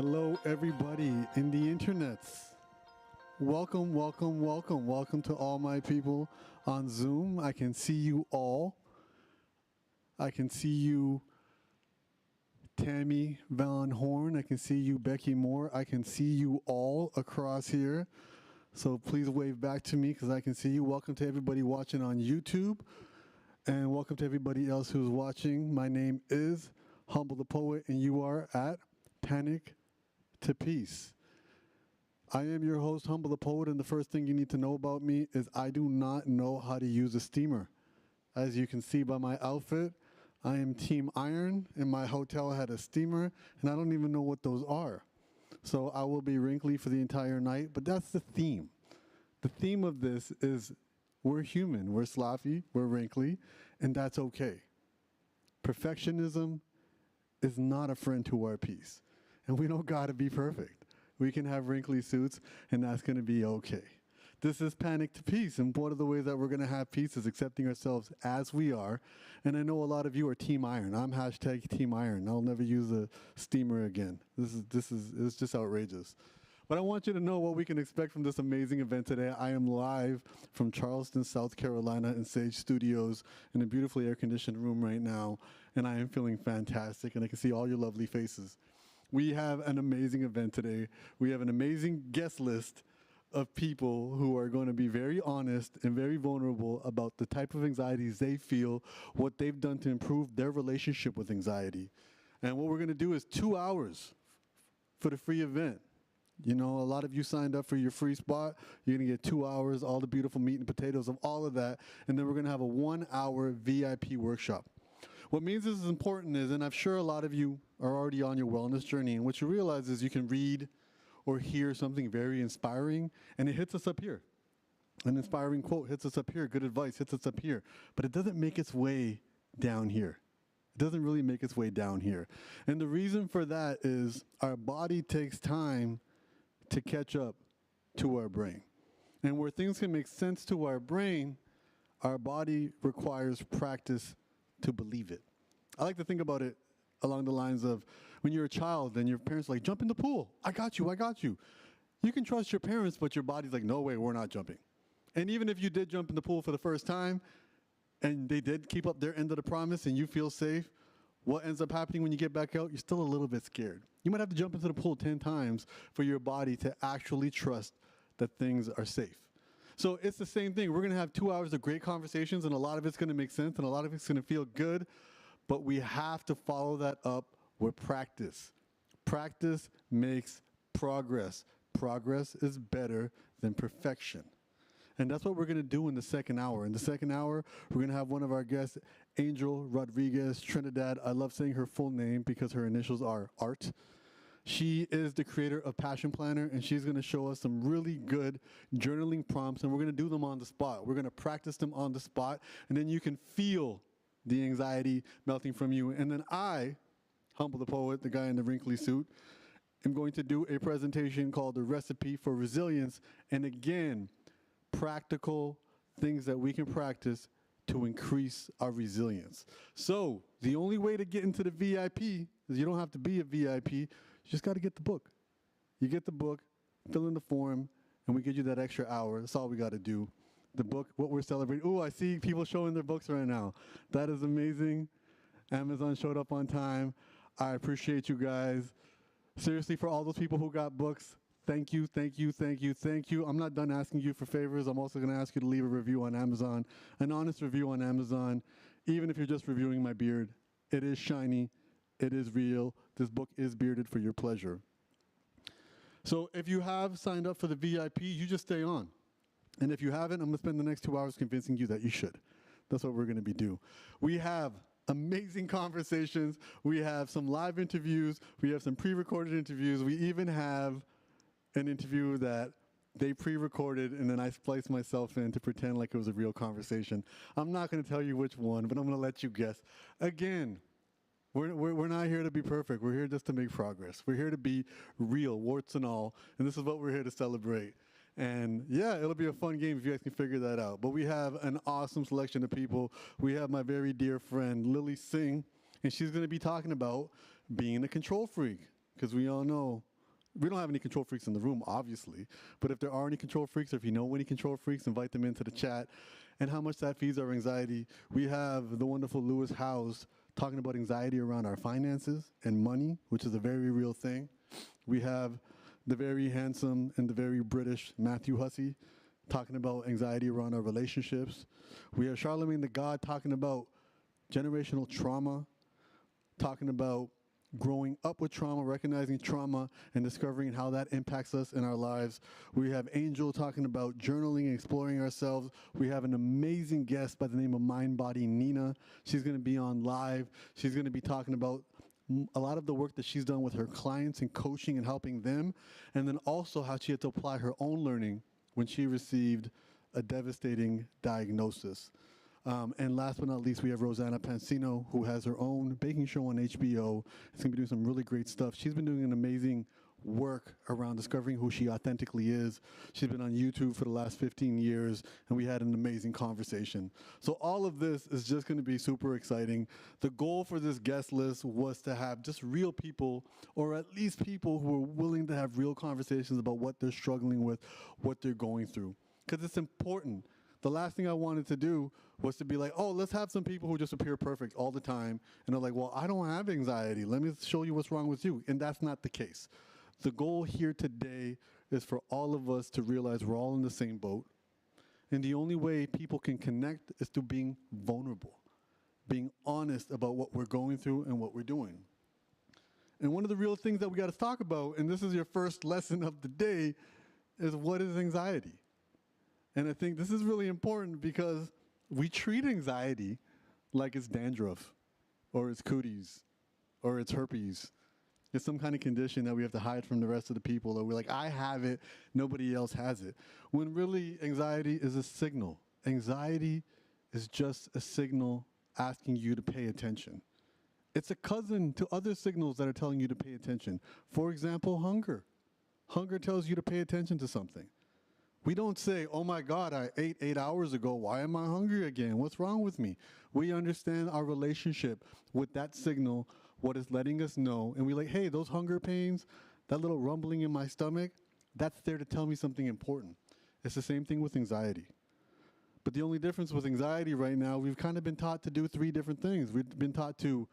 Hello, everybody in the internets. Welcome, welcome, welcome. Welcome to all my people on Zoom. I can see you all. I can see you, Tammy Van Horn. I can see you, Becky Moore. I can see you all across here. So please wave back to me because I can see you. Welcome to everybody watching on YouTube. And welcome to everybody else who's watching. My name is Humble the Poet, and you are at Panic to Peace. I am your host, Humble the Poet, and the first thing you need to know about me is I do not know how to use a steamer. As you can see by my outfit, I am Team Iron, and my hotel had a steamer, and I don't even know what those are. So I will be wrinkly for the entire night, but that's the theme. The theme of this is we're human, we're sloppy, we're wrinkly, and that's okay. Perfectionism is not a friend to our peace. And we don't gotta be perfect. We can have wrinkly suits, and that's gonna be okay. This is Panic to Peace, and one of the ways that we're gonna have peace is accepting ourselves as we are. And I know a lot of you are Team Iron. I'm hashtag Team Iron. I'll never use a steamer again. It's just outrageous. But I want you to know what we can expect from this amazing event today. I am live from Charleston, South Carolina in Sage Studios in a beautifully air-conditioned room right now, and I am feeling fantastic, and I can see all your lovely faces. We have an amazing event today. We have an amazing guest list of people who are going to be very honest and very vulnerable about the type of anxieties they feel, what they've done to improve their relationship with anxiety. And what we're going to do is 2 hours for the free event. You know, a lot of you signed up for your free spot. You're going to get 2 hours, all the beautiful meat and potatoes of all of that. And then we're going to have a 1 hour VIP workshop. What means this is important is, and I'm sure a lot of you are already on your wellness journey, and what you realize is you can read or hear something very inspiring, and it hits us up here. An inspiring quote hits us up here, good advice hits us up here, but it doesn't make its way down here. It doesn't really make its way down here. And the reason for that is our body takes time to catch up to our brain. And where things can make sense to our brain, our body requires practice to believe it. I like to think about it along the lines of when you're a child and your parents are like, jump in the pool. I got you, I got you. You can trust your parents, but your body's like, no way, we're not jumping. And even if you did jump in the pool for the first time and they did keep up their end of the promise and you feel safe, what ends up happening when you get back out? You're still a little bit scared. You might have to jump into the pool 10 times for your body to actually trust that things are safe. So it's the same thing. We're going to have 2 hours of great conversations, and a lot of it's going to make sense, and a lot of it's going to feel good, but we have to follow that up with practice. Practice makes progress. Progress is better than perfection. And that's what we're going to do in the second hour. In the second hour, we're going to have one of our guests, Angel Rodriguez Trinidad. I love saying her full name because her initials are ART. She is the creator of Passion Planner, and she's going to show us some really good journaling prompts, and we're going to do them on the spot. We're going to practice them on the spot, and then you can feel the anxiety melting from you. And then I, Humble the Poet, the guy in the wrinkly suit, am going to do a presentation called The Recipe for Resilience, and again, practical things that we can practice to increase our resilience. So the only way to get into the VIP is you don't have to be a VIP. You just got to get the book. You get the book, fill in the form, and we give you that extra hour. That's all we got to do. The book, what we're celebrating. Oh, I see people showing their books right now. That is amazing. Amazon showed up on time. I appreciate you guys. Seriously, for all those people who got books, thank you, thank you, thank you, thank you. I'm not done asking you for favors. I'm also going to ask you to leave a review on Amazon, an honest review on Amazon, even if you're just reviewing my beard. It is shiny. It is real. This book is bearded for your pleasure. So if you have signed up for the VIP, you just stay on. And if you haven't, I'm going to spend the next 2 hours convincing you that you should. That's what we're going to be doing. We have amazing conversations. We have some live interviews. We have some pre-recorded interviews. We even have an interview that they pre-recorded and then I spliced myself in to pretend like it was a real conversation. I'm not going to tell you which one, but I'm going to let you guess. Again, we're not here to be perfect. We're here just to make progress. We're here to be real, warts and all, and this is what we're here to celebrate. And yeah, it'll be a fun game if you guys can figure that out. But we have an awesome selection of people. We have my very dear friend, Lily Singh, and she's going to be talking about being a control freak, because we all know We don't have any control freaks in the room, obviously, but if there are any control freaks, or if you know any control freaks, invite them into the chat. And how much that feeds our anxiety. We have the wonderful Lewis Howes talking about anxiety around our finances and money, which is a very real thing. We have the very handsome and the very British Matthew Hussey talking about anxiety around our relationships. We have Charlemagne the God talking about generational trauma, talking about growing up with trauma, recognizing trauma, and discovering how that impacts us in our lives. We have Angel talking about journaling and exploring ourselves. We have an amazing guest by the name of Mind Body Nina. She's going to be on live. She's going to be talking about a lot of the work that she's done with her clients and coaching and helping them, and then also how she had to apply her own learning when she received a devastating diagnosis. And last but not least, we have Rosanna Pansino, who has her own baking show on HBO. It's going to be doing some really great stuff. She's been doing an amazing work around discovering who she authentically is. She's been on YouTube for the last 15 years, and we had an amazing conversation. So all of this is just going to be super exciting. The goal for this guest list was to have just real people, or at least people who are willing to have real conversations about what they're struggling with, what they're going through. Because it's important. The last thing I wanted to do was to be like, oh, let's have some people who just appear perfect all the time. And they're like, well, I don't have anxiety. Let me show you what's wrong with you. And that's not the case. The goal here today is for all of us to realize we're all in the same boat. And the only way people can connect is through being vulnerable, being honest about what we're going through and what we're doing. And one of the real things that we got to talk about, and this is your first lesson of the day, is what is anxiety? And I think this is really important because we treat anxiety like it's dandruff, or it's cooties, or it's herpes. It's some kind of condition that we have to hide from the rest of the people, or we're like, I have it, nobody else has it. When really, anxiety is a signal. Anxiety is just a signal asking you to pay attention. It's a cousin to other signals that are telling you to pay attention. For example, hunger. Hunger tells you to pay attention to something. We don't say, oh my God, I ate 8 hours ago. Why am I hungry again? What's wrong with me? We understand our relationship with that signal, what it's letting us know. And we're like, hey, those hunger pains, that little rumbling in my stomach, that's there to tell me something important. It's the same thing with anxiety. But the only difference with anxiety right now, we've kind of been taught to do 3 different things. We've been taught to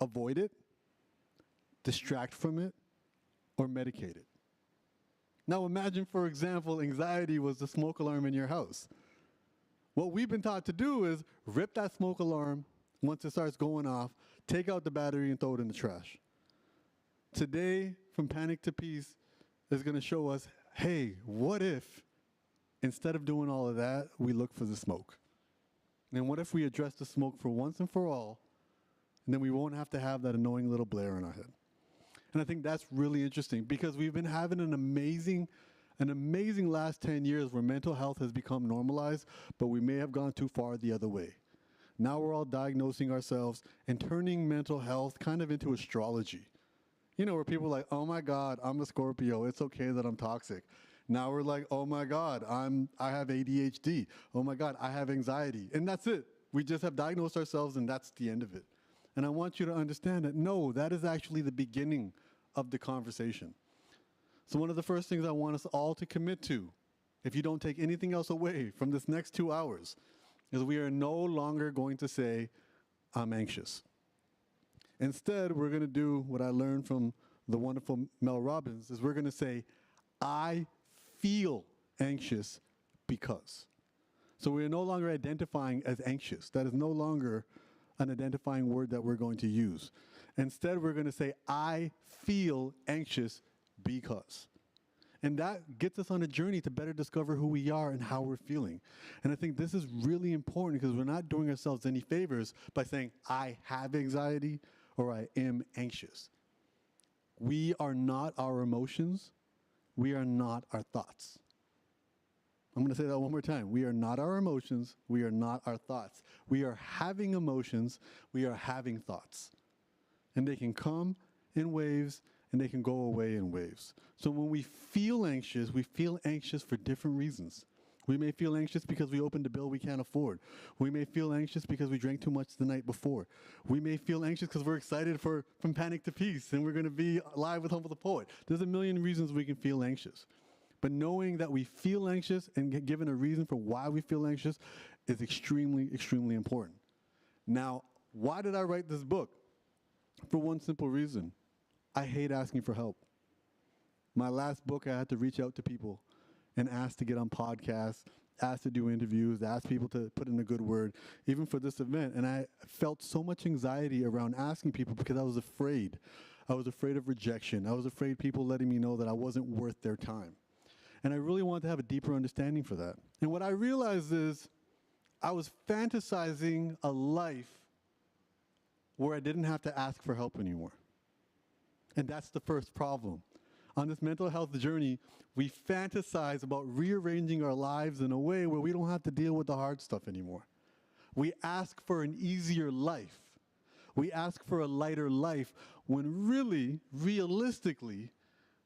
avoid it, distract from it, or medicate it. Now imagine, for example, anxiety was the smoke alarm in your house. What we've been taught to do is rip that smoke alarm once it starts going off, take out the battery and throw it in the trash. Today, From Panic to Peace is going to show us, hey, what if instead of doing all of that, we look for the smoke? And what if we address the smoke for once and for all, and then we won't have to have that annoying little blare in our head? And I think that's really interesting because we've been having an amazing last 10 years where mental health has become normalized, but we may have gone too far the other way. Now we're all diagnosing ourselves and turning mental health kind of into astrology. You know, where people are like, oh my God, I'm a Scorpio. It's okay that I'm toxic. Now we're like, oh my God, I have ADHD. Oh my God, I have anxiety. And that's it. We just have diagnosed ourselves and that's the end of it. And I want you to understand that, no, that is actually the beginning of the conversation. So one of the first things I want us all to commit to, if you don't take anything else away from this next 2 hours, is we are no longer going to say, I'm anxious. Instead, we're going to do what I learned from the wonderful Mel Robbins, is we're going to say, I feel anxious because. So we are no longer identifying as anxious. That is no longer an identifying word that we're going to use. Instead, we're going to say, I feel anxious because. And that gets us on a journey to better discover who we are and how we're feeling. And I think this is really important because we're not doing ourselves any favors by saying, I have anxiety or I am anxious. We are not our emotions. We are not our thoughts. I'm going to say that one more time. We are not our emotions. We are not our thoughts. We are having emotions. We are having thoughts. And they can come in waves and they can go away in waves. So when we feel anxious for different reasons. We may feel anxious because we opened a bill we can't afford. We may feel anxious because we drank too much the night before. We may feel anxious because we're excited for From Panic to Peace and we're going to be live with Humble the Poet. There's a million reasons we can feel anxious. But knowing that we feel anxious and given a reason for why we feel anxious is extremely, extremely important. Now, why did I write this book? For one simple reason. I hate asking for help. My last book, I had to reach out to people and ask to get on podcasts, ask to do interviews, ask people to put in a good word, even for this event. And I felt so much anxiety around asking people because I was afraid. I was afraid of rejection. I was afraid people letting me know that I wasn't worth their time. And I really wanted to have a deeper understanding for that. And what I realized is I was fantasizing a life where I didn't have to ask for help anymore. And that's the first problem. On this mental health journey, we fantasize about rearranging our lives in a way where we don't have to deal with the hard stuff anymore. We ask for an easier life. We ask for a lighter life when really, realistically,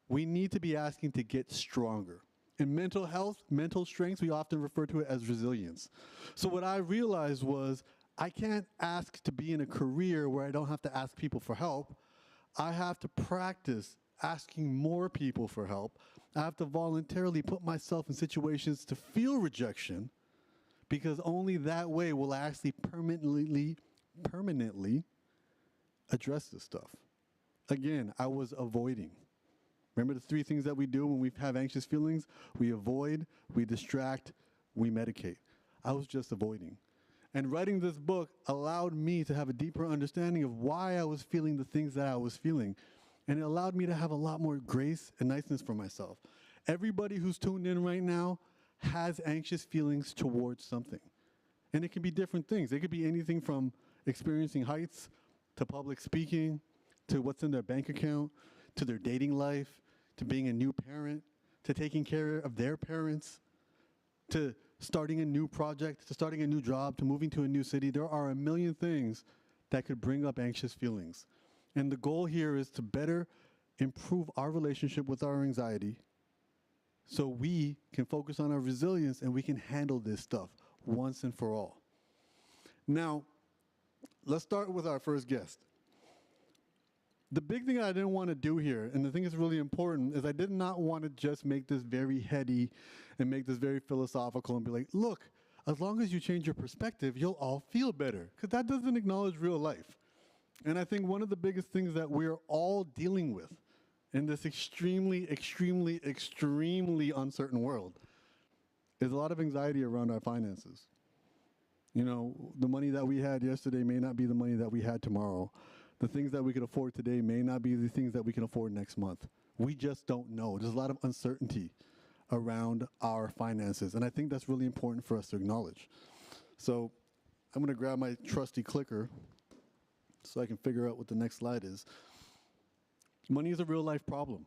we need to be asking to get stronger. In mental health, mental strengths, we often refer to it as resilience. So what I realized was I can't ask to be in a career where I don't have to ask people for help. I have to practice asking more people for help. I have to voluntarily put myself in situations to feel rejection because only that way will I actually permanently address this stuff. Again, I was avoiding. Remember the three things that we do when we have anxious feelings? We avoid, we distract, we medicate. I was just avoiding. And writing this book allowed me to have a deeper understanding of why I was feeling the things that I was feeling. And it allowed me to have a lot more grace and niceness for myself. Everybody who's tuned in right now has anxious feelings towards something. And it can be different things. It could be anything from experiencing heights to public speaking, to what's in their bank account, to their dating life, to being a new parent, to taking care of their parents, to starting a new project, to starting a new job, to moving to a new city. There are a million things that could bring up anxious feelings. And the goal here is to better improve our relationship with our anxiety so we can focus on our resilience and we can handle this stuff once and for all. Now, let's start with our first guest. The big thing I didn't want to do here, and the thing that's really important, is I did not want to just make this very heady and make this very philosophical and be like, look, as long as you change your perspective, you'll all feel better. Because that doesn't acknowledge real life. And I think one of the biggest things that we're all dealing with in this extremely, extremely, extremely uncertain world is a lot of anxiety around our finances. You know, the money that we had yesterday may not be the money that we had tomorrow. The things that we can afford today may not be the things that we can afford next month. We just don't know. There's a lot of uncertainty around our finances, and I think that's really important for us to acknowledge. So I'm going to grab my trusty clicker so I can figure out what the next slide is. Money is a real-life problem,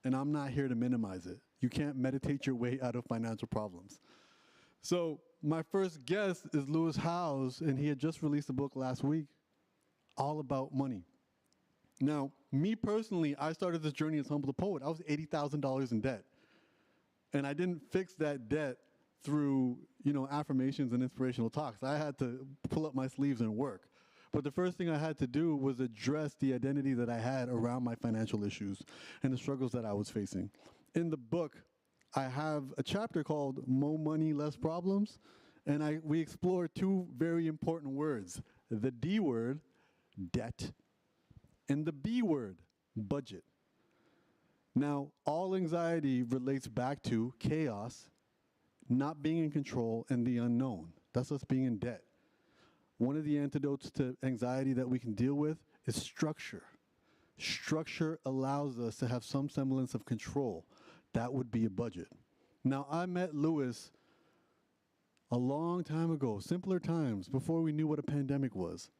and I'm not here to minimize it. You can't meditate your way out of financial problems. So my first guest is Lewis Howes, and he had just released a book last week all about money. Now, me personally, I started this journey as Humble the Poet. I was $80,000 in debt. And I didn't fix that debt through, affirmations and inspirational talks. I had to pull up my sleeves and work. But the first thing I had to do was address the identity that I had around my financial issues and the struggles that I was facing. In the book, I have a chapter called More Money, Less Problems, and we explore two very important words, the D word, debt, and the B word, budget. Now, all anxiety relates back to chaos, not being in control, and the unknown. That's us being in debt. One of the antidotes to anxiety that we can deal with is structure. Structure allows us to have some semblance of control. That would be a budget. Now, I met Lewis a long time ago, simpler times, before we knew what a pandemic was.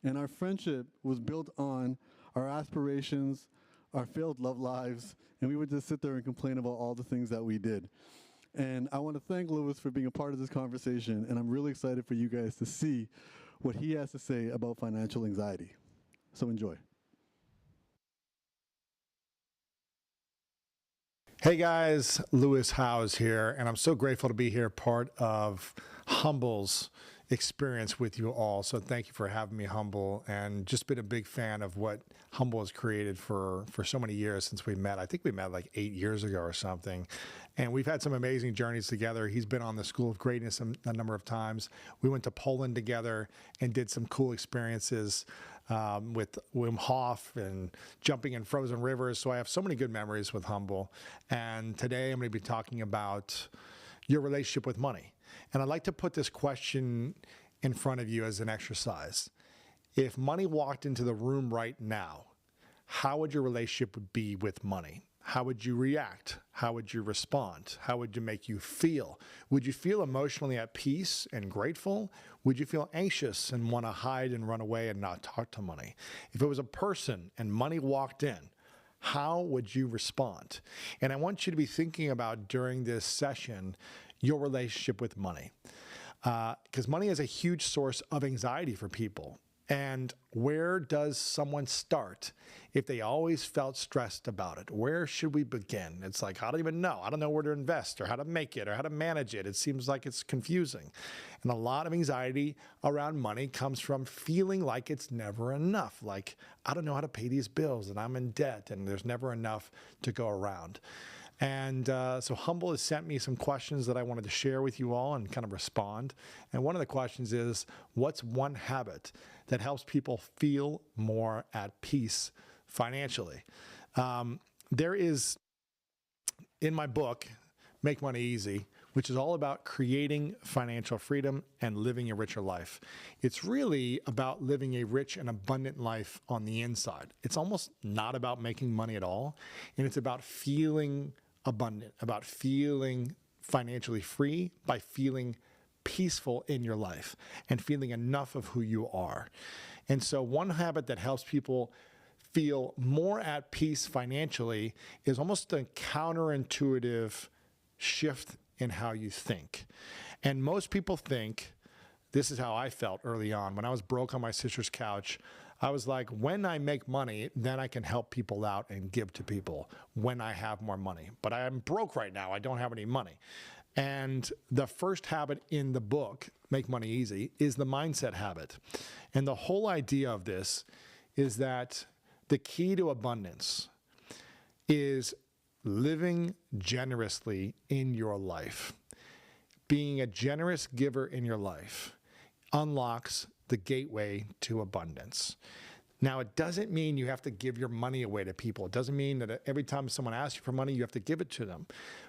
And our friendship was built on our aspirations, our failed love lives, and we would just sit there and complain about all the things that we did. And I want to thank Lewis for being a part of this conversation, and I'm really excited for you guys to see what he has to say about financial anxiety. So enjoy. Hey guys, Lewis Howes here, and I'm so grateful to be here, part of Humble's experience with you all. So thank you for having me, Humble, and just been a big fan of what Humble has created for so many years since we met. I think we met like 8 years ago or something, and we've had some amazing journeys together. He's been on the School of Greatness a number of times. We went to Poland together and did some cool experiences with Wim Hof and jumping in frozen rivers. So I have so many good memories with Humble. And today I'm going to be talking about your relationship with money. And I'd like to put this question in front of you as an exercise. If money walked into the room right now, how would your relationship be with money? How would you react? How would you respond? How would it make you feel? Would you feel emotionally at peace and grateful? Would you feel anxious and want to hide and run away and not talk to money? If it was a person and money walked in, how would you respond? And I want you to be thinking about, during this session, your relationship with money. Because money is a huge source of anxiety for people. And where does someone start if they always felt stressed about it? Where should we begin? It's like, I don't even know. I don't know where to invest or how to make it or how to manage it. It seems like it's confusing. And a lot of anxiety around money comes from feeling like it's never enough. Like, I don't know how to pay these bills and I'm in debt and there's never enough to go around. And so Humble has sent me some questions that I wanted to share with you all and kind of respond. And one of the questions is, what's one habit that helps people feel more at peace financially? There is, in my book, Make Money Easy, which is all about creating financial freedom and living a richer life. It's really about living a rich and abundant life on the inside. It's almost not about making money at all. And it's about feeling abundant, about feeling financially free by feeling peaceful in your life and feeling enough of who you are. And so one habit that helps people feel more at peace financially is almost a counterintuitive shift in how you think. And most people think, this is how I felt early on. When I was broke on my sister's couch, I was like, when I make money, then I can help people out and give to people when I have more money. But I am broke right now. I don't have any money. And the first habit in the book, Make Money Easy, is the mindset habit. And the whole idea of this is that the key to abundance is living generously in your life. Being a generous giver in your life unlocks the gateway to abundance. Now, it doesn't mean you have to give your money away to people. It doesn't mean that every time someone asks you for money, you have to give it to them.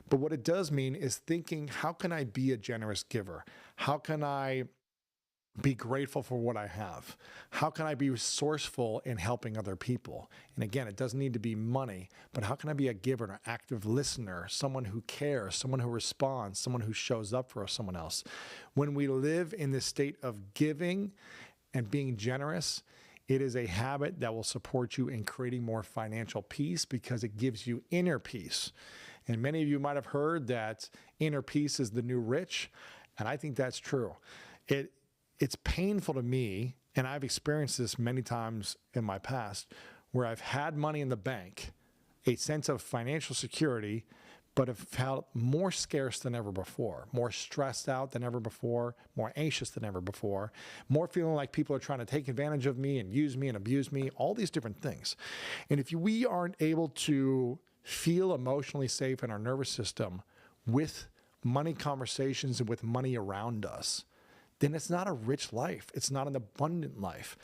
But what it does mean is thinking, how can I be a generous giver? How can I be grateful for what I have? How can I be resourceful in helping other people? And again, it doesn't need to be money, but how can I be a giver, an active listener, someone who cares, someone who responds, someone who shows up for someone else? When we live in this state of giving and being generous, it is a habit that will support you in creating more financial peace because it gives you inner peace. And many of you might have heard that inner peace is the new rich, and I think that's true. It's painful to me, and I've experienced this many times in my past, where I've had money in the bank, a sense of financial security, but have felt more scarce than ever before, more stressed out than ever before, more anxious than ever before, more feeling like people are trying to take advantage of me and use me and abuse me, all these different things. And if we aren't able to feel emotionally safe in our nervous system with money conversations and with money around us, then it's not a rich life. It's not an abundant life.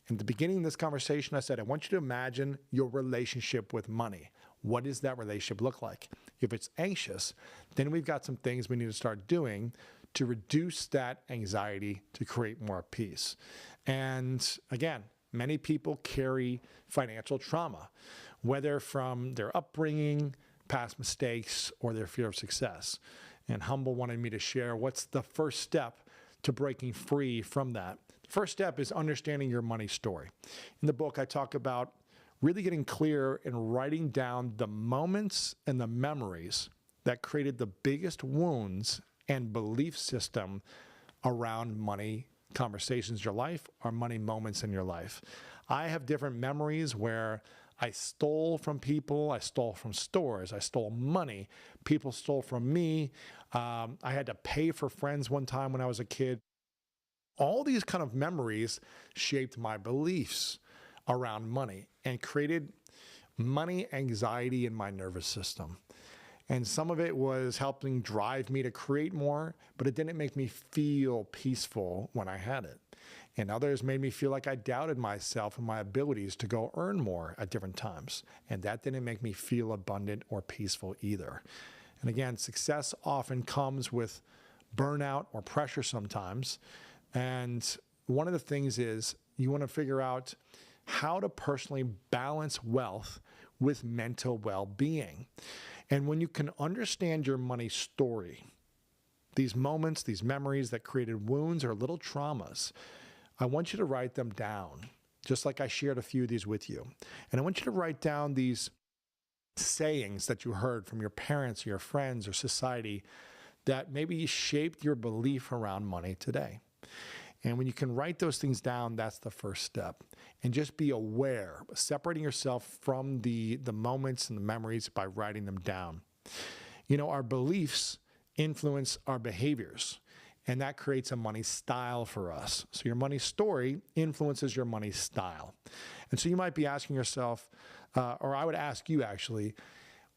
In the beginning of this conversation, I said, I want you to imagine your relationship with money. What does that relationship look like? If it's anxious, then we've got some things we need to start doing to reduce that anxiety to create more peace. And again, many people carry financial trauma, whether from their upbringing, past mistakes, or their fear of success. And Humble wanted me to share what's the first step to breaking free from that. The first step is understanding your money story. In the book, I talk about really getting clear and writing down the moments and the memories that created the biggest wounds and belief system around money conversations in your life or money moments in your life. I have different memories where I stole from people. I stole from stores. I stole money. People stole from me. I had to pay for friends one time when I was a kid. All these kind of memories shaped my beliefs around money and created money anxiety in my nervous system. And some of it was helping drive me to create more, but it didn't make me feel peaceful when I had it. And others made me feel like I doubted myself and my abilities to go earn more at different times. And that didn't make me feel abundant or peaceful either. And again, success often comes with burnout or pressure sometimes. And one of the things is you want to figure out how to personally balance wealth with mental well-being. And when you can understand your money story, these moments, these memories that created wounds or little traumas, I want you to write them down, just like I shared a few of these with you. And I want you to write down these sayings that you heard from your parents, or your friends, or society that maybe shaped your belief around money today. And when you can write those things down, that's the first step. And just be aware, separating yourself from the moments and the memories by writing them down. You know, our beliefs influence our behaviors, and that creates a money style for us. So your money story influences your money style. And so you might be asking yourself, or I would ask you actually,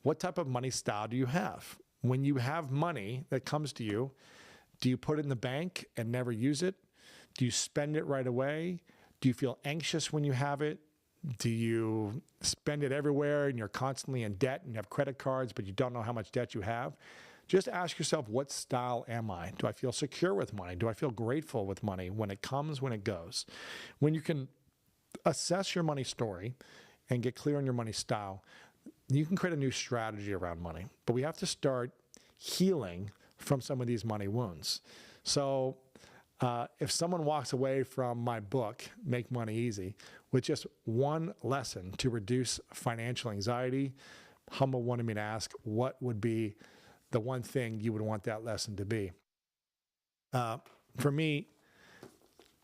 what type of money style do you have? When you have money that comes to you, do you put it in the bank and never use it? Do you spend it right away? Do you feel anxious when you have it? Do you spend it everywhere and you're constantly in debt and you have credit cards, but you don't know how much debt you have? Just ask yourself, what style am I? Do I feel secure with money? Do I feel grateful with money when it comes, when it goes? When you can assess your money story and get clear on your money style, you can create a new strategy around money. But we have to start healing from some of these money wounds. So if someone walks away from my book, Make Money Easy, with just one lesson to reduce financial anxiety, Humble wanted me to ask, what would be the one thing you would want that lesson to be? For me,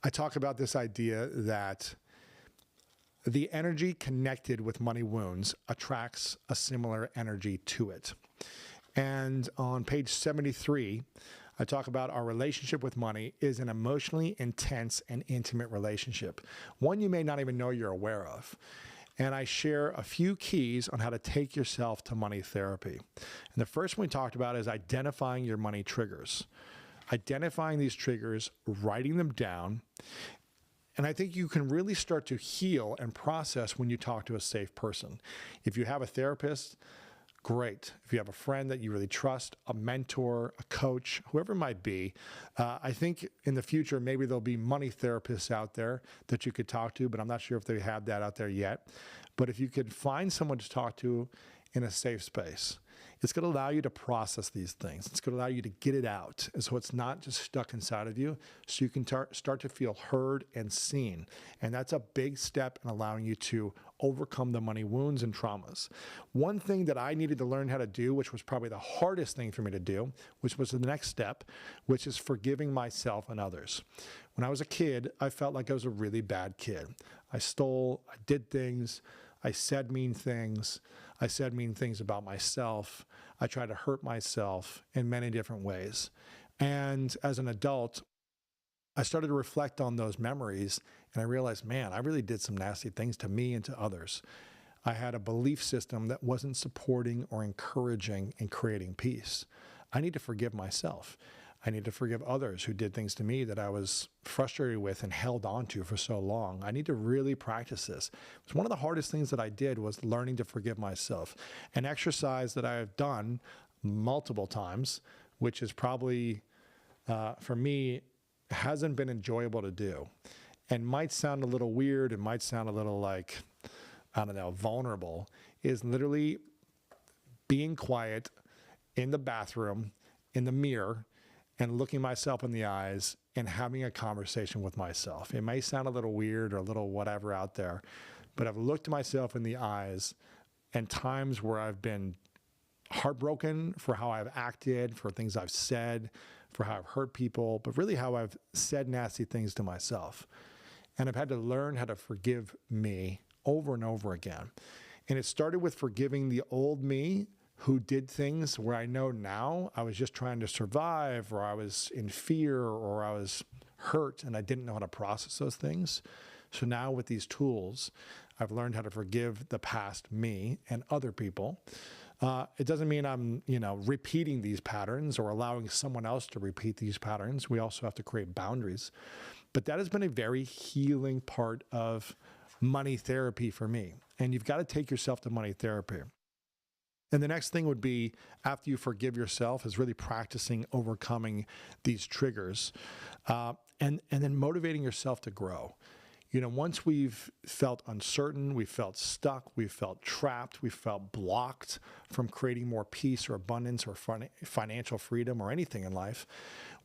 I talk about this idea that the energy connected with money wounds attracts a similar energy to it. And on page 73, I talk about our relationship with money is an emotionally intense and intimate relationship, one you may not even know you're aware of. And I share a few keys on how to take yourself to money therapy. And the first one we talked about is identifying your money triggers. Identifying these triggers, writing them down. And I think you can really start to heal and process when you talk to a safe person. If you have a therapist, great. If you have a friend that you really trust, a mentor, a coach, whoever it might be, I think in the future, maybe there'll be money therapists out there that you could talk to, but I'm not sure if they have that out there yet. But if you could find someone to talk to in a safe space, it's going to allow you to process these things. It's going to allow you to get it out. And so it's not just stuck inside of you, so you can start to feel heard and seen. And that's a big step in allowing you to overcome the money wounds and traumas. One thing that I needed to learn how to do, which was probably the hardest thing for me to do, which was the next step, which is forgiving myself and others. When I was a kid, I felt like I was a really bad kid. I stole, I did things, I said mean things. I said mean things about myself. I tried to hurt myself in many different ways. And as an adult, I started to reflect on those memories, and I realized, man, I really did some nasty things to me and to others. I had a belief system that wasn't supporting or encouraging and creating peace. I need to forgive myself. I need to forgive others who did things to me that I was frustrated with and held on to for so long. I need to really practice this. It's one of the hardest things that I did was learning to forgive myself. An exercise that I have done multiple times, which is probably, for me, hasn't been enjoyable to do and might sound a little weird and might sound a little like, I don't know, vulnerable, is literally being quiet in the bathroom, in the mirror, and looking myself in the eyes and having a conversation with myself. It may sound a little weird or a little whatever out there, but I've looked myself in the eyes, and times where I've been heartbroken for how I've acted, for things I've said, for how I've hurt people, but really how I've said nasty things to myself. And I've had to learn how to forgive me over and over again. And it started with forgiving the old me who did things where I know now I was just trying to survive, or I was in fear, or I was hurt and I didn't know how to process those things. So now with these tools, I've learned how to forgive the past me and other people. It doesn't mean I'm, repeating these patterns or allowing someone else to repeat these patterns. We also have to create boundaries. But that has been a very healing part of money therapy for me. And you've got to take yourself to money therapy. And the next thing would be, after you forgive yourself, is really practicing overcoming these triggers, and then motivating yourself to grow. Once we've felt uncertain, we felt stuck, we felt trapped, we felt blocked from creating more peace or abundance or financial freedom or anything in life,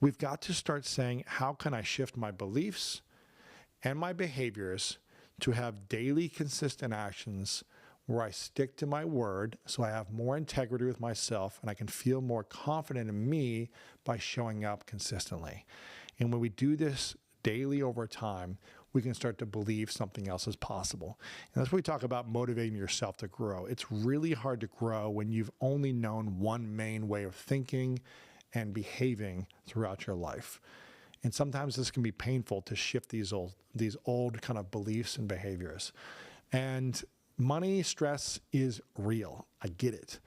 we've got to start saying, how can I shift my beliefs and my behaviors to have daily consistent actions where I stick to my word so I have more integrity with myself and I can feel more confident in me by showing up consistently. And when we do this daily over time, we can start to believe something else is possible. And that's what we talk about, motivating yourself to grow. It's really hard to grow when you've only known one main way of thinking and behaving throughout your life. And sometimes this can be painful to shift these old kind of beliefs and behaviors. And money stress is real. I get it.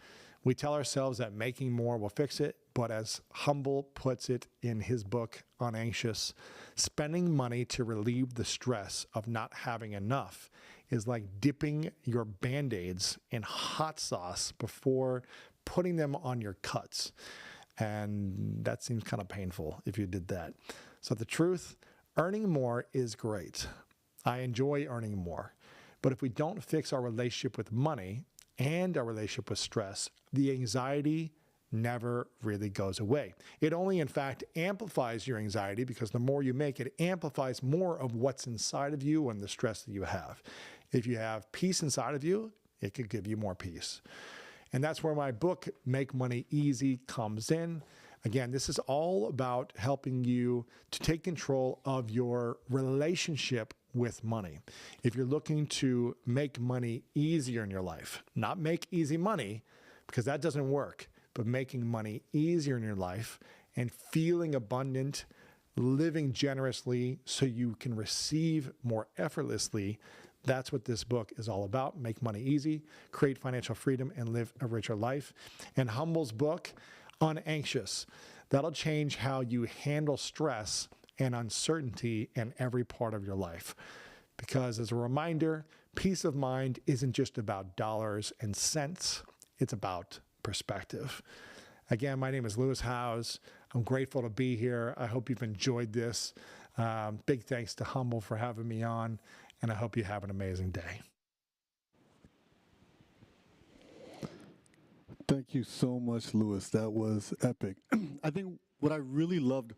We tell ourselves that making more will fix it, but as Humble puts it in his book, Unanxious, spending money to relieve the stress of not having enough is like dipping your Band-Aids in hot sauce before putting them on your cuts. And that seems kind of painful if you did that. So the truth, earning more is great. I enjoy earning more. But if we don't fix our relationship with money and our relationship with stress, the anxiety never really goes away. It only, in fact, amplifies your anxiety, because the more you make, it amplifies more of what's inside of you and the stress that you have. If you have peace inside of you, it could give you more peace. And that's where my book, Make Money Easy, comes in. Again, this is all about helping you to take control of your relationship with money. If you're looking to make money easier in your life, not make easy money, because that doesn't work, but making money easier in your life and feeling abundant, living generously so you can receive more effortlessly, that's what this book is all about. Make money easy, create financial freedom, and live a richer life. And Humble's book, Unanxious, that'll change how you handle stress and uncertainty in every part of your life. Because as a reminder, peace of mind isn't just about dollars and cents, it's about perspective. Again, my name is Lewis Howes. I'm grateful to be here. I hope you've enjoyed this. Big thanks to Humble for having me on, and I hope you have an amazing day. Thank you so much, Lewis. That was epic. I think what I really loved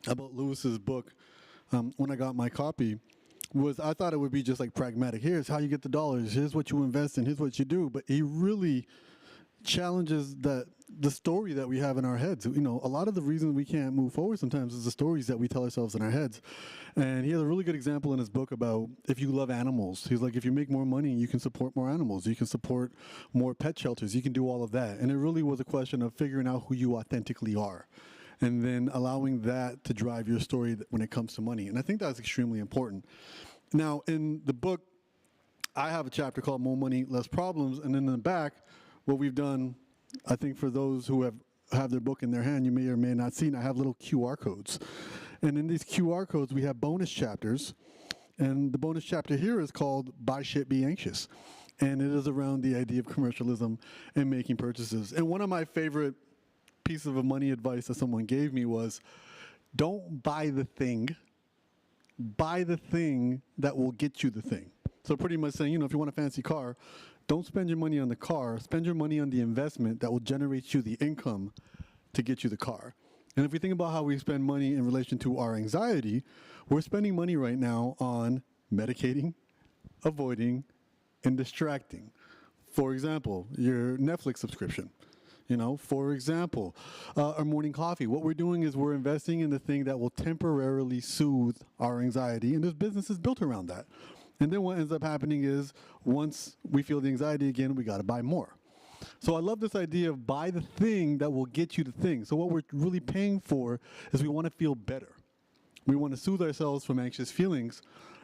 about Lewis's book, when I got my copy, was I thought it would be just like pragmatic. Here's how you get the dollars. Here's what you invest in. Here's what you do. But he really challenges the story that we have in our heads. A lot of the reason we can't move forward sometimes is the stories that we tell ourselves in our heads. And he has a really good example in his book about if you love animals. He's like, if you make more money, you can support more animals. You can support more pet shelters. You can do all of that. And it really was a question of figuring out who you authentically are, and then allowing that to drive your story when it comes to money. And I think that's extremely important. Now, in the book, I have a chapter called More Money, Less Problems. And then in the back, what we've done, I think for those who have their book in their hand, you may or may not seen, I have little QR codes. And in these QR codes, we have bonus chapters. And the bonus chapter here is called Buy Shit, Be Anxious. And it is around the idea of commercialism and making purchases. And one of my favorite pieces of money advice that someone gave me was, don't buy the thing that will get you the thing. So pretty much saying, if you want a fancy car, don't spend your money on the car, spend your money on the investment that will generate you the income to get you the car. And if we think about how we spend money in relation to our anxiety, we're spending money right now on medicating, avoiding, and distracting. For example, your Netflix subscription. For example, our morning coffee. What we're doing is we're investing in the thing that will temporarily soothe our anxiety, and this business is built around that. And then what ends up happening is once we feel the anxiety again, we got to buy more. So I love this idea of buy the thing that will get you the thing. So what we're really paying for is we want to feel better. We want to soothe ourselves from anxious feelings.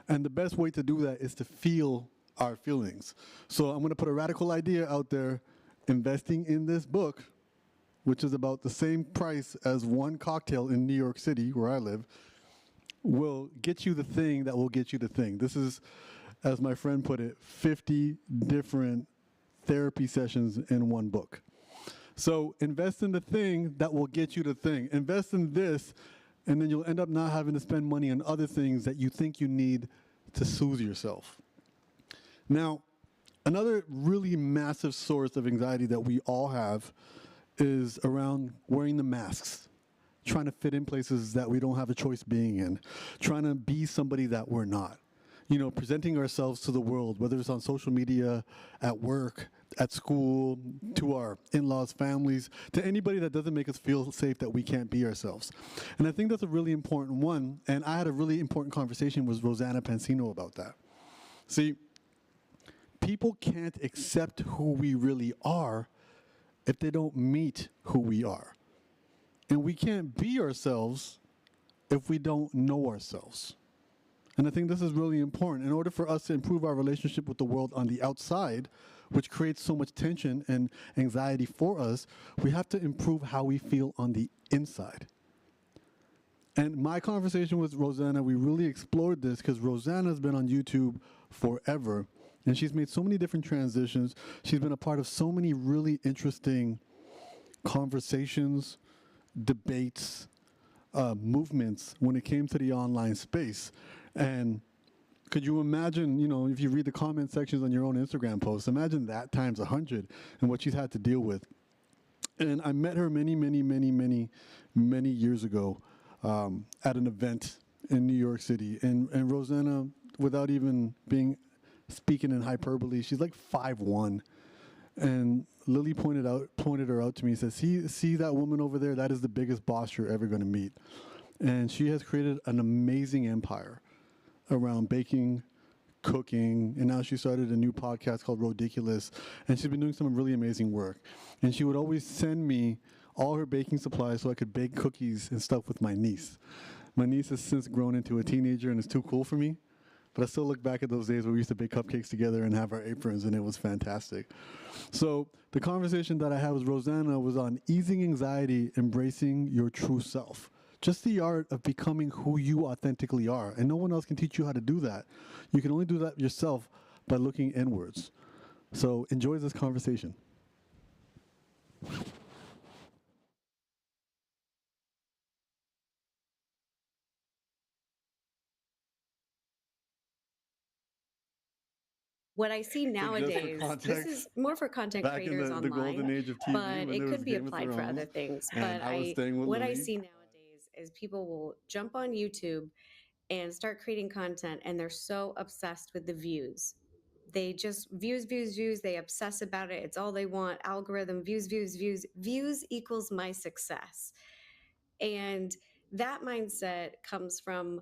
And the best way to do that is to feel our feelings. So I'm going to put a radical idea out there. Investing in this book, which is about the same price as one cocktail in New York City, where I live, will get you the thing that will get you the thing. This is, as my friend put it, 50 different therapy sessions in one book. So invest in the thing that will get you the thing. Invest in this, and then you'll end up not having to spend money on other things that you think you need to soothe yourself. Now, another really massive source of anxiety that we all have is around wearing the masks, trying to fit in places that we don't have a choice being in, trying to be somebody that we're not. You know, presenting ourselves to the world, whether it's on social media, at work, at school, to our in-laws, families, to anybody that doesn't make us feel safe that we can't be ourselves. And I think that's a really important one. And I had a really important conversation with Rosanna Pansino about that. See, people can't accept who we really are if they don't meet who we are. And we can't be ourselves if we don't know ourselves. And I think this is really important. In order for us to improve our relationship with the world on the outside, which creates so much tension and anxiety for us, we have to improve how we feel on the inside. And my conversation with Rosanna, we really explored this because Rosanna's been on YouTube forever. And she's made so many different transitions. She's been a part of so many really interesting conversations, debates, movements when it came to the online space. And could you imagine, you know, if you read the comment sections on your own Instagram posts, imagine that times 100 and what she's had to deal with. And I met her many years ago at an event in New York City. And Rosanna, without even speaking in hyperbole, she's like 5'1". And Lily pointed her out to me and said, see that woman over there? That is the biggest boss you're ever going to meet. And she has created an amazing empire around baking, cooking, and now she started a new podcast called Ridiculous, and she's been doing some really amazing work. And she would always send me all her baking supplies so I could bake cookies and stuff with my niece. My niece has since grown into a teenager and is too cool for me, but I still look back at those days where we used to bake cupcakes together and have our aprons, and it was fantastic. So the conversation that I had with Rosanna was on easing anxiety, embracing your true self. Just the art of becoming who you authentically are. And no one else can teach you how to do that. You can only do that yourself by looking inwards. So enjoy this conversation. What I see So just for nowadays, this context, is more for content back in creators the golden online, age of TV but when it there was could be Game of applied for other Thrones, things. and But I was I staying with what I Lily. see nowadays is people will jump on YouTube and start creating content and they're so obsessed with the views. They just views. They obsess about it. It's all they want. Algorithm, views. Views equals my success. And that mindset comes from,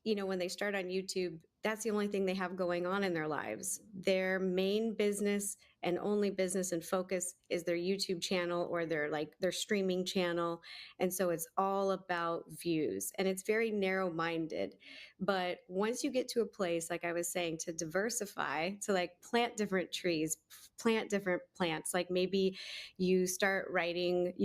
when they start on YouTube, that's the only thing they have going on in their lives. Their main business and only business and focus is their YouTube channel or their streaming channel. And so it's all about views and it's very narrow minded. But once you get to a place, like I was saying, to diversify, to like plant different trees, plant different plants, like maybe you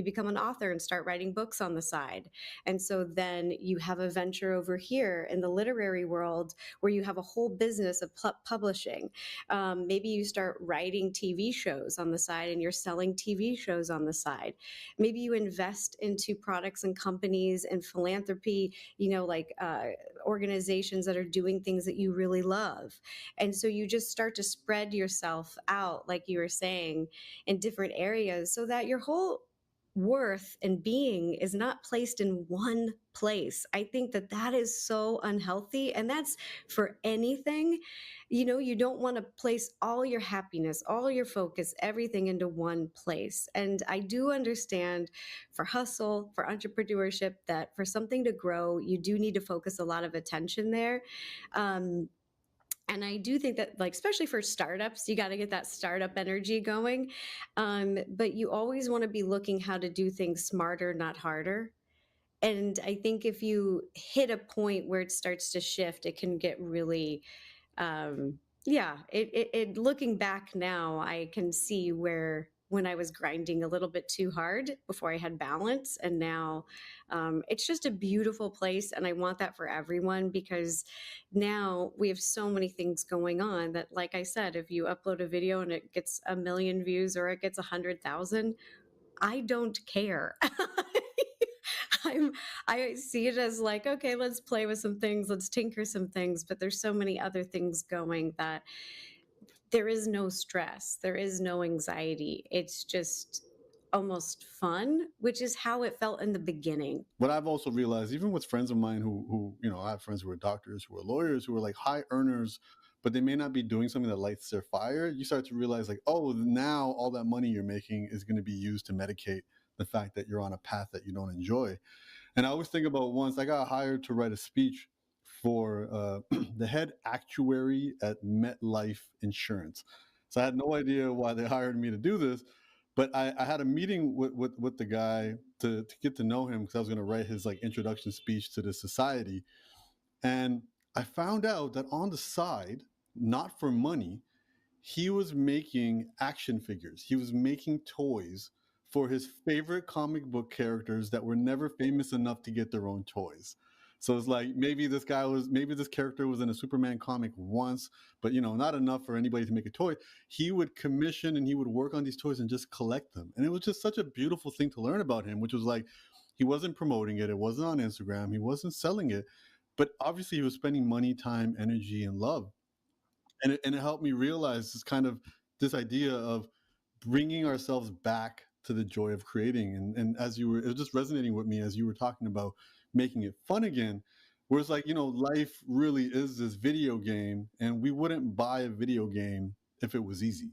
become an author and start writing books on the side. And so then you have a venture over here in the literary world where you have a whole business of publishing. Maybe you start writing TV shows on the side and you're selling TV shows on the side. Maybe you invest into products and companies and philanthropy, organizations that are doing things that you really love. And so you just start to spread yourself out, like you were saying, in different areas so that your whole worth and being is not placed in one place. I think that that is so unhealthy. And that's for anything. You don't want to place all your happiness, all your focus, everything into one place. And I do understand for hustle, for entrepreneurship, that for something to grow, you do need to focus a lot of attention there. Um, And I do think that, like, especially for startups, you got to get that startup energy going. But you always want to be looking how to do things smarter, not harder. And I think if you hit a point where it starts to shift, it can get really, yeah, looking back now, I can see where when I was grinding a little bit too hard before I had balance. And now it's just a beautiful place. And I want that for everyone, because now we have so many things going on that, like I said, if you upload a video and it gets 1 million views or it gets 100,000, I don't care. I'm I see it as like, okay, let's play with some things, let's tinker some things, but there's so many other things going that there is no stress, there is no anxiety. It's just almost fun, which is how it felt in the beginning. What I've also realized, even with friends of mine who, I have friends who are doctors, who are lawyers, who are like high earners, but they may not be doing something that lights their fire. You start to realize, like, oh, now all that money you're making is going to be used to medicate the fact that you're on a path that you don't enjoy. And I always think about, once I got hired to write a speech for the head actuary at MetLife Insurance. So I had no idea why they hired me to do this, but I had a meeting with the guy to get to know him, because I was going to write his like introduction speech to the society. And I found out that on the side, not for money, he was making action figures. He was making toys for his favorite comic book characters that were never famous enough to get their own toys. So it's like, maybe this character was in a Superman comic once, but not enough for anybody to make a toy. He would commission and he would work on these toys and just collect them. And it was just such a beautiful thing to learn about him, which was like, he wasn't promoting it. It wasn't on Instagram. He wasn't selling it, but obviously he was spending money, time, energy, and love. And it helped me realize this idea of bringing ourselves back to the joy of creating. And as it was just resonating with me as you were talking about making it fun again. Whereas, like, life really is this video game, and we wouldn't buy a video game if it was easy,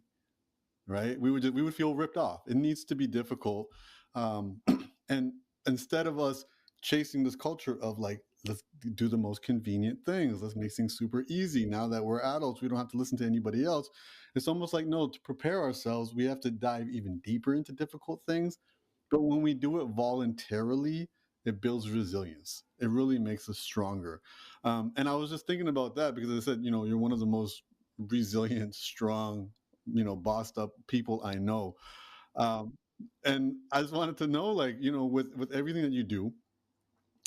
right? We would feel ripped off. It needs to be difficult. And instead of us chasing this culture of like, let's do the most convenient things, let's make things super easy. Now that we're adults, we don't have to listen to anybody else. It's almost like, no, to prepare ourselves, we have to dive even deeper into difficult things. But when we do it voluntarily, it builds resilience. It really makes us stronger. And I was just thinking about that because I said, you're one of the most resilient, strong, bossed up people I know. Um, and I just wanted to know, like, with everything that you do,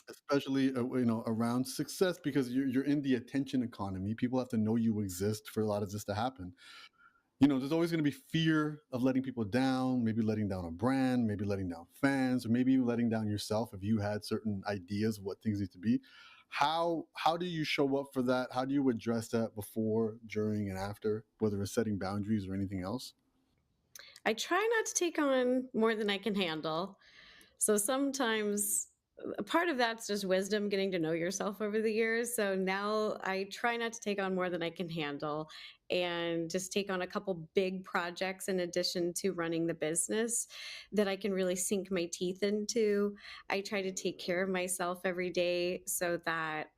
especially around success, because you're in the attention economy. People have to know you exist for a lot of this to happen. There's always going to be fear of letting people down, maybe letting down a brand, maybe letting down fans, or maybe even letting down yourself if you had certain ideas of what things need to be. How do you show up for that? How do you address that before, during, and after, whether it's setting boundaries or anything else? I try not to take on more than I can handle. So sometimes a part of that's just wisdom, getting to know yourself over the years. So now I try not to take on more than I can handle and just take on a couple big projects in addition to running the business that I can really sink my teeth into. I try to take care of myself every day so that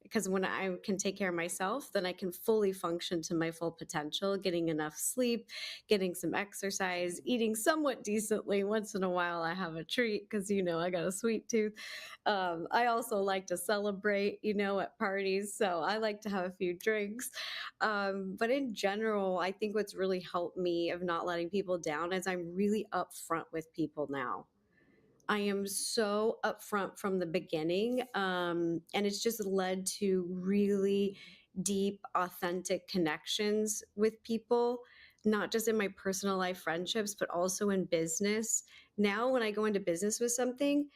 because when I can take care of myself, then I can fully function to my full potential, getting enough sleep, getting some exercise, eating somewhat decently. Once in a while, I have a treat because, I got a sweet tooth. I also like to celebrate, at parties. So I like to have a few drinks. But in general, I think what's really helped me of not letting people down is I'm really upfront with people now. I am so upfront from the beginning. And it's just led to really deep, authentic connections with people, not just in my personal life friendships, but also in business. Now, when I go into business with something,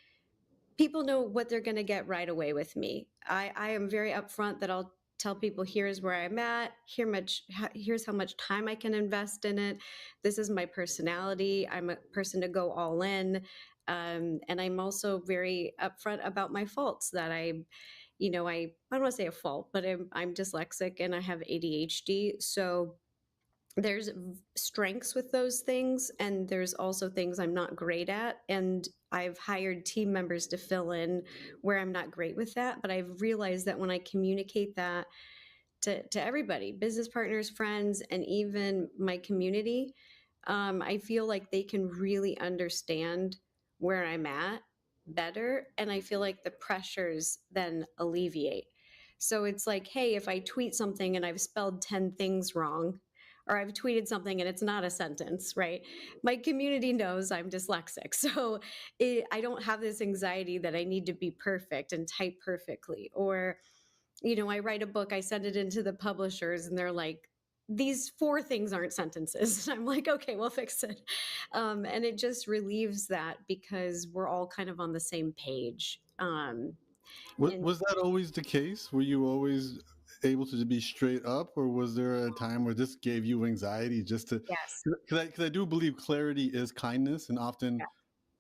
people know what they're going to get right away with me. I am very upfront that I'll tell people, here's where I'm at, here's how much time I can invest in it. This is my personality. I'm a person to go all in. And I'm also very upfront about my faults that I don't want to say a fault, but I'm dyslexic and I have ADHD. So there's strengths with those things, and there's also things I'm not great at. And I've hired team members to fill in where I'm not great with that. But I've realized that when I communicate that to everybody, business partners, friends, and even my community. I feel like they can really understand where I'm at better. And I feel like the pressures then alleviate. So it's like, hey, if I tweet something and I've spelled 10 things wrong, or I've tweeted something and it's not a sentence, right? My community knows I'm dyslexic. So I don't have this anxiety that I need to be perfect and type perfectly. Or, I write a book, I send it into the publishers, and they're like, these four things aren't sentences. And I'm like, okay, we'll fix it. And it just relieves that because we're all kind of on the same page. And Was that always the case? Were you always able to be straight up, or was there a time where this gave you anxiety just to? yes, Because I do believe clarity is kindness, and often yeah,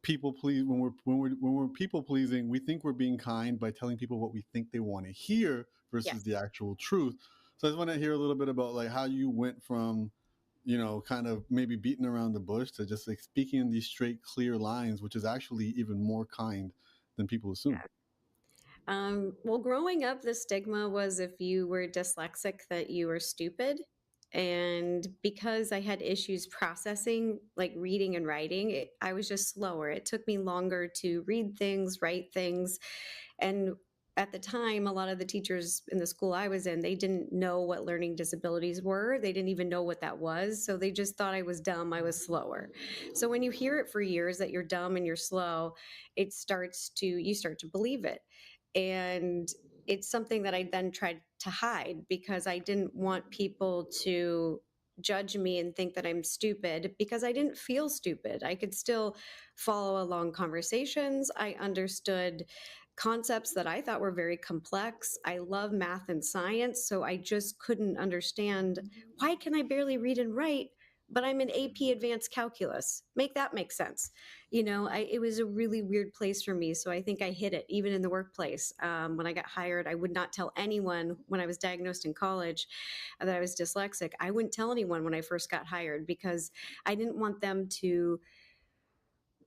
people please when we're people pleasing, we think we're being kind by telling people what we think they want to hear versus yes. the actual truth. So I just want to hear a little bit about like how you went from, kind of maybe beating around the bush to just like speaking in these straight, clear lines, which is actually even more kind than people assume. Well, growing up, the stigma was if you were dyslexic that you were stupid. And because I had issues processing, like reading and writing, I was just slower. It took me longer to read things, write things. And at the time, a lot of the teachers in the school I was in, they didn't know what learning disabilities were. They didn't even know what that was. So they just thought I was dumb, I was slower. So when you hear it for years that you're dumb and you're slow, you start to believe it. And it's something that I then tried to hide because I didn't want people to judge me and think that I'm stupid because I didn't feel stupid. I could still follow along conversations. I understood concepts that I thought were very complex. I love math and science, so I just couldn't understand why can I barely read and write, but I'm in AP advanced calculus. Make that make sense. It was a really weird place for me. So I think I hit it even in the workplace. When I got hired, I would not tell anyone when I was diagnosed in college that I was dyslexic. I wouldn't tell anyone when I first got hired because I didn't want them to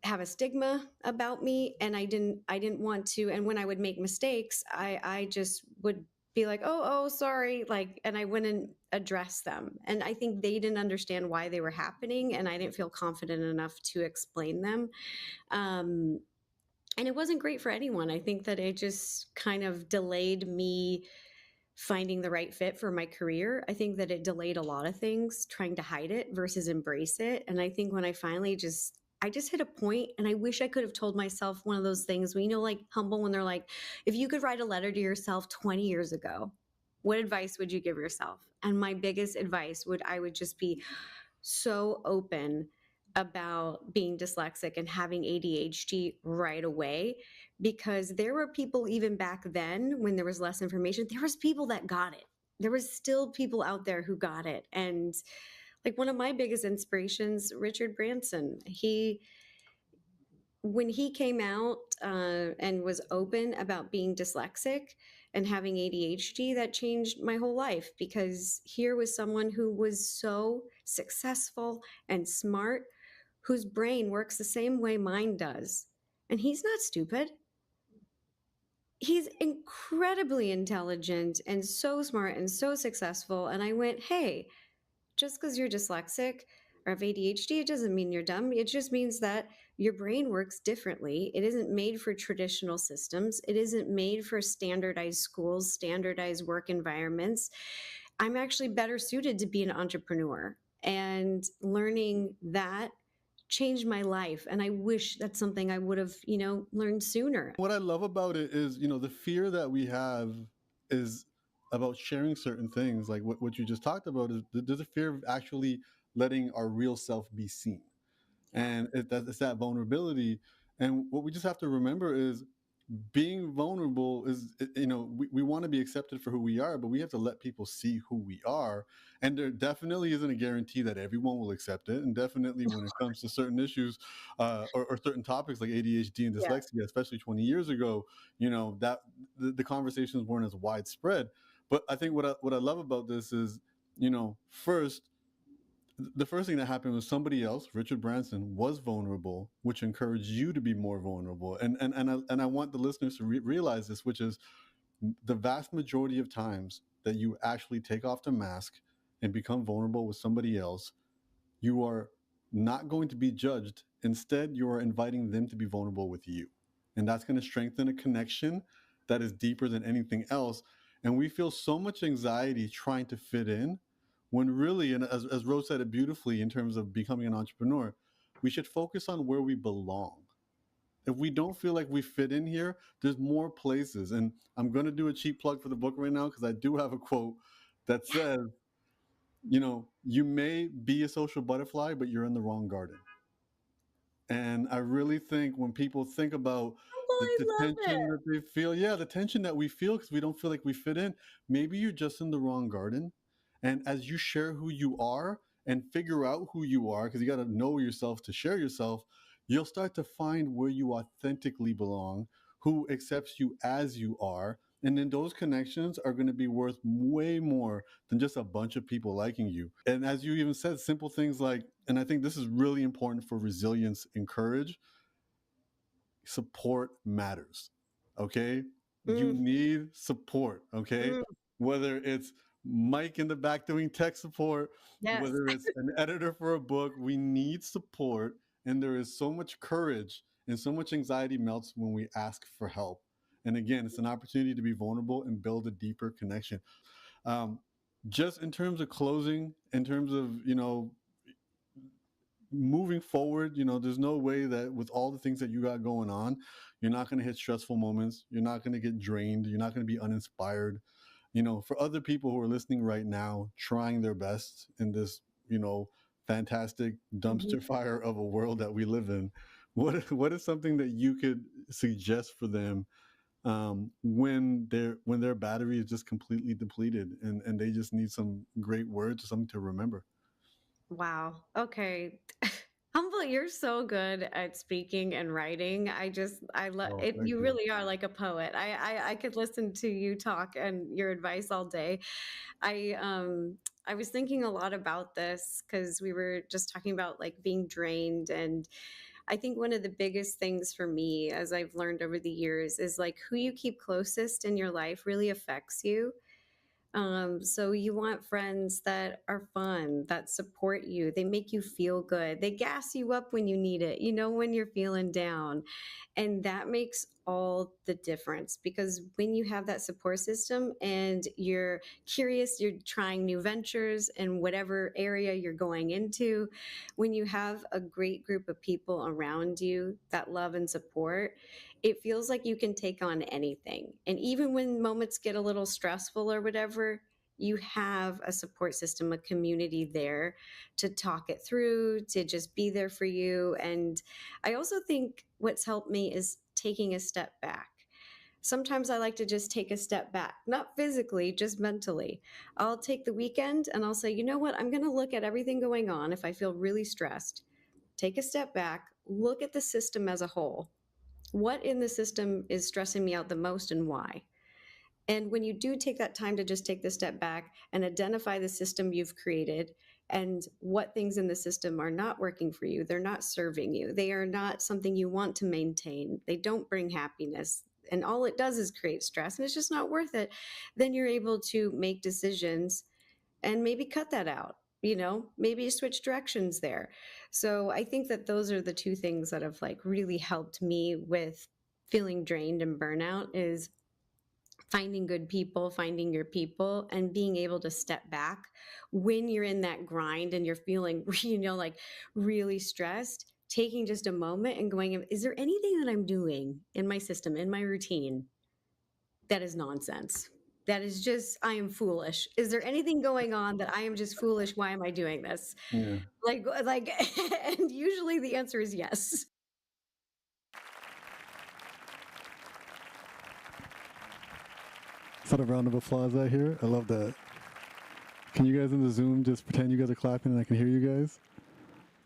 have a stigma about me, and I didn't want to. And when I would make mistakes, I just would be like, oh, sorry, like, and I wouldn't address them. And I think they didn't understand why they were happening, and I didn't feel confident enough to explain them. um, and it wasn't great for anyone. I think that it just kind of delayed me finding the right fit for my career. I think that it delayed a lot of things, trying to hide it versus embrace it. And I think when I just hit a point, and I wish I could have told myself one of those things, like Humble, when they're like, if you could write a letter to yourself 20 years ago, what advice would you give yourself? And my biggest advice I would just be so open about being dyslexic and having ADHD right away, because there were people even back then when there was less information, there was people that got it. There was still people out there who got it. And like one of my biggest inspirations, Richard Branson, when he came out and was open about being dyslexic and having ADHD, that changed my whole life, because here was someone who was so successful and smart, whose brain works the same way mine does. And he's not stupid. He's incredibly intelligent and so smart and so successful. And I went, hey, just because you're dyslexic or have ADHD, it doesn't mean you're dumb. It just means that your brain works differently. It isn't made for traditional systems. It isn't made for standardized schools, standardized work environments. I'm actually better suited to be an entrepreneur. And learning that changed my life. And I wish that's something I would have, learned sooner. What I love about it is, the fear that we have is about sharing certain things. Like what you just talked about is there's a fear of actually letting our real self be seen. Yeah. And it's that vulnerability. And what we just have to remember is being vulnerable is, we want to be accepted for who we are, but we have to let people see who we are. And there definitely isn't a guarantee that everyone will accept it. And definitely when it comes to certain issues or certain topics like ADHD and Yeah. dyslexia, especially 20 years ago, that the conversations weren't as widespread. But I think what I love about this is, first, the first thing that happened was somebody else, Richard Branson, was vulnerable, which encouraged you to be more vulnerable. And I want the listeners to realize this, which is the vast majority of times that you actually take off the mask and become vulnerable with somebody else, you are not going to be judged. Instead, you are inviting them to be vulnerable with you. And that's going to strengthen a connection that is deeper than anything else. And we feel so much anxiety trying to fit in when really, and as Rose said it beautifully in terms of becoming an entrepreneur, we should focus on where we belong. If we don't feel like we fit in here, there's more places. And I'm going to do a cheap plug for the book right now because I do have a quote that says, you may be a social butterfly, but you're in the wrong garden. And I really think when people think about Oh, the I love tension it. that they feel, yeah, the tension that we feel because we don't feel like we fit in, maybe you're just in the wrong garden. And as you share who you are and figure out who you are, because you got to know yourself to share yourself, you'll start to find where you authentically belong, who accepts you as you are. And then those connections are going to be worth way more than just a bunch of people liking you. And as you even said, simple things like, and I think this is really important for resilience and courage, support matters. Okay. You Mm, need support. Okay. mm, Whether it's Mike in the back doing tech support, yes. whether it's an editor for a book, we need support. And there is so much courage and so much anxiety melts when we ask for help. And again, it's an opportunity to be vulnerable and build a deeper connection. Um, just in terms of closing, in terms of, moving forward, there's no way that with all the things that you got going on, you're not going to hit stressful moments. You're not going to get drained. You're not going to be uninspired. For other people who are listening right now, trying their best in this, fantastic Mhm. dumpster fire of a world that we live in, what is something that you could suggest for them when their battery is just completely depleted and they just need some great words or something to remember? Wow. Okay. Humble, you're so good at speaking and writing. I love Oh, it. thank You you. really are like a poet. I could listen to you talk and your advice all day. I was thinking a lot about this because we were just talking about like being drained. And I think one of the biggest things for me, as I've learned over the years, is like who you keep closest in your life really affects you. So you want friends that are fun, that support you, they make you feel good, they gas you up when you need it, when you're feeling down. And that makes all the difference because when you have that support system and you're curious, you're trying new ventures in whatever area you're going into, when you have a great group of people around you that love and support, it feels like you can take on anything. And even when moments get a little stressful or whatever, you have a support system, a community there to talk it through, to just be there for you. And I also think what's helped me is taking a step back. Sometimes I like to just take a step back, not physically, just mentally. I'll take the weekend and I'll say, you know what? I'm going to look at everything going on if I feel really stressed. Take a step back, look at the system as a whole. What in the system is stressing me out the most and why? And when you do take that time to just take the step back and identify the system you've created and what things in the system are not working for you, they're not serving you, they are not something you want to maintain, they don't bring happiness, and all it does is create stress and it's just not worth it, then you're able to make decisions and maybe cut that out. Maybe switch directions there. So I think that those are the two things that have like really helped me with feeling drained and burnout is finding good people, finding your people, and being able to step back when you're in that grind and you're feeling, like really stressed, taking just a moment and going, is there anything that I'm doing in my system, in my routine that is nonsense? That is just, I am foolish. Is there anything going on that I am just foolish? Why am I doing this? Yeah. Like, and usually the answer is yes. Is that a round of applause I hear? I love that. Can you guys in the Zoom just pretend you guys are clapping and I can hear you guys?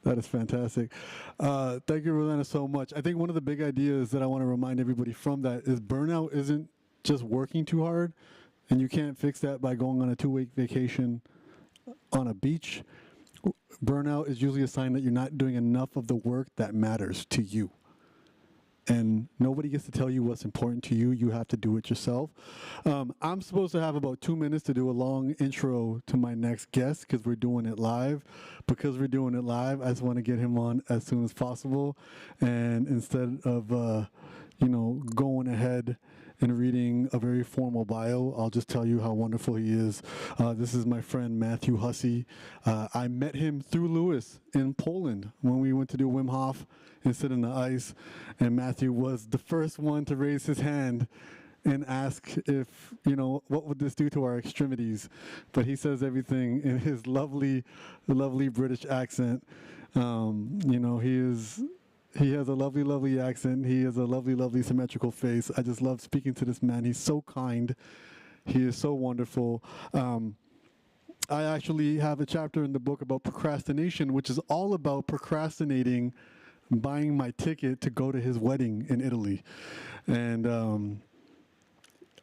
That is fantastic. Thank you, Rolanda, so much. I think one of the big ideas that I want to remind everybody from that is burnout isn't just working too hard, and you can't fix that by going on a 2-week vacation on a beach. Burnout is usually a sign that you're not doing enough of the work that matters to you. and nobody gets to tell you what's important to you. You have to do it yourself. I'm supposed to have about 2 minutes to do a long intro to my next guest because we're doing it live. Because we're doing it live, I just want to get him on as soon as possible. And instead of, going ahead and reading a very formal bio, I'll just tell you how wonderful he is. This is my friend Matthew Hussey. I met him through Lewis in Poland when we went to do Wim Hof and sit in the ice. And Matthew was the first one to raise his hand and ask if, what would this do to our extremities? But he says everything in his lovely, lovely British accent. He has a lovely, lovely accent. He has a lovely, lovely symmetrical face. I just love speaking to this man. He's so kind. He is so wonderful. I actually have a chapter in the book about procrastination, which is all about procrastinating buying my ticket to go to his wedding in Italy. And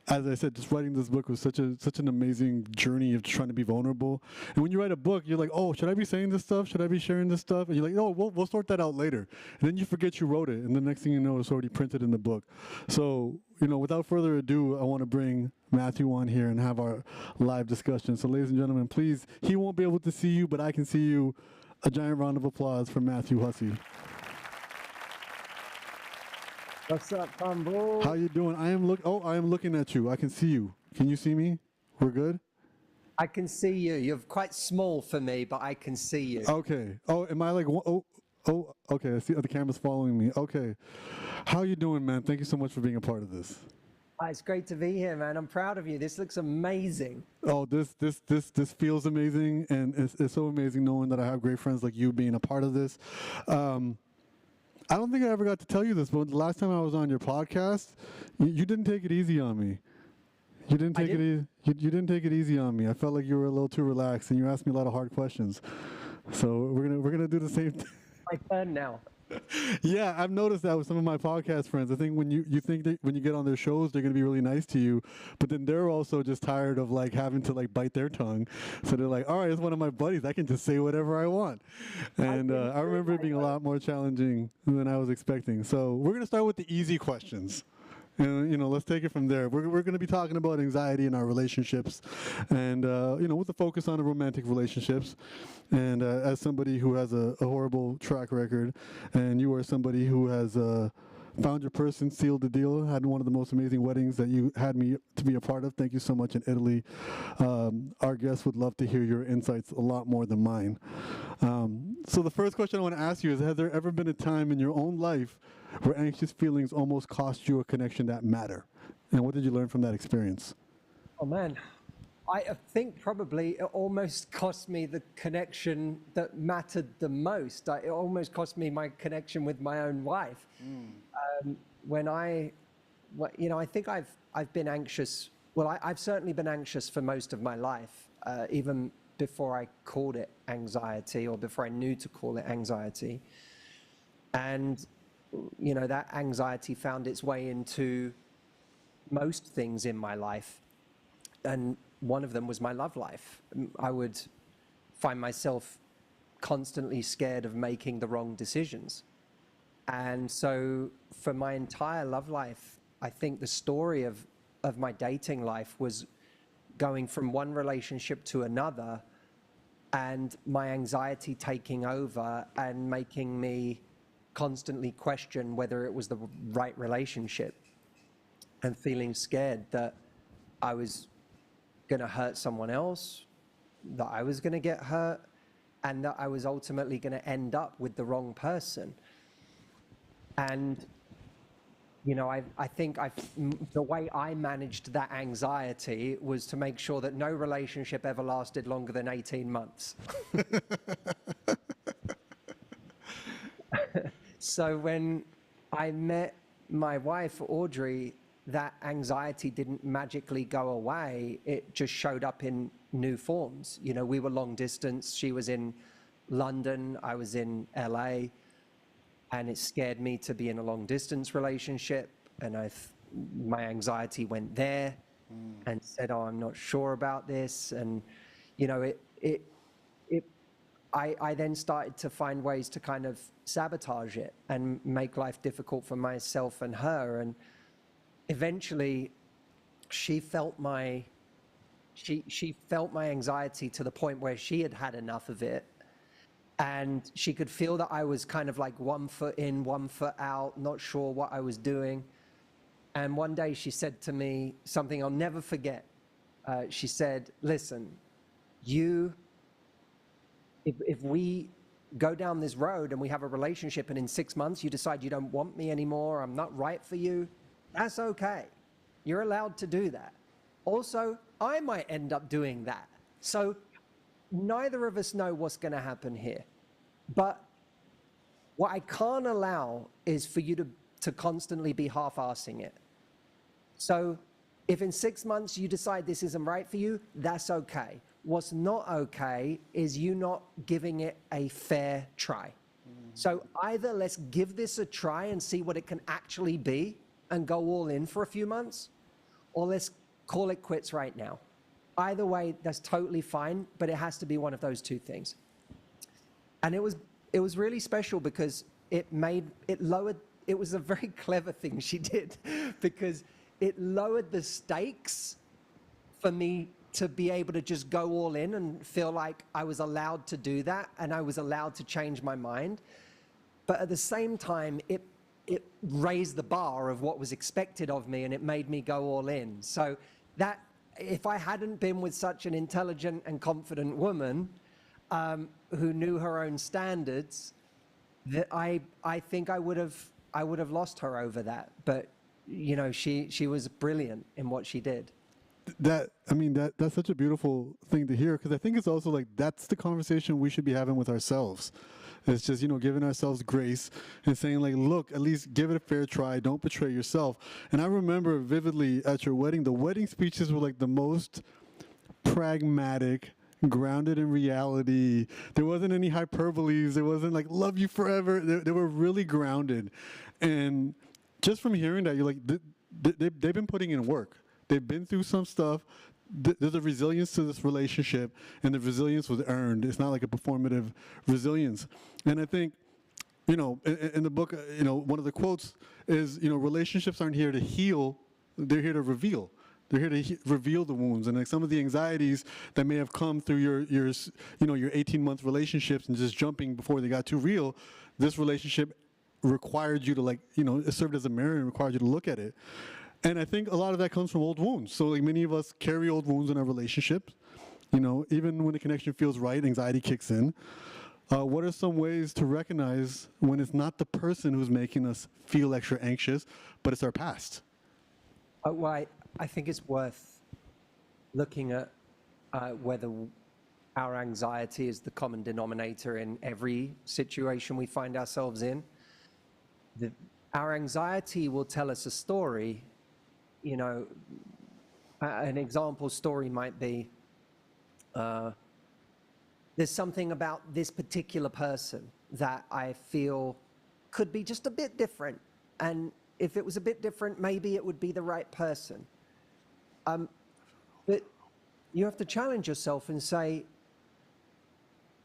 as I said, just writing this book was such an amazing journey of trying to be vulnerable. And when you write a book, you're like, oh, should I be saying this stuff? Should I be sharing this stuff? And you're like, no, we'll sort that out later. And then you forget you wrote it, and the next thing you know, it's already printed in the book. So, without further ado, I want to bring Matthew on here and have our live discussion. So, ladies and gentlemen, please, he won't be able to see you, but I can see you. A giant round of applause for Matthew Hussey. What's up, Humble? How you doing? I am looking at you. I can see you. Can you see me? We're good? I can see you. You're quite small for me, but I can see you. Okay. Oh, am I like, okay. I see the camera's following me. Okay. How you doing, man? Thank you so much for being a part of this. It's great to be here, man. I'm proud of you. This looks amazing. Oh, this feels amazing, and it's so amazing knowing that I have great friends like you being a part of this. I don't think I ever got to tell you this, but the last time I was on your podcast, you didn't take it easy on me. You didn't take you didn't take it easy on me. I felt like you were a little too relaxed, and you asked me a lot of hard questions. So we're gonna do the same thing. My turn now. Yeah, I've noticed that with some of my podcast friends. I think when you think that when you get on their shows, they're going to be really nice to you, but then they're also just tired of like having to like bite their tongue. So they're like, all right, it's one of my buddies. I can just say whatever I want. And I remember it being a lot more challenging than I was expecting. So we're going to start with the easy questions. And, let's take it from there. We're going to be talking about anxiety in our relationships and, with a focus on the romantic relationships. And as somebody who has a horrible track record, and you are somebody who has found your person, sealed the deal, had one of the most amazing weddings that you had me to be a part of. Thank you so much in Italy. Our guests would love to hear your insights a lot more than mine. So the first question I want to ask you is, has there ever been a time in your own life where anxious feelings almost cost you a connection that matter? And what did you learn from that experience? Oh, man. I think probably it almost cost me the connection that mattered the most. It almost cost me my connection with my own wife. I think I've been anxious. Well, I've certainly been anxious for most of my life, even before I called it anxiety or before I knew to call it anxiety. And, that anxiety found its way into most things in my life. And one of them was my love life. I would find myself constantly scared of making the wrong decisions. And so for my entire love life, I think the story of my dating life was going from one relationship to another and my anxiety taking over and making me constantly question whether it was the right relationship and feeling scared that I was going to hurt someone else, that I was going to get hurt, and that I was ultimately going to end up with the wrong person. And, I think the way I managed that anxiety was to make sure that no relationship ever lasted longer than 18 months. So when I met my wife, Audrey, that anxiety didn't magically go away. It just showed up in new forms. We were long distance. She was in London. I was in LA. And it scared me to be in a long distance relationship. And my anxiety went there and said, oh, I'm not sure about this. And, I then started to find ways to kind of sabotage it and make life difficult for myself and her. And eventually she felt my anxiety to the point where she had had enough of it. And she could feel that I was kind of like 1 foot in, 1 foot out, not sure what I was doing. And one day she said to me something I'll never forget. She said, listen, if we go down this road and we have a relationship and in 6 months you decide you don't want me anymore, I'm not right for you, that's okay. You're allowed to do that. Also, I might end up doing that. So neither of us know what's going to happen here. But what I can't allow is for you to constantly be half-assing it. So if in 6 months you decide this isn't right for you, that's okay. What's not okay is you not giving it a fair try. So either let's give this a try and see what it can actually be and go all in for a few months, or let's call it quits right now. Either way, that's totally fine, but it has to be one of those two things. And it was really special because it was a very clever thing she did, because it lowered the stakes for me to be able to just go all in and feel like I was allowed to do that and I was allowed to change my mind. But at the same time, it raised the bar of what was expected of me, and it made me go all in. So that, if I hadn't been with such an intelligent and confident woman who knew her own standards, that I think I would have lost her over that. But you know, she was brilliant in what she did. That's such a beautiful thing to hear, because I think it's also like that's the conversation we should be having with ourselves. It's just, you know, giving ourselves grace and saying like, look, at least give it a fair try. Don't betray yourself. And I remember vividly at your wedding, the wedding speeches were like the most pragmatic, grounded in reality. There wasn't any hyperboles. There wasn't like love you forever. They were really grounded. And just from hearing that, you're like, they've been putting in work. They've been through some stuff. There's a resilience to this relationship, and the resilience was earned. It's not like a performative resilience. And I think, you know, in the book, you know, one of the quotes is, you know, relationships aren't here to heal, they're here to reveal. They're here to reveal the wounds, and like some of the anxieties that may have come through your 18-month relationships and just jumping before they got too real. This relationship required you to, like, you know, it served as a mirror and required you to look at it. And I think a lot of that comes from old wounds. So like many of us carry old wounds in our relationships. You know, even when the connection feels right, anxiety kicks in. What are some ways to recognize when it's not the person who's making us feel extra anxious, but it's our past? Well, I think it's worth looking at whether our anxiety is the common denominator in every situation we find ourselves in. Our anxiety will tell us a story. You know, an example story might be, there's something about this particular person that I feel could be just a bit different. And if it was a bit different, maybe it would be the right person. But you have to challenge yourself and say,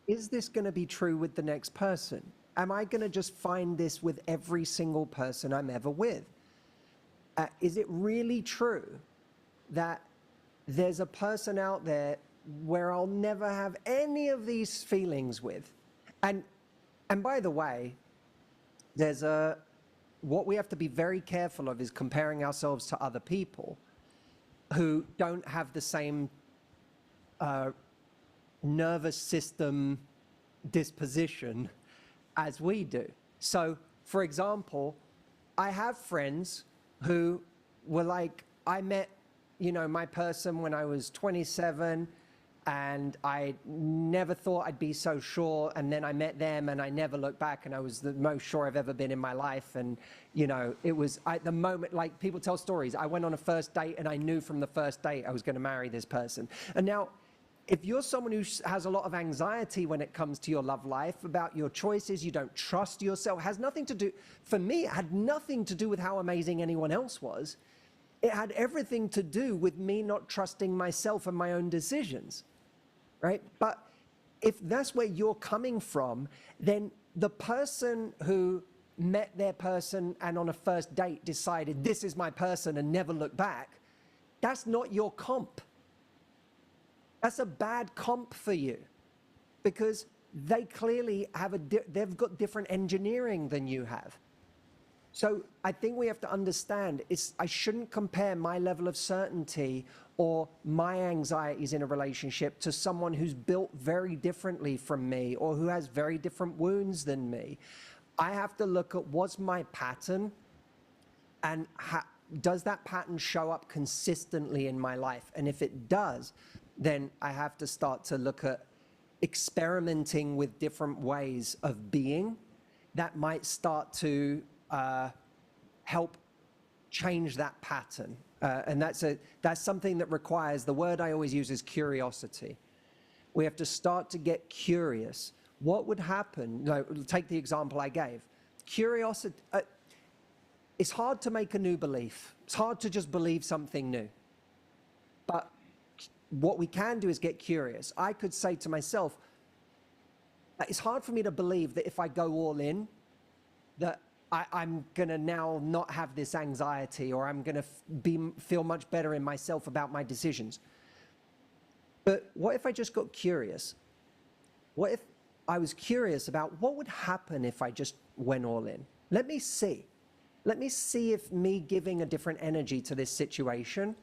is this going to be true with the next person? Am I going to just find this with every single person I'm ever with? Is it really true that there's a person out there where I'll never have any of these feelings with? And by the way, there's what we have to be very careful of is comparing ourselves to other people who don't have the same nervous system disposition as we do. So, for example, I have friends who were like, I met, you know, my person when I was 27, and I never thought I'd be so sure, and then I met them and I never looked back, and I was the most sure I've ever been in my life. And you know, it was at the moment, like people tell stories, I went on a first date and I knew from the first date I was going to marry this person. And now, if you're someone who has a lot of anxiety when it comes to your love life, about your choices, you don't trust yourself, has nothing to do, for me, it had nothing to do with how amazing anyone else was. It had everything to do with me not trusting myself and my own decisions, right? But if that's where you're coming from, then the person who met their person and on a first date decided this is my person and never looked back, that's not your comp. That's a bad comp for you, because they clearly have they've got different engineering than you have. So I think we have to understand, I shouldn't compare my level of certainty or my anxieties in a relationship to someone who's built very differently from me or who has very different wounds than me. I have to look at what's my pattern, and does that pattern show up consistently in my life? And if it does, then I have to start to look at experimenting with different ways of being that might start to help change that pattern. And that's something that requires, the word I always use is curiosity. We have to start to get curious. What would happen? Take the example I gave. Curiosity, it's hard to make a new belief. It's hard to just believe something new. But what we can do is get curious. I could say to myself, it's hard for me to believe that if I go all in, that I'm going to now not have this anxiety, or I'm going to feel much better in myself about my decisions. But what if I just got curious? What if I was curious about what would happen if I just went all in? Let me see. Let me see if me giving a different energy to this situation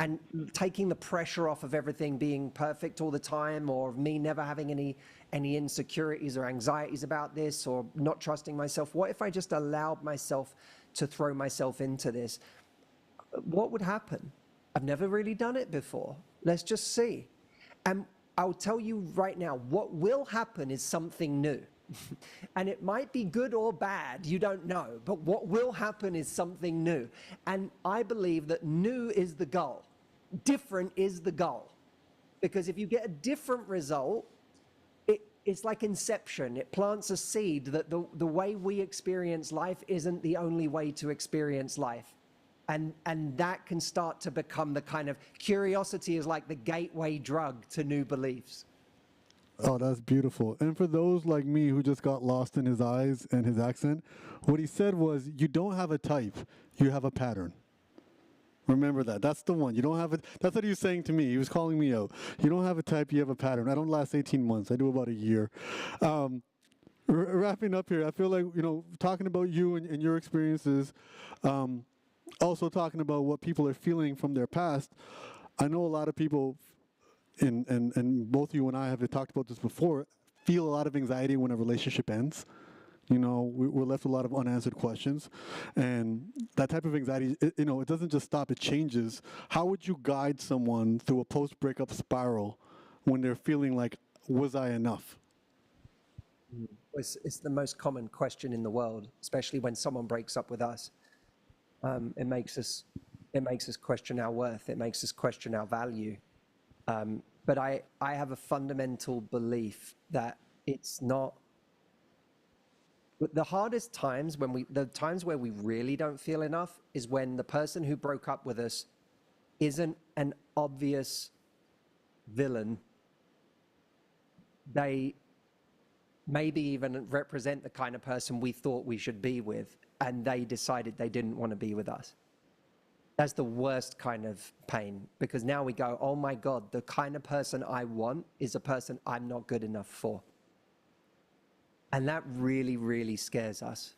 and taking the pressure off of everything being perfect all the time, or me never having any insecurities or anxieties about this, or not trusting myself. What if I just allowed myself to throw myself into this? What would happen? I've never really done it before. Let's just see. And I'll tell you right now, what will happen is something new. And it might be good or bad, you don't know, but what will happen is something new. And I believe that new is the goal. Different is the goal. Because if you get a different result, it's like inception. It plants a seed that the way we experience life isn't the only way to experience life. And that can start to become the kind of, curiosity is like the gateway drug to new beliefs. Oh, that's beautiful. And for those like me who just got lost in his eyes and his accent, what he said was, you don't have a type, you have a pattern. Remember that. That's the one. You don't have it. That's what he was saying to me. He was calling me out. You don't have a type, you have a pattern. I don't last 18 months. I do about a year. Wrapping up here, I feel like, talking about you and your experiences, also talking about what people are feeling from their past. I know a lot of people, and both you and I have talked about this before, feel a lot of anxiety when a relationship ends. We're left with a lot of unanswered questions, and that type of anxiety, it doesn't just stop, it changes. How would you guide someone through a post-breakup spiral when they're feeling like, was I enough? It's the most common question in the world, especially when someone breaks up with us. It makes us question our worth. It makes us question our value. But I have a fundamental belief that it's not. The hardest times, the times where we really don't feel enough, is when the person who broke up with us isn't an obvious villain. They maybe even represent the kind of person we thought we should be with, and they decided they didn't want to be with us. That's the worst kind of pain, because now we go, oh my God, the kind of person I want is a person I'm not good enough for. And that really, really scares us.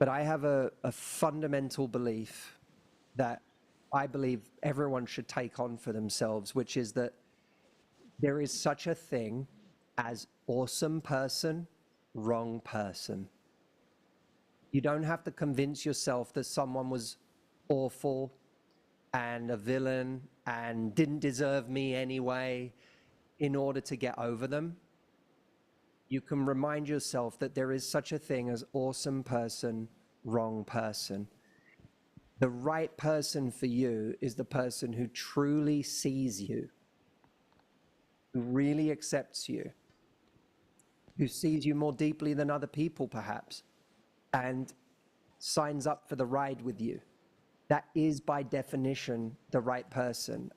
But I have a fundamental belief that I believe everyone should take on for themselves, which is that there is such a thing as awesome person, wrong person. You don't have to convince yourself that someone was awful and a villain and didn't deserve me anyway in order to get over them. You can remind yourself that there is such a thing as awesome person, wrong person. The right person for you is the person who truly sees you, who really accepts you, who sees you more deeply than other people perhaps, and signs up for the ride with you. That is by definition the right person.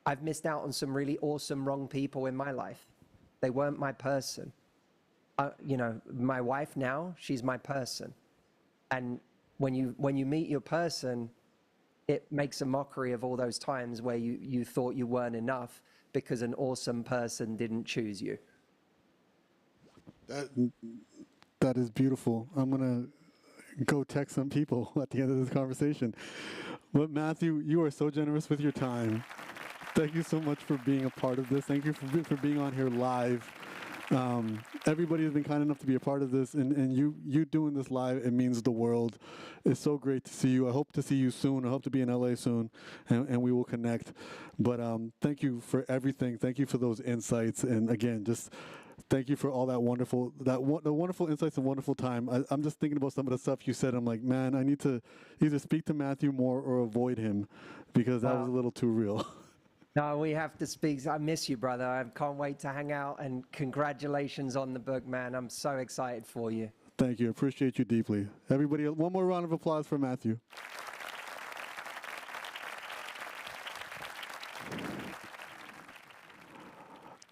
I've missed out on some really awesome wrong people in my life. They weren't my person. You know, my wife now, she's my person. And when you meet your person, it makes a mockery of all those times where you thought you weren't enough because an awesome person didn't choose you. That is beautiful. I'm gonna go text some people at the end of this conversation. But Matthew, you are so generous with your time. Thank you so much for being a part of this. Thank you for being on here live. Everybody has been kind enough to be a part of this, and you doing this live, it means the world. It's so great to see you. I hope to see you soon. I hope to be in LA soon, and we will connect. But thank you for everything. Thank you for those insights, and again, just thank you for all that wonderful, the wonderful insights and wonderful time. I'm just thinking about some of the stuff you said. I'm like, man, I need to either speak to Matthew more or avoid him because that was a little too real. No, we have to speak. I miss you, brother. I can't wait to hang out, and congratulations on the book, man. I'm so excited for you. Thank you. Appreciate you deeply. Everybody, one more round of applause for Matthew.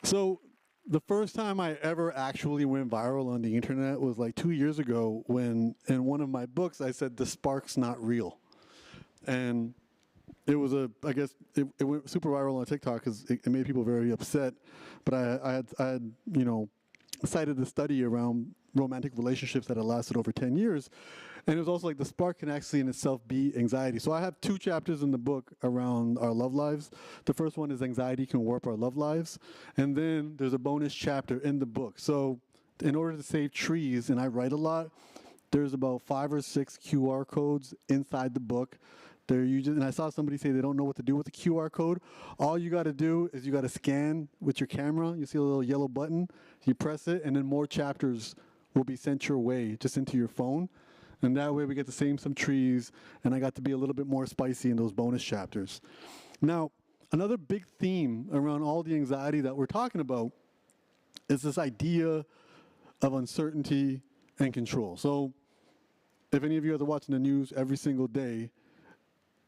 So the first time I ever actually went viral on the internet was like 2 years ago when in one of my books I said the spark's not real. And it was I guess it went super viral on TikTok because it made people very upset. But I had cited the study around romantic relationships that had lasted over 10 years. And it was also like the spark can actually in itself be anxiety. So I have 2 chapters in the book around our love lives. The first one is anxiety can warp our love lives. And then there's a bonus chapter in the book. So in order to save trees, and I write a lot, there's about 5 or 6 QR codes inside the book. And I saw somebody say they don't know what to do with the QR code. All you got to do is you got to scan with your camera. You see a little yellow button. You press it, and then more chapters will be sent your way, just into your phone. And that way we get to save some trees, and I got to be a little bit more spicy in those bonus chapters. Now, another big theme around all the anxiety that we're talking about is this idea of uncertainty and control. So if any of you guys are watching the news every single day,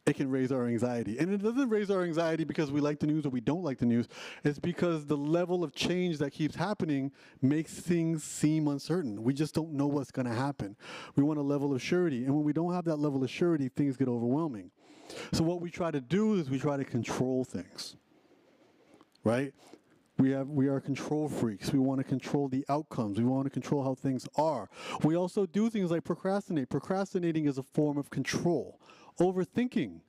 it can raise our anxiety. And it doesn't raise our anxiety because we like the news or we don't like the news. It's because the level of change that keeps happening makes things seem uncertain. We just don't know what's going to happen. We want a level of surety. And when we don't have that level of surety, things get overwhelming. So what we try to do is we try to control things, right? We are control freaks. We want to control the outcomes. We want to control how things are. We also do things like procrastinate. Procrastinating is a form of control. Overthinking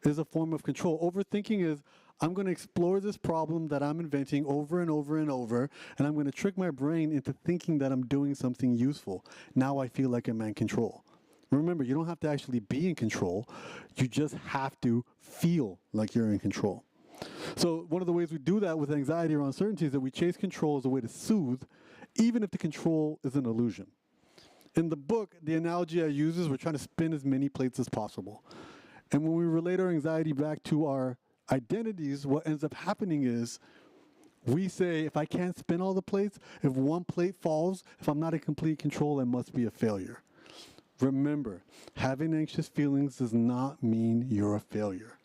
is a form of control. Overthinking is, I'm going to explore this problem that I'm inventing over and over and over, and I'm going to trick my brain into thinking that I'm doing something useful. Now I feel like I'm in control. Remember, you don't have to actually be in control. You just have to feel like you're in control. So one of the ways we do that with anxiety or uncertainty is that we chase control as a way to soothe, even if the control is an illusion. In the book, the analogy I use is we're trying to spin as many plates as possible. And when we relate our anxiety back to our identities, what ends up happening is we say, if I can't spin all the plates, if one plate falls, if I'm not in complete control, I must be a failure. Remember, having anxious feelings does not mean you're a failure.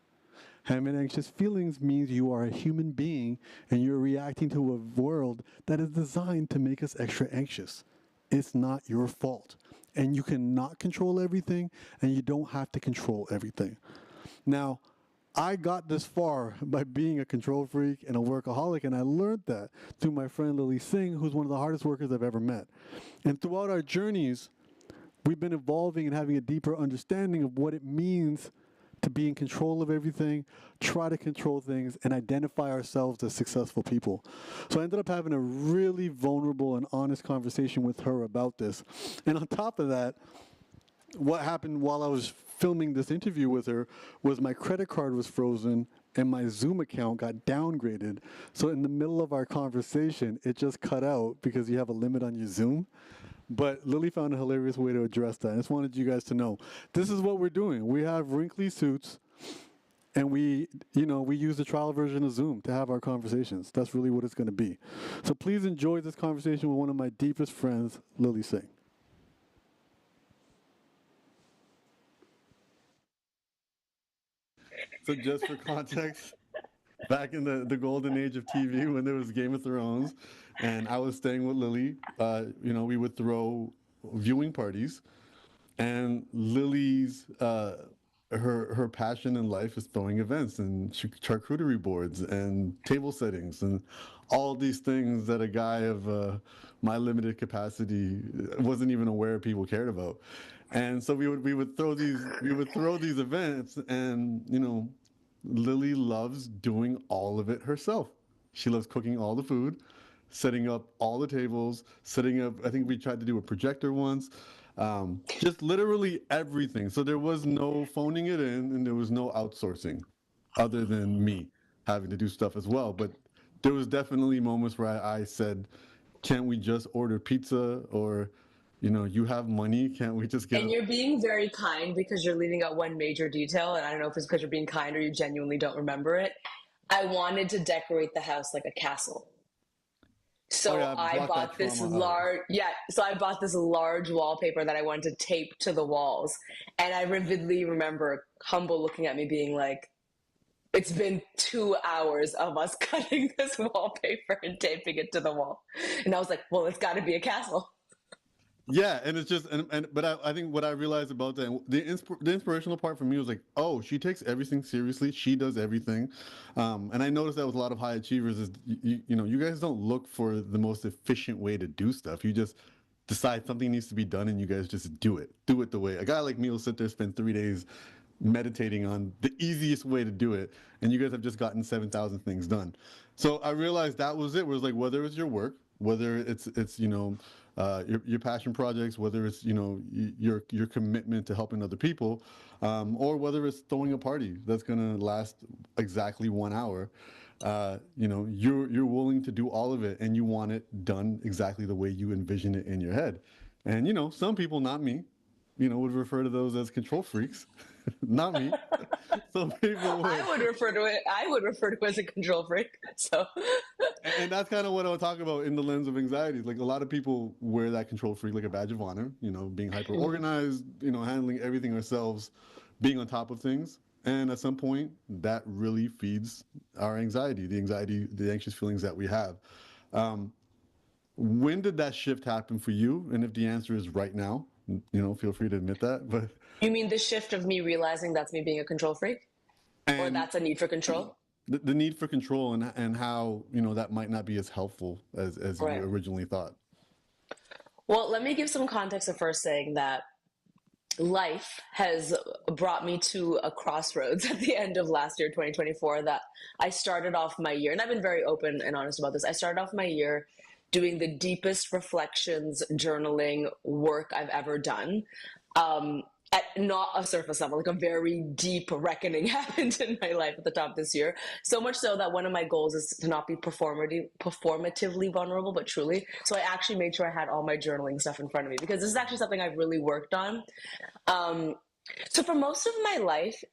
Having anxious feelings means you are a human being and you're reacting to a world that is designed to make us extra anxious. It's not your fault. And you cannot control everything, and you don't have to control everything. Now, I got this far by being a control freak and a workaholic, and I learned that through my friend Lily Singh, who's one of the hardest workers I've ever met. And throughout our journeys, we've been evolving and having a deeper understanding of what it means to be in control of everything, try to control things, and identify ourselves as successful people. So I ended up having a really vulnerable and honest conversation with her about this. And on top of that, what happened while I was filming this interview with her was my credit card was frozen and my Zoom account got downgraded. So in the middle of our conversation, it just cut out because you have a limit on your Zoom. But Lily found a hilarious way to address that. I just wanted you guys to know, this is what we're doing. We have wrinkly suits, and we use the trial version of Zoom to have our conversations. That's really what it's going to be. So please enjoy this conversation with one of my deepest friends, Lily Singh. So just for context, back in the golden age of TV when there was Game of Thrones, and I was staying with Lily. We would throw viewing parties, and Lily's her passion in life is throwing events and charcuterie boards and table settings and all these things that a guy of my limited capacity wasn't even aware people cared about. And so we would throw these events, and Lily loves doing all of it herself. She loves cooking all the food, setting up all the tables, setting up. I think we tried to do a projector once. Just literally everything. So there was no phoning it in, and there was no outsourcing, other than me having to do stuff as well. But there was definitely moments where I said, "Can't we just order pizza?" Or, you have money. Can't we just get And you're being very kind because you're leaving out one major detail, and I don't know if it's because you're being kind or you genuinely don't remember it. I wanted to decorate the house like a castle. Oh So yeah, I block that bought this trauma out. large, yeah. So I bought this large wallpaper that I wanted to tape to the walls, and I vividly remember Humble looking at me, being like, "It's been 2 hours of us cutting this wallpaper and taping it to the wall," and I was like, "Well, it's got to be a castle." Yeah, and it's just but I think what I realized about that, the inspirational part for me was like, oh, she takes everything seriously. She does everything, and I noticed that with a lot of high achievers is you guys don't look for the most efficient way to do stuff. You just decide something needs to be done, and you guys just do it the way a guy like me will sit there, spend 3 days meditating on the easiest way to do it, and you guys have just gotten 7,000 things done. So I realized that was it. Was like, whether it's your work, whether it's your passion projects, whether it's your commitment to helping other people, or whether it's throwing a party that's gonna last exactly 1 hour. You're willing to do all of it, and you want it done exactly the way you envision it in your head. And some people, not me, would refer to those as control freaks. Not me. Some people would. I would refer to it as a control freak. So And that's kind of what I was talking about in the lens of anxiety. Like, a lot of people wear that control freak like a badge of honor, being hyper organized, handling everything ourselves, being on top of things. And at some point, that really feeds our anxiety, the anxious feelings that we have. When did that shift happen for you? And if the answer is right now, feel free to admit that. But you mean the shift of me realizing that's me being a control freak, or and that's a need for control? the need for control, and how that might not be as helpful as you Right. originally thought. Well, let me give some context of first saying that life has brought me to a crossroads at the end of last year, 2024, that I started off my year, and I've been very open and honest about this. I started off my year doing the deepest reflections, journaling work I've ever done. At not a surface level, like a very deep reckoning happened in my life at the top of this year. So much so that one of my goals is to not be performatively vulnerable, but truly. So I actually made sure I had all my journaling stuff in front of me, because this is actually something I've really worked on. So for most of my life,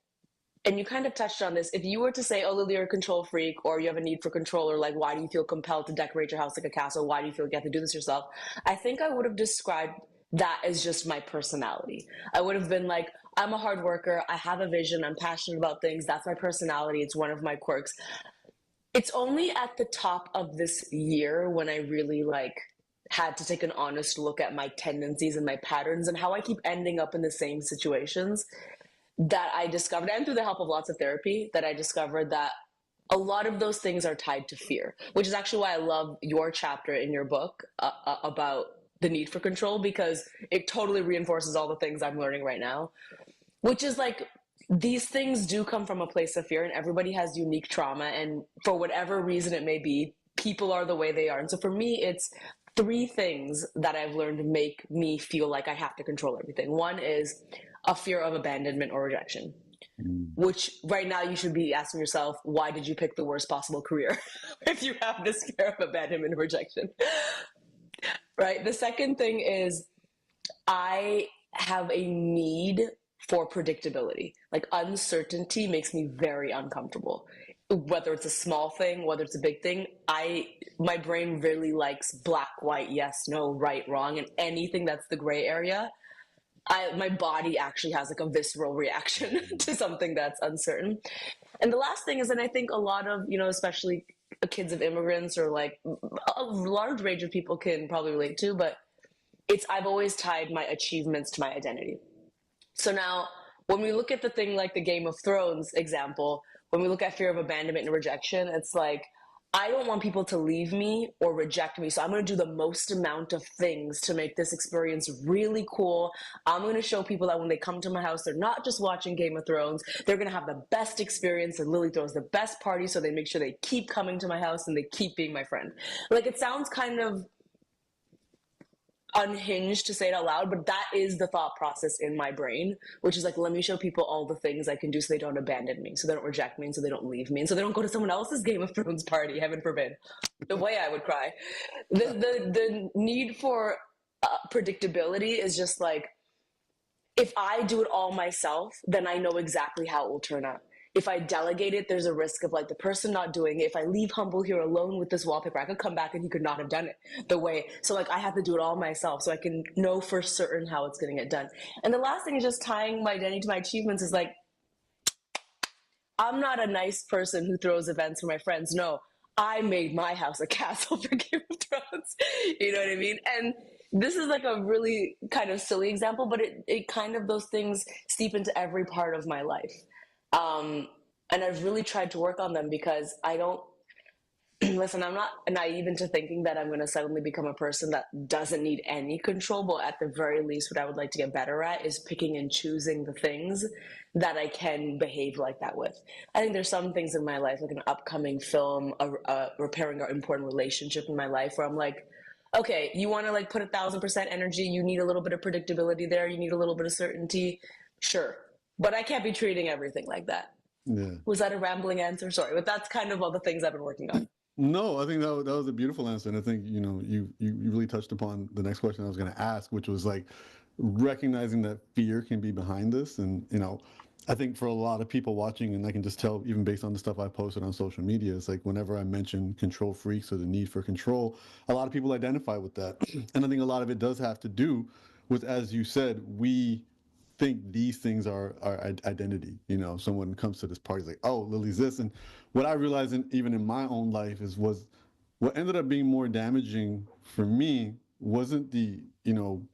and you kind of touched on this, if you were to say, "Oh, Lily, you're a control freak," or "You have a need for control," or like, "Why do you feel compelled to decorate your house like a castle? Why do you feel like you have to do this yourself?" I think I would have described that as just my personality. I would have been like, "I'm a hard worker. I have a vision. I'm passionate about things. That's my personality. It's one of my quirks." It's only at the top of this year when I really had to take an honest look at my tendencies and my patterns and how I keep ending up in the same situations, that I discovered, and through the help of lots of therapy, that I discovered that a lot of those things are tied to fear, which is actually why I love your chapter in your book about the need for control, because it totally reinforces all the things I'm learning right now, which is like, these things do come from a place of fear, and everybody has unique trauma. And for whatever reason it may be, people are the way they are. And so for me, it's three things that I've learned make me feel like I have to control everything. One is a fear of abandonment or rejection, which right now you should be asking yourself, why did you pick the worst possible career if you have this fear of abandonment and rejection? Right. The second thing is I have a need for predictability. Like, uncertainty makes me very uncomfortable. Whether it's a small thing, whether it's a big thing, my brain really likes black, white, yes, no, right, wrong, and anything that's the gray area my body actually has like a visceral reaction to something that's uncertain. And the last thing is, and I think a lot of, especially kids of immigrants or like a large range of people can probably relate to, but I've always tied my achievements to my identity. So now when we look at the thing like the Game of Thrones example, when we look at fear of abandonment and rejection, it's like, I don't want people to leave me or reject me. So I'm going to do the most amount of things to make this experience really cool. I'm going to show people that when they come to my house, they're not just watching Game of Thrones. They're going to have the best experience, and Lily throws the best party. So they make sure they keep coming to my house and they keep being my friend. Like, it sounds kind of unhinged to say it out loud, but that is the thought process in my brain, which is like, let me show people all the things I can do so they don't abandon me, so they don't reject me, and so they don't leave me, and so they don't go to someone else's Game of Thrones party, heaven forbid. The way I would cry. The need for predictability is just like, if I do it all myself, then I know exactly how it will turn out. If I delegate it, there's a risk of like the person not doing it. If I leave Humble here alone with this wallpaper, I could come back and he could not have done it the way. So like, I have to do it all myself so I can know for certain how it's going to get done. And the last thing is just tying my identity to my achievements is like, I'm not a nice person who throws events for my friends. No, I made my house a castle for Game of Thrones. You know what I mean? And this is like a really kind of silly example, but it kind of, those things seep into every part of my life. And I've really tried to work on them because I don't, listen, I'm not naive into thinking that I'm going to suddenly become a person that doesn't need any control, but at the very least, what I would like to get better at is picking and choosing the things that I can behave like that with. I think there's some things in my life, like an upcoming film, repairing an important relationship in my life, where I'm like, okay, you want to like put 1,000% energy, you need a little bit of predictability there, you need a little bit of certainty, sure. But I can't be treating everything like that. Yeah. Was that a rambling answer? Sorry, but that's kind of all the things I've been working on. No, I think that was a beautiful answer, and I think you really touched upon the next question I was going to ask, which was like recognizing that fear can be behind this, and I think for a lot of people watching, and I can just tell even based on the stuff I posted on social media, it's like whenever I mention control freaks or the need for control, a lot of people identify with that, and I think a lot of it does have to do with, as you said, we think these things are our identity. Someone comes to this party, like, oh, Lily's this. And what I realized even in my own life was what ended up being more damaging for me wasn't the,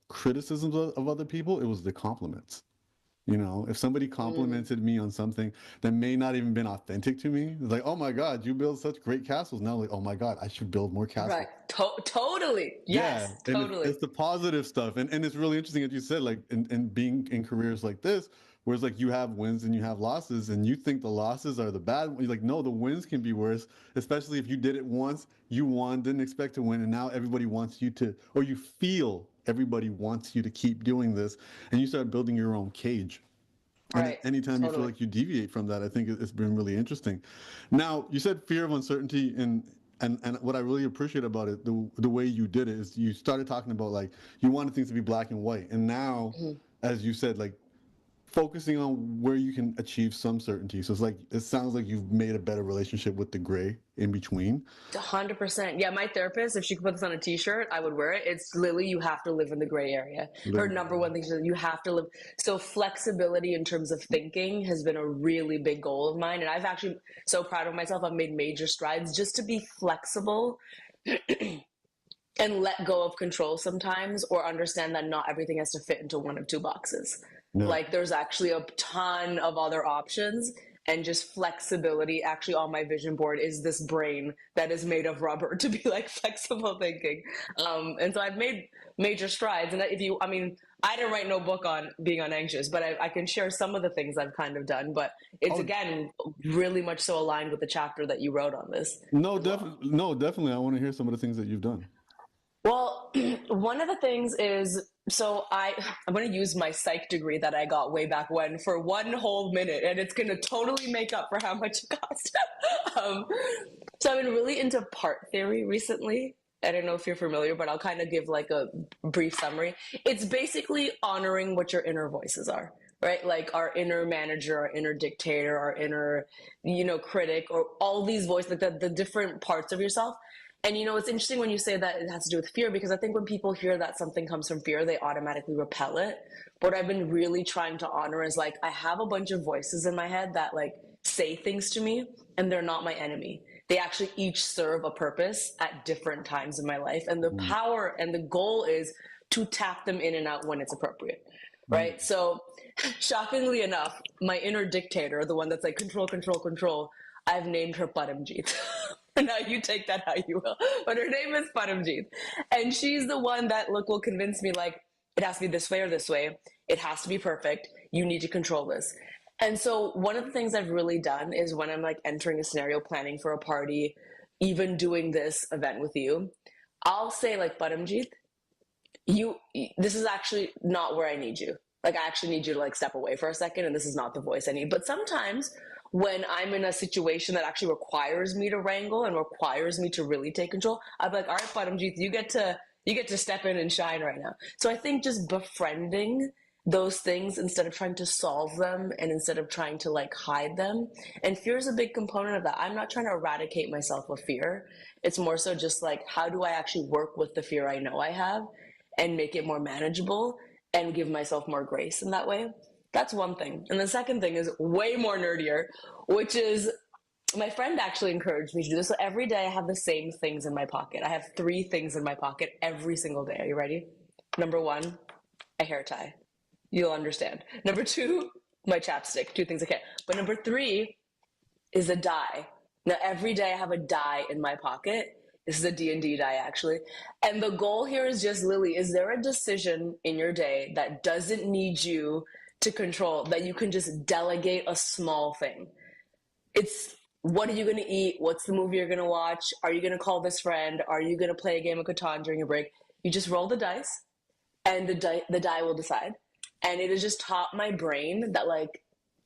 criticisms of other people. It was the compliments. If somebody complimented me on something that may not even been authentic to me, it's like, oh my God, you build such great castles. Now, like, oh my God, I should build more castles. Right. Totally. Yes, yeah. totally. It's the positive stuff. And it's really interesting that you said, like, in being in careers like this, where it's like you have wins and you have losses, and you think the losses are the bad ones. You're like, no, the wins can be worse, especially if you did it once, you won, didn't expect to win, and now everybody wants you to, or you feel everybody wants you to keep doing this, and you start building your own cage. Right. And anytime you feel like you deviate from that, I think it's been really interesting. Now, you said fear of uncertainty, and what I really appreciate about it, the way you did it, is you started talking about like you wanted things to be black and white, and now, as you said, like focusing on where you can achieve some certainty. So it's like, it sounds like you've made a better relationship with the gray in between. 100%. Yeah, my therapist, if she could put this on a t-shirt, I would wear it. It's literally, you have to live in the gray area. Her number one thing is you have to live. So flexibility in terms of thinking has been a really big goal of mine. And I've actually so proud of myself. I've made major strides just to be flexible and let go of control sometimes, or understand that not everything has to fit into one of two boxes. No. Like there's actually a ton of other options, and just flexibility. Actually, on my vision board is this brain that is made of rubber to be like flexible thinking. And so I've made major strides. And I didn't write no book on being unanxious, but I can share some of the things I've kind of done. But it's again, really much so aligned with the chapter that you wrote on this. No, definitely. I want to hear some of the things that you've done. Well, one of the things is, so I'm going to use my psych degree that I got way back when for 1 whole minute, and it's going to totally make up for how much it cost. So I've been really into part theory recently. I don't know if you're familiar, but I'll kind of give like a brief summary. It's basically honoring what your inner voices are, right? Like our inner manager, our inner dictator, our inner, critic, or all these voices, like the different parts of yourself. And it's interesting when you say that it has to do with fear, because I think when people hear that something comes from fear, they automatically repel it. But what I've been really trying to honor is like, I have a bunch of voices in my head that like say things to me, and they're not my enemy. They actually each serve a purpose at different times in my life. And the power and the goal is to tap them in and out when it's appropriate. Right. So shockingly enough, my inner dictator, the one that's like control, control, control, I've named her Paramjeet. Now you take that how you will. But her name is Paramjeet. And she's the one that will convince me like, it has to be this way or this way. It has to be perfect. You need to control this. And so one of the things I've really done is when I'm like entering a scenario, planning for a party, even doing this event with you, I'll say like, Paramjeet, this is actually not where I need you. Like, I actually need you to like step away for a second, and this is not the voice I need. But sometimes when I'm in a situation that actually requires me to wrangle and requires me to really take control, I'll be like, all right, Paramjeet, you get to step in and shine right now. So I think just befriending those things instead of trying to solve them and instead of trying to like hide them. And fear is a big component of that. I'm not trying to eradicate myself with fear. It's more so just like, how do I actually work with the fear I know I have and make it more manageable and give myself more grace in that way? That's one thing. And the second thing is way more nerdier, which is my friend actually encouraged me to do this. So every day I have the same things in my pocket. I have 3 things in my pocket every single day. Are you ready? Number 1, a hair tie. You'll understand. Number 2, my chapstick. 2 things I can. But number 3 is a die. Now every day I have a die in my pocket. This is a D&D die, actually. And the goal here is just, Lily, is there a decision in your day that doesn't need you to control, that you can just delegate a small thing? It's, what are you going to eat? What's the movie you're going to watch? Are you going to call this friend? Are you going to play a game of Catan during a break? You just roll the dice, and the die will decide. And it has just taught my brain that, like,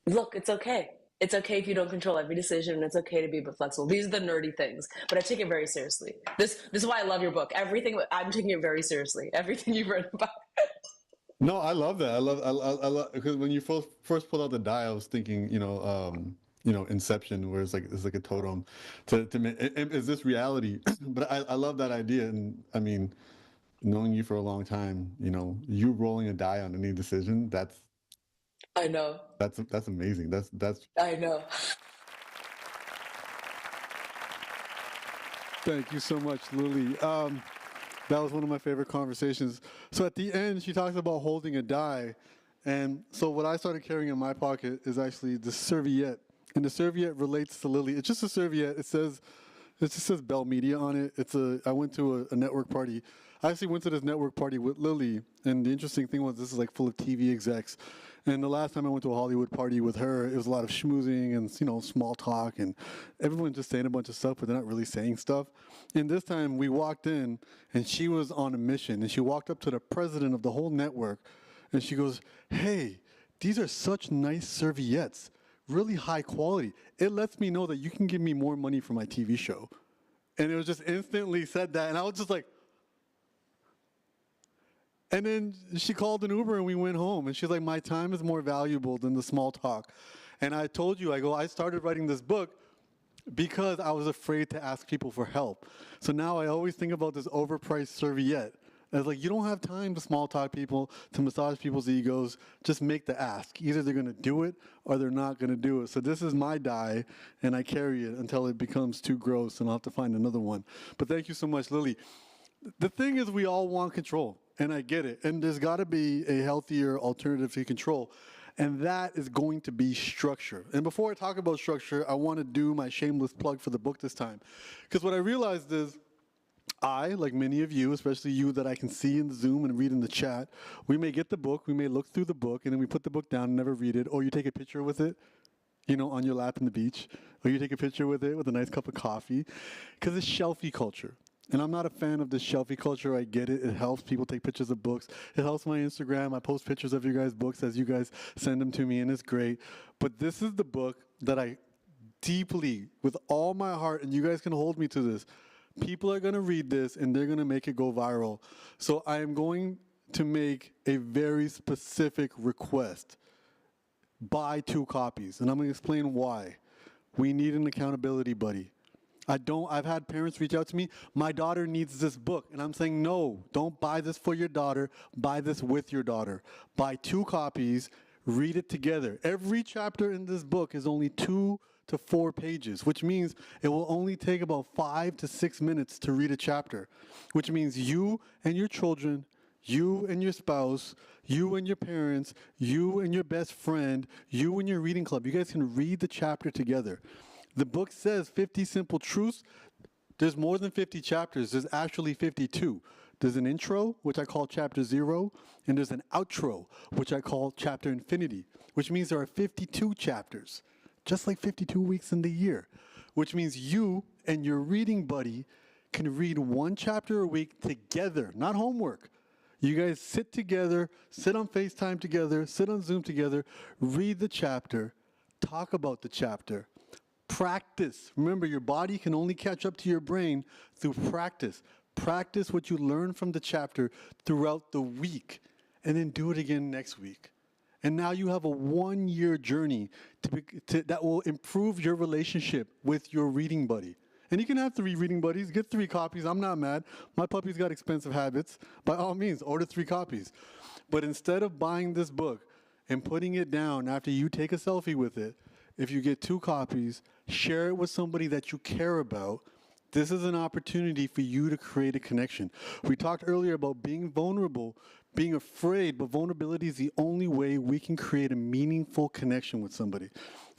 look, it's okay. It's okay if you don't control every decision, and it's okay to be a bit flexible. These are the nerdy things, but I take it very seriously. This is why I love your book. Everything, I'm taking it very seriously. Everything you've written about. No, I love that. I love because when you first pulled out the die, I was thinking, Inception, where it's like a totem. Is this reality? But I love that idea, and I mean, knowing you for a long time, you rolling a die on any decision, I know. that's amazing. That's. I know. Thank you so much, Lily. That was one of my favorite conversations. So at the end, she talks about holding a die. And so what I started carrying in my pocket is actually the serviette. And the serviette relates to Lily. It's just a serviette. It just says Bell Media on it. I went to a network party. I actually went to this network party with Lily. And the interesting thing was this is like full of TV execs. And the last time I went to a Hollywood party with her, it was a lot of schmoozing and, small talk. And everyone just saying a bunch of stuff, but they're not really saying stuff. And this time we walked in, and she was on a mission. And she walked up to the president of the whole network, and she goes, "Hey, these are such nice serviettes, really high quality. It lets me know that you can give me more money for my TV show." And it was just instantly said that. And I was just like, and then she called an Uber and we went home. And she's like, "My time is more valuable than the small talk." And I told you, I started writing this book because I was afraid to ask people for help. So now I always think about this overpriced serviette as like, you don't have time to small talk people, to massage people's egos. Just make the ask. Either they're going to do it or they're not going to do it. So this is my die, and I carry it until it becomes too gross and I'll have to find another one. But thank you so much, Lily. The thing is, we all want control, and I get it. And there's got to be a healthier alternative to control, and that is going to be structure. And before I talk about structure, I want to do my shameless plug for the book this time. Because what I realized is, I, like many of you, especially you that I can see in the Zoom and read in the chat, we may get the book, we may look through the book, and then we put the book down and never read it, or you take a picture with it, on your lap in the beach, or you take a picture with it with a nice cup of coffee, because it's shelfie culture. And I'm not a fan of this shelfie culture. I get it. It helps people take pictures of books. It helps my Instagram. I post pictures of you guys' books as you guys send them to me, and it's great. But this is the book that I deeply, with all my heart, and you guys can hold me to this, people are going to read this, and they're going to make it go viral. So I am going to make a very specific request. Buy 2 copies. And I'm going to explain why. We need an accountability buddy. I've had parents reach out to me, my daughter needs this book. And I'm saying, no, don't buy this for your daughter. Buy this with your daughter. Buy 2 copies, read it together. Every chapter in this book is only 2 to 4 pages, which means it will only take about 5 to 6 minutes to read a chapter, which means you and your children, you and your spouse, you and your parents, you and your best friend, you and your reading club, you guys can read the chapter together. The book says 50 simple truths. There's more than 50 chapters. There's actually 52. There's an intro, which I call chapter 0, and there's an outro, which I call chapter infinity, which means there are 52 chapters, just like 52 weeks in the year, which means you and your reading buddy can read 1 chapter a week together, not homework. You guys sit together, sit on FaceTime together, sit on Zoom together, read the chapter, talk about the chapter, practice. Remember, your body can only catch up to your brain through practice. Practice what you learn from the chapter throughout the week, and then do it again next week. And now you have a 1-year journey that will improve your relationship with your reading buddy. And you can have 3 reading buddies, get 3 copies. I'm not mad. My puppy's got expensive habits. By all means, order 3 copies. But instead of buying this book and putting it down after you take a selfie with it, if you get 2 copies, share it with somebody that you care about. This is an opportunity for you to create a connection. We talked earlier about being vulnerable, being afraid, but vulnerability is the only way we can create a meaningful connection with somebody.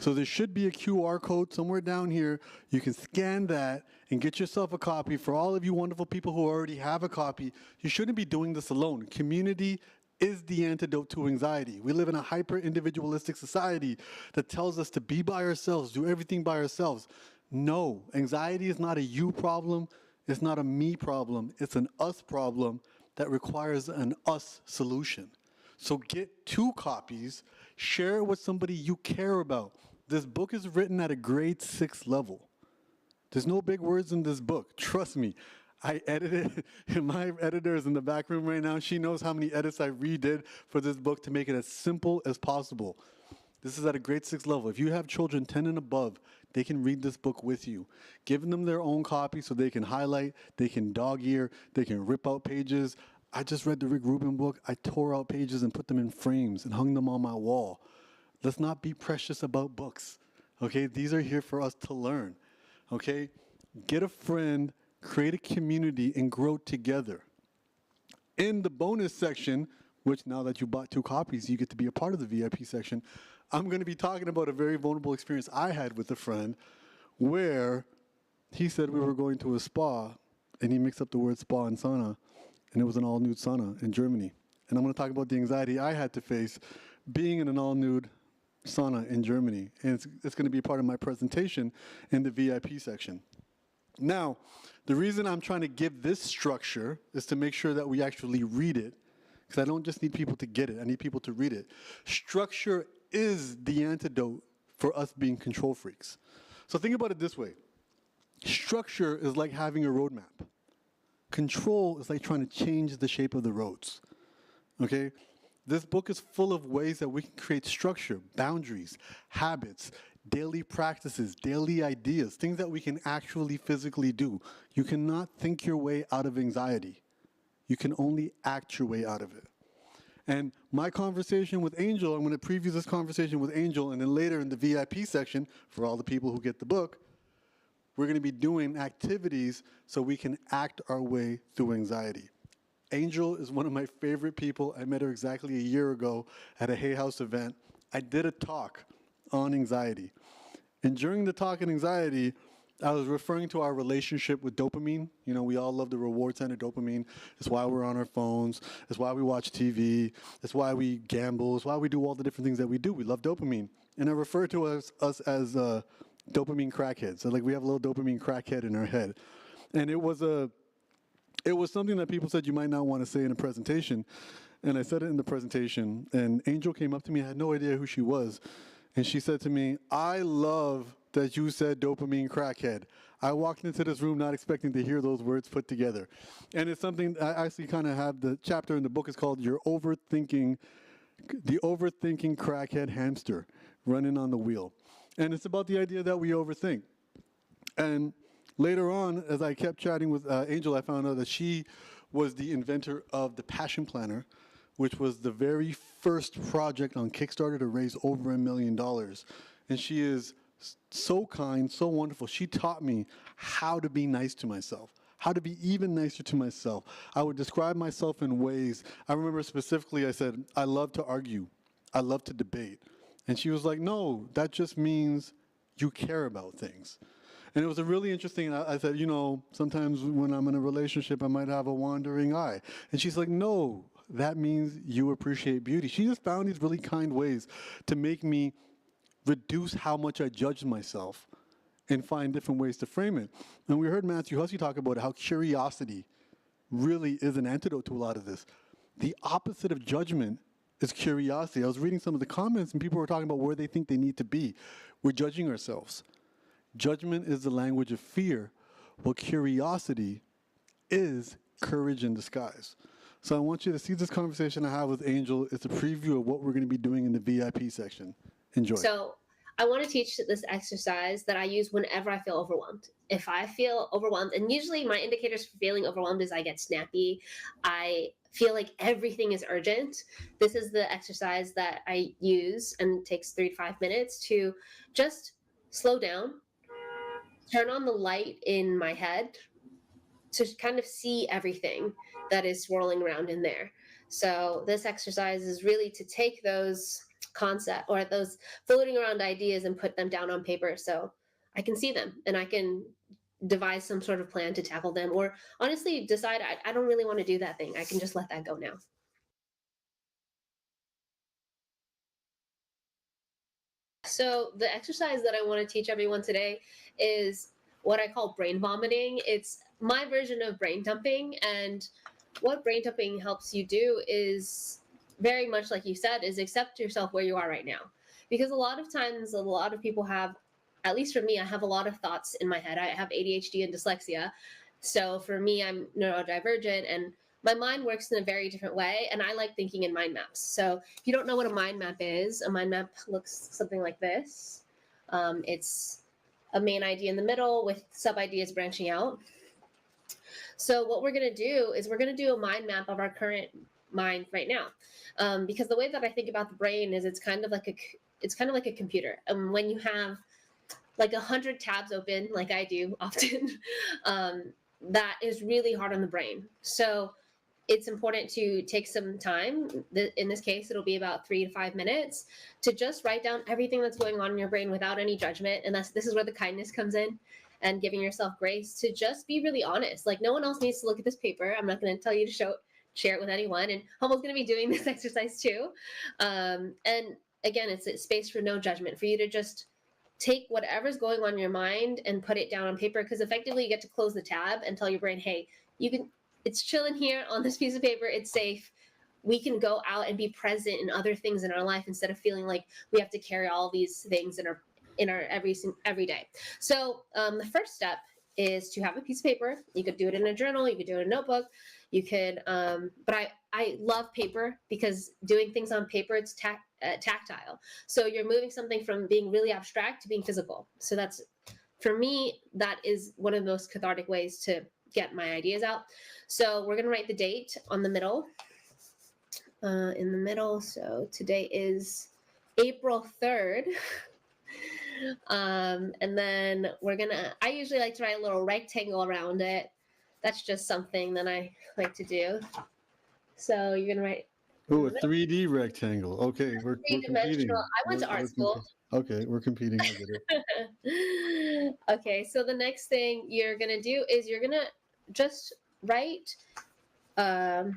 So there should be a QR code somewhere down here. You can scan that and get yourself a copy. For all of you wonderful people who already have a copy, you shouldn't be doing this alone. Community is the antidote to anxiety. We live in a hyper-individualistic society that tells us to be by ourselves, do everything by ourselves. No, anxiety is not a you problem. It's not a me problem. It's an us problem that requires an us solution. So get 2 copies, share it with somebody you care about. This book is written at a grade 6 level. There's no big words in this book. Trust me. I edited, and my editor is in the back room right now. She knows how many edits I redid for this book to make it as simple as possible. This is at a grade 6 level. If you have children 10 and above, they can read this book with you. Giving them their own copy so they can highlight, they can dog ear, they can rip out pages. I just read the Rick Rubin book. I tore out pages and put them in frames and hung them on my wall. Let's not be precious about books, okay? These are here for us to learn, okay? Get a friend, create a community, and grow together. In the bonus section, which now that you bought 2 copies, you get to be a part of the VIP section, I'm going to be talking about a very vulnerable experience I had with a friend where he said we were going to a spa, and he mixed up the word spa and sauna, and it was an all-nude sauna in Germany. And I'm going to talk about the anxiety I had to face being in an all-nude sauna in Germany. And it's going to be part of my presentation in the VIP section. Now, the reason I'm trying to give this structure is to make sure that we actually read it, because I don't just need people to get it, I need people to read it. Structure is the antidote for us being control freaks. So think about it this way. Structure is like having a roadmap. Control is like trying to change the shape of the roads, okay? This book is full of ways that we can create structure, boundaries, habits, daily practices, daily ideas, things that we can actually physically do. You cannot think your way out of anxiety. You can only act your way out of it. And my conversation with Angel, I'm going to preview this conversation with Angel, and then later in the VIP section, for all the people who get the book, we're going to be doing activities so we can act our way through anxiety. Angel is one of my favorite people. I met her exactly a year ago at a Hay House event. I did a talk on anxiety. And during the talk on anxiety, I was referring to our relationship with dopamine. You know, we all love the reward center dopamine. It's why we're on our phones. It's why we watch TV. It's why we gamble. It's why we do all the different things that we do. We love dopamine. And I refer to us as dopamine crackheads. So like we have a little dopamine crackhead in our head. And it was something that people said you might not want to say in a presentation. And I said it in the presentation. And Angel came up to me. I had no idea who she was. And she said to me, I love that you said dopamine crackhead. I walked into this room not expecting to hear those words put together. And it's something I actually kind of have, the chapter in the book is called the overthinking crackhead hamster running on the wheel. And it's about the idea that we overthink. And Later on, as I kept chatting with Angel, I found out that she was the inventor of the Passion Planner, which was the very first project on Kickstarter to raise over $1 million. And she is so kind, so wonderful. She taught me how to be nice to myself, how to be even nicer to myself. I would describe myself in ways. I remember specifically, I said, I love to argue, I love to debate. And she was like, no, that just means you care about things. And it was a really interesting. I said, sometimes when I'm in a relationship, I might have a wandering eye. And she's like, no, that means you appreciate beauty. She just found these really kind ways to make me reduce how much I judge myself and find different ways to frame it. And we heard Matthew Hussey talk about how curiosity really is an antidote to a lot of this. The opposite of judgment is curiosity. I was reading some of the comments and people were talking about where they think they need to be. We're judging ourselves. Judgment is the language of fear, while curiosity is courage in disguise. So I want you to see this conversation I have with Angel. It's a preview of what we're going to be doing in the VIP section. Enjoy. So I want to teach this exercise that I use whenever I feel overwhelmed. If I feel overwhelmed, and usually my indicators for feeling overwhelmed is I get snappy, I feel like everything is urgent. This is the exercise that I use, and it takes 3 to 5 minutes to just slow down, turn on the light in my head to kind of see everything that is swirling around in there. So this exercise is really to take those concept or those floating around ideas and put them down on paper so I can see them and I can devise some sort of plan to tackle them, or honestly decide I don't really want to do that thing. I can just let that go now. So the exercise that I want to teach everyone today is what I call brain vomiting. It's my version of brain dumping, and what brain dumping helps you do is very much like you said, is accept yourself where you are right now. Because a lot of times, a lot of people have, at least for me, I have a lot of thoughts in my head. I have ADHD and dyslexia. So for me, I'm neurodivergent and my mind works in a very different way. And I like thinking in mind maps. So if you don't know what a mind map is, a mind map looks something like this. It's a main idea in the middle with sub ideas branching out. So what we're going to do is we're going to do a mind map of our current mind right now, because the way that I think about the brain is it's kind of like a computer. And when you have like 100 tabs open, like I do often, that is really hard on the brain. So it's important to take some time. In this case, it'll be about 3 to 5 minutes to just write down everything that's going on in your brain without any judgment. And this is where the kindness comes in, and giving yourself grace to just be really honest. Like no one else needs to look at this paper. I'm not going to tell you to share it with anyone. And Hummel's going to be doing this exercise too. And again, it's a space for no judgment, for you to just take whatever's going on in your mind and put it down on paper, because effectively you get to close the tab and tell your brain, hey, it's chilling here on this piece of paper, it's safe. We can go out and be present in other things in our life instead of feeling like we have to carry all these things in our every day. So the first step is to have a piece of paper. You could do it in a journal, you could do it in a notebook, you could but I love paper because doing things on paper, it's tactile. So you're moving something from being really abstract to being physical. So that's, for me, that is one of the most cathartic ways to get my ideas out. So we're going to write the date on the middle, in the middle. So today is April 3rd. And then I usually like to write a little rectangle around it. That's just something that I like to do. So you're going to write. Oh, a 3D rectangle. Okay, we're competing. I went to art school. Okay, we're competing. I get it. Okay, so the next thing you're going to do is you're going to just write a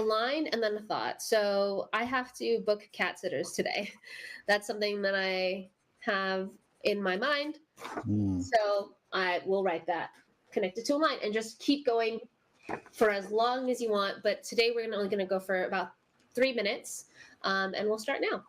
line and then a thought. So I have to book cat sitters today. That's something that I have in my mind. So I will write that connected to a line and just keep going for as long as you want. But today we're only going to go for about 3 minutes, and we'll start now.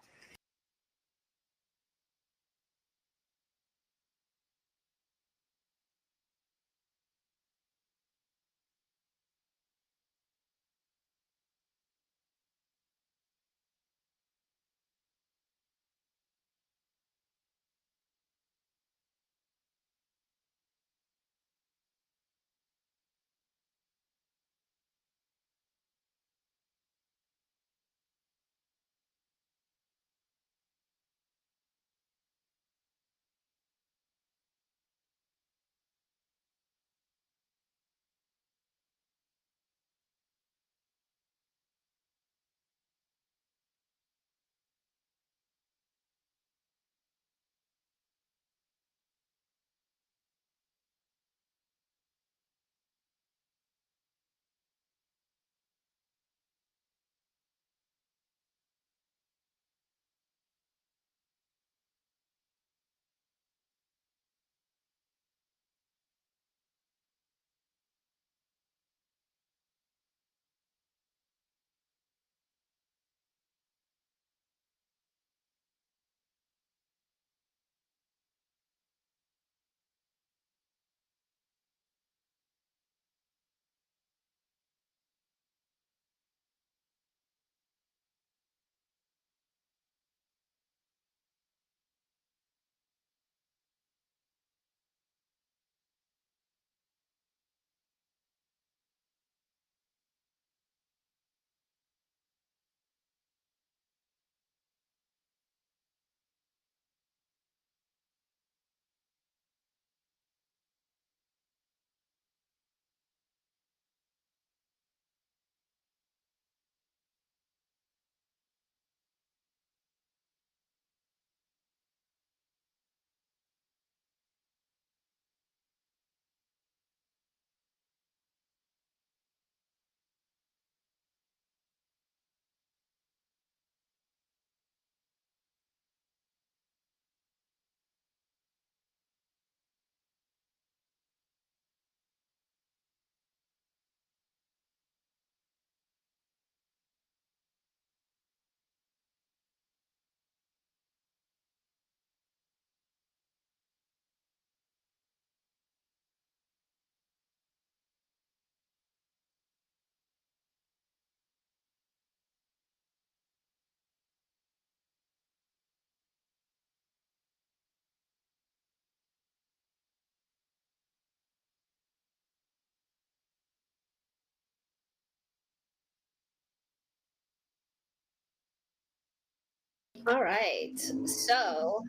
All right. So,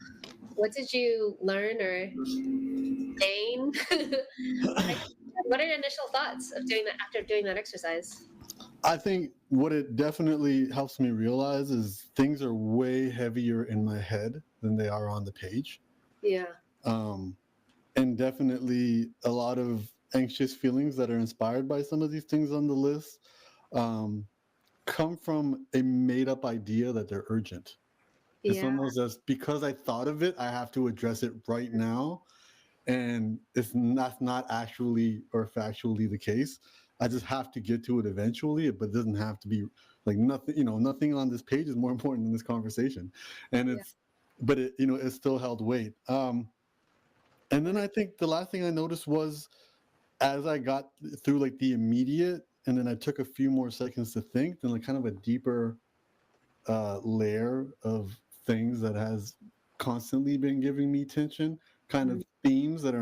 what did you learn or gain? What are your initial thoughts of doing that after doing that exercise? I think what it definitely helps me realize is things are way heavier in my head than they are on the page. Yeah. Um, and definitely a lot of anxious feelings that are inspired by some of these things on the list um, come from a made up idea that they're urgent. It's Yeah. almost as because I thought of it, I have to address it right now. And not actually or factually the case. I just have to get to it eventually, but it doesn't have to be like nothing, nothing on this page is more important than this conversation. And Yeah. but it still held weight. And then I think the last thing I noticed was as I got through like the immediate, and then I took a few more seconds to think, then like kind of a deeper layer of things that has constantly been giving me tension, kind Mm, of themes that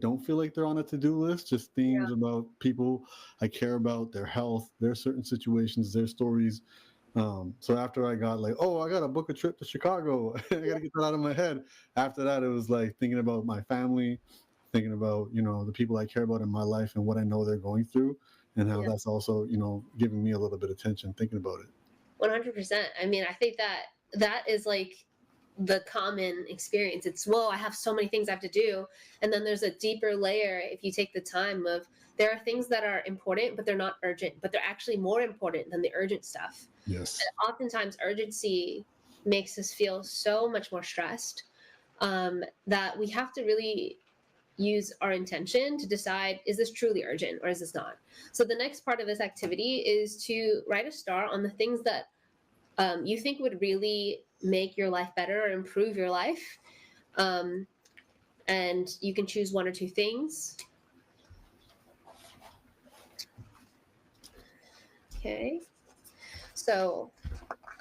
don't feel like they're on a to-do list, just themes yeah. about people I care about, their health, their certain situations, their stories. So after I got like, oh, I got to book a trip to Chicago, I got to get that out of my head. After that, it was like thinking about my family, thinking about the people I care about in my life and what I know they're going through, and how Yeah. that's also giving me a little bit of tension thinking about it. 100%. I mean, I think that that is like the common experience. It's, whoa, I have so many things I have to do. And then there's a deeper layer if you take the time of there are things that are important, but they're not urgent, but they're actually more important than the urgent stuff. Yes. And oftentimes, urgency makes us feel so much more stressed that we have to really use our intention to decide, is this truly urgent or is this not? So the next part of this activity is to write a star on the things that you think would really make your life better or improve your life. Um, and you can choose one or two things. Okay. So,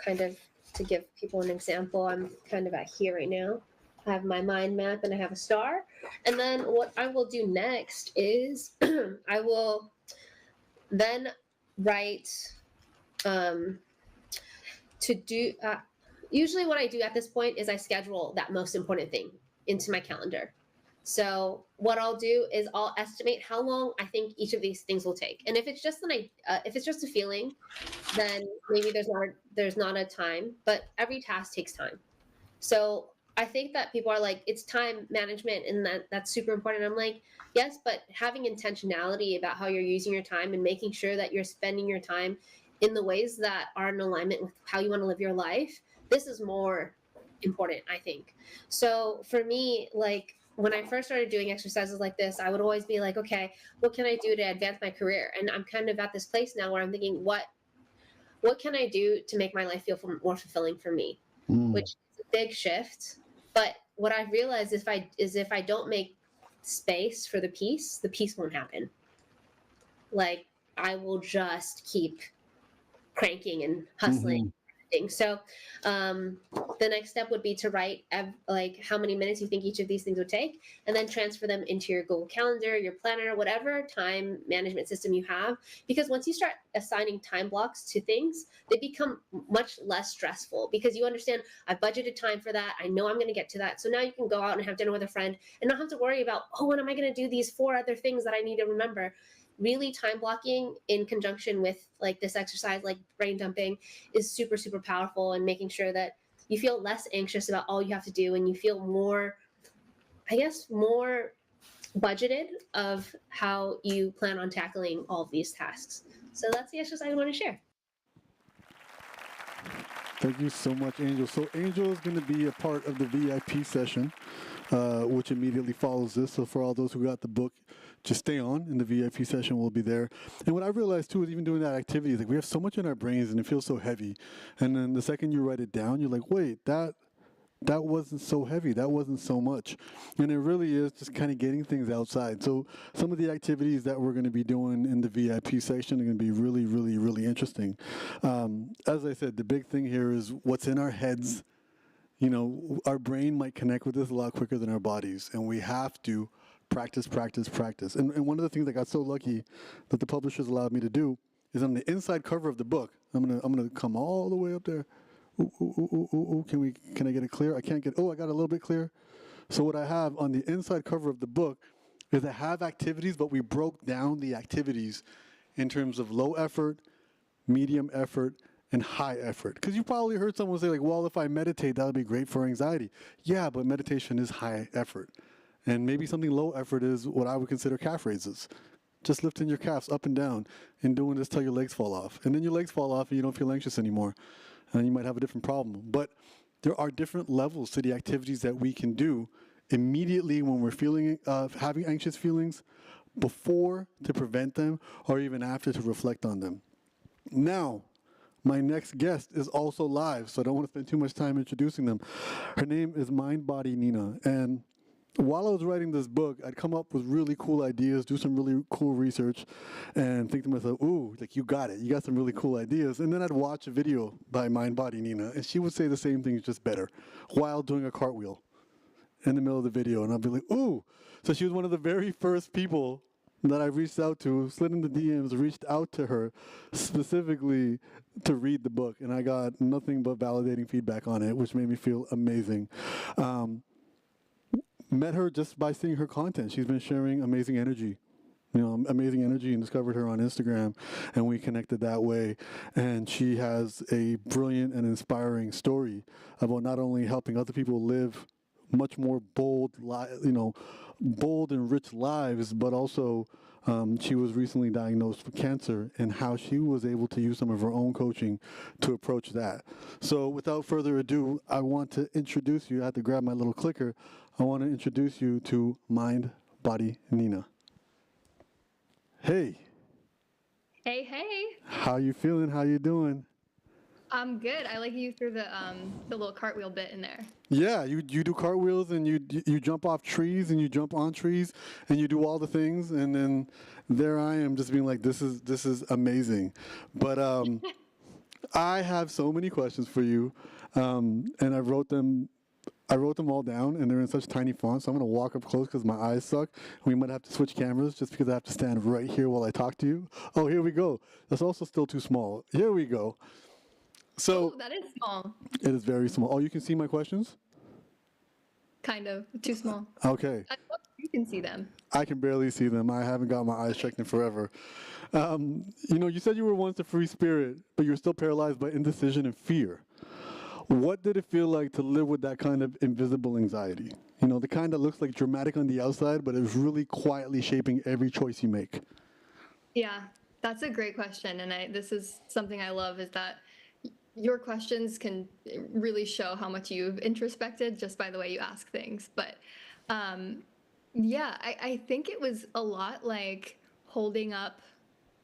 kind of to give people an example, I'm kind of at here right now. I have my mind map and I have a star. And then what I will do next is I will then write um, to do. Usually, what I do at this point is I schedule that most important thing into my calendar. So what I'll do is I'll estimate how long I think each of these things will take, and if it's just if it's just a feeling, then maybe there's not a time. But every task takes time. So I think that people are like, it's time management, and that's super important. I'm like, yes, but having intentionality about how you're using your time and making sure that you're spending your time in the ways that are in alignment with how you want to live your life, this is more important, I think. So for me, like when I first started doing exercises like this, I would always be like, okay, what can I do to advance my career? And I'm kind of at this place now where I'm thinking, what can I do to make my life feel more fulfilling for me? Mm. Which is a big shift. But what I've realized if I don't make space for the peace won't happen. Like I will just keep cranking and hustling. Hmm. So the next step would be to write like how many minutes you think each of these things would take, and then transfer them into your Google Calendar, your planner, whatever time management system you have. Because once you start assigning time blocks to things, they become much less stressful because you understand I've budgeted time for that. I know I'm going to get to that. So now you can go out and have dinner with a friend and not have to worry about, oh, when am I going to do these 4 other things that I need to remember? Really, time blocking in conjunction with like this exercise, like brain dumping, is super, super powerful and making sure that you feel less anxious about all you have to do and you feel more, I guess, more budgeted of how you plan on tackling all of these tasks. So that's the exercise I want to share. Thank you so much, Angel. So Angel is going to be a part of the VIP session, which immediately follows this. So for all those who got the book, just stay on, and the VIP session will be there. And what I realized too is even doing that activity is like we have so much in our brains, and it feels so heavy. And then the second you write it down, you're like, wait, that wasn't so heavy. That wasn't so much. And it really is just kind of getting things outside. So some of the activities that we're going to be doing in the VIP section are going to be really, really, really interesting. As I said, the big thing here is what's in our heads. Our brain might connect with this a lot quicker than our bodies, and we have to practice, practice, practice. And one of the things I got so lucky that the publishers allowed me to do is on the inside cover of the book, I'm gonna come all the way up there. Can I get it clear? I can't get. Oh, I got a little bit clear. So what I have on the inside cover of the book is I have activities, but we broke down the activities in terms of low effort, medium effort, and high effort. Because you probably heard someone say like, well, if I meditate, that would be great for anxiety. Yeah, but meditation is high effort. And maybe something low effort is what I would consider calf raises. Just lifting your calves up and down and doing this till your legs fall off. And then your legs fall off and you don't feel anxious anymore. And you might have a different problem. But there are different levels to the activities that we can do immediately when we're feeling having anxious feelings, before to prevent them, or even after to reflect on them. Now, my next guest is also live, so I don't want to spend too much time introducing them. Her name is Mind Body Nina, and while I was writing this book, I'd come up with really cool ideas, do some really cool research, and think to myself, ooh, like you got it. You got some really cool ideas. And then I'd watch a video by Mind Body Nina, and she would say the same things, just better, while doing a cartwheel in the middle of the video. And I'd be like, ooh. So she was one of the very first people that I reached out to, slid in the DMs, reached out to her specifically to read the book. And I got nothing but validating feedback on it, which made me feel amazing. Met her just by seeing her content. She's been sharing amazing energy, and discovered her on Instagram, and we connected that way. And she has a brilliant and inspiring story about not only helping other people live much more bold and rich lives, but also she was recently diagnosed with cancer, and how she was able to use some of her own coaching to approach that. So without further ado, I want to introduce you. I had to grab my little clicker. I want to introduce you to Mind Body Nina. Hey. Hey, hey. How you feeling? How you doing? I'm good. I like you threw the little cartwheel bit in there. Yeah, you do cartwheels, and you jump off trees, and you jump on trees, and you do all the things, and then there I am just being like, this is amazing. But I have so many questions for you, and I wrote them all down, and they're in such tiny font, so I'm going to walk up close because my eyes suck. We might have to switch cameras just because I have to stand right here while I talk to you. Oh, here we go. That's also still too small. Here we go. So Oh, that is small. it is very small. Oh, you can see my questions? Kind of. Too small. Okay. I hope you can see them. I can barely see them. I haven't got my eyes checked in forever. You said you were once a free spirit, but you're still paralyzed by indecision and fear. What did it feel like to live with that kind of invisible anxiety? The kind that looks like dramatic on the outside, but is really quietly shaping every choice you make. Yeah, that's a great question. And this is something I love, is that your questions can really show how much you've introspected just by the way you ask things. But I think it was a lot like holding up,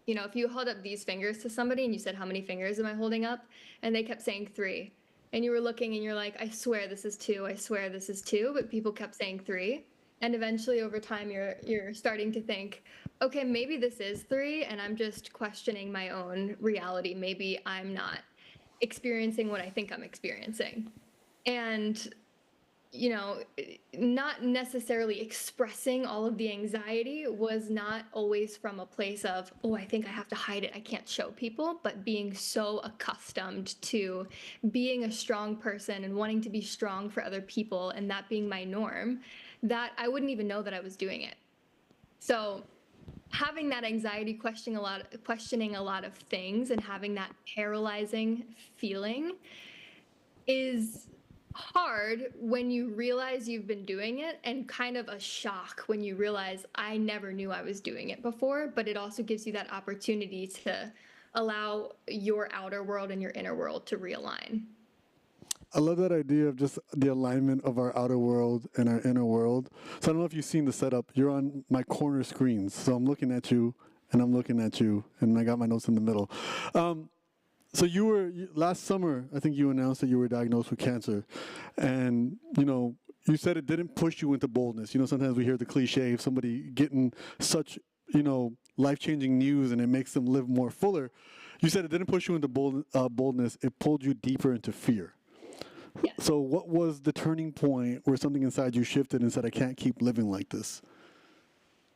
if you held up these fingers to somebody and you said, how many fingers am I holding up? And they kept saying 3. And you were looking and you're like, I swear this is 2. I swear this is 2. But people kept saying 3. And eventually over time, you're starting to think, okay, maybe this is 3. And I'm just questioning my own reality. Maybe I'm not experiencing what I think I'm experiencing. And, not necessarily expressing all of the anxiety was not always from a place of, oh, I think I have to hide it, I can't show people, but being so accustomed to being a strong person and wanting to be strong for other people, and that being my norm, that I wouldn't even know that I was doing it. So having that anxiety, questioning a lot of things, and having that paralyzing feeling is hard when you realize you've been doing it, and kind of a shock when you realize I never knew I was doing it before. But it also gives you that opportunity to allow your outer world and your inner world to realign. I love that idea of just the alignment of our outer world and our inner world. So I don't know if you've seen the setup. You're on my corner screens. So I'm looking at you, and I'm looking at you, and I got my notes in the middle. So last summer, I think you announced that you were diagnosed with cancer. And, you said it didn't push you into boldness. Sometimes we hear the cliche of somebody getting such, life-changing news, and it makes them live more fuller. You said it didn't push you into boldness. It pulled you deeper into fear. Yes. So what was the turning point where something inside you shifted and said, I can't keep living like this?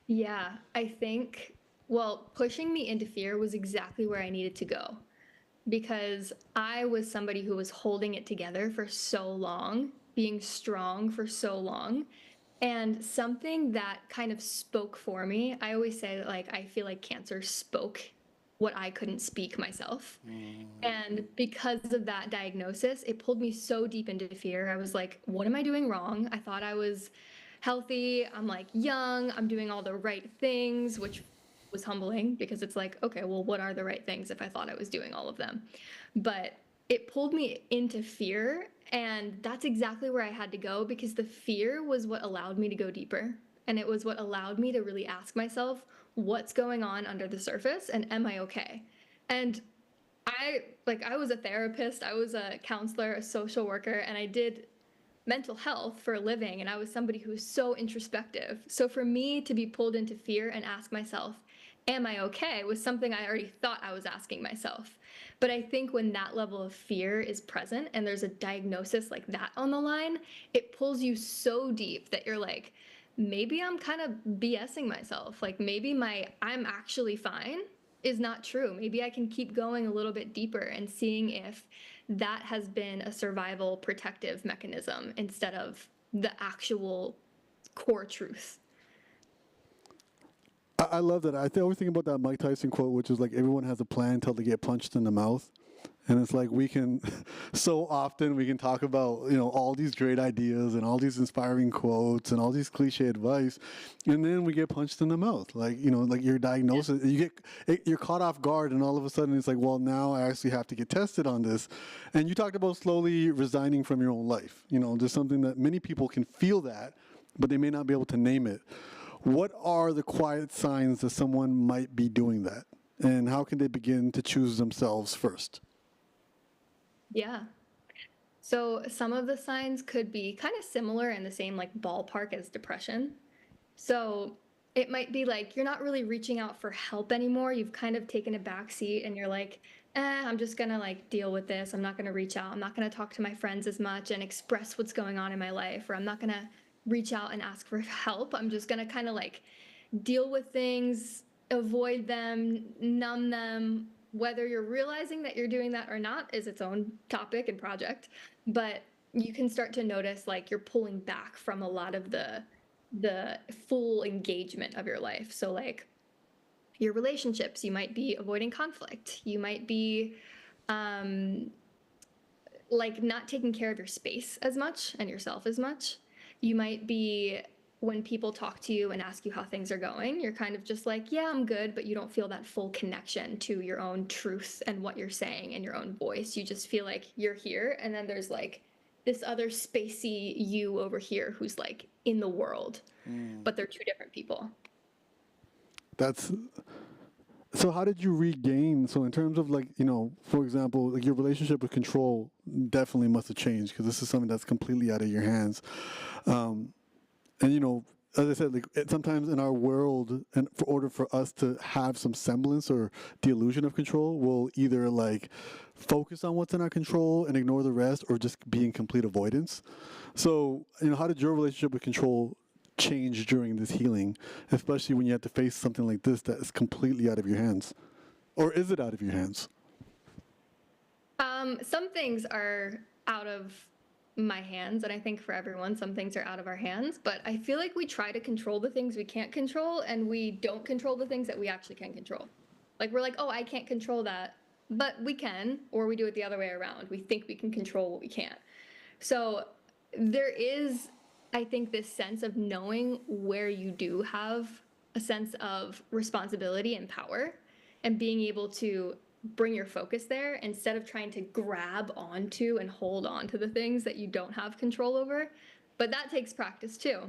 Yeah, I think, pushing me into fear was exactly where I needed to go. because I was somebody who was holding it together for so long, being strong for so long. And something that kind of spoke for me, I always say that, like, I feel like cancer spoke what I couldn't speak myself. And because of that diagnosis, it pulled me so deep into fear. I was like, what am I doing wrong? I thought I was healthy. I'm like young. I'm doing all the right things, which was humbling because it's like, okay, well, what are the right things if I thought I was doing all of them? But it pulled me into fear. And that's exactly where I had to go because the fear was what allowed me to go deeper. And it was what allowed me to really ask myself, what's going on under the surface and am I okay? And I was a therapist, I was a counselor, a social worker, and I did mental health for a living, and I was somebody who was so introspective. So for me to be pulled into fear and ask myself, am I okay, was something I already thought I was asking myself. But I think when that level of fear is present and there's a diagnosis like that on the line, it pulls you so deep that you're like, maybe I'm kind of BSing myself. Like maybe my I'm actually fine is not true. Maybe I can keep going a little bit deeper and seeing if that has been a survival protective mechanism instead of the actual core truth. I love that. Always think about that Mike Tyson quote, which is like, everyone has a plan until they get punched in the mouth. And it's like we can, so often we can talk about, all these great ideas and all these inspiring quotes and all these cliche advice. And then we get punched in the mouth. Like, like your diagnosis, you're caught off guard and all of a sudden it's like, well, now I actually have to get tested on this. And you talked about slowly resigning from your own life. There's something that many people can feel that, but they may not be able to name it. What are the quiet signs that someone might be doing that? And how can they begin to choose themselves first? Yeah. So some of the signs could be kind of similar in the same like ballpark as depression. So it might be like you're not really reaching out for help anymore. You've kind of taken a back seat and you're like, I'm just gonna like deal with this. I'm not gonna reach out. I'm not gonna talk to my friends as much and express what's going on in my life, or I'm not gonna reach out and ask for help. I'm just gonna kind of like deal with things, avoid them, numb them. Whether you're realizing that you're doing that or not is its own topic and project. But you can start to notice like you're pulling back from a lot of the full engagement of your life. So like your relationships, you might be avoiding conflict. You might be like not taking care of your space as much and yourself as much. You might be when people talk to you and ask you how things are going, you're kind of just like, yeah, I'm good, but you don't feel that full connection to your own truth and what you're saying and your own voice. You just feel like you're here, and then there's like this other spacey you over here who's like in the world, but they're two different people. That's So how did you regain? So in terms of like, for example, like your relationship with control definitely must have changed because this is something that's completely out of your hands. And as I said, like sometimes in our world, and for order for us to have some semblance or the illusion of control, we'll either like focus on what's in our control and ignore the rest, or just be in complete avoidance. So, how did your relationship with control change during this healing, especially when you have to face something like this that is completely out of your hands? Or is it out of your hands? Some things are out of my hands, and I think for everyone, some things are out of our hands. But I feel like we try to control the things we can't control, and we don't control the things that we actually can control. Like we're like, oh, I can't control that, but we can, or we do it the other way around. We think we can control what we can't. So there is, I think, this sense of knowing where you do have a sense of responsibility and power, and being able to bring your focus there instead of trying to grab onto and hold on to the things that you don't have control over. But that takes practice too.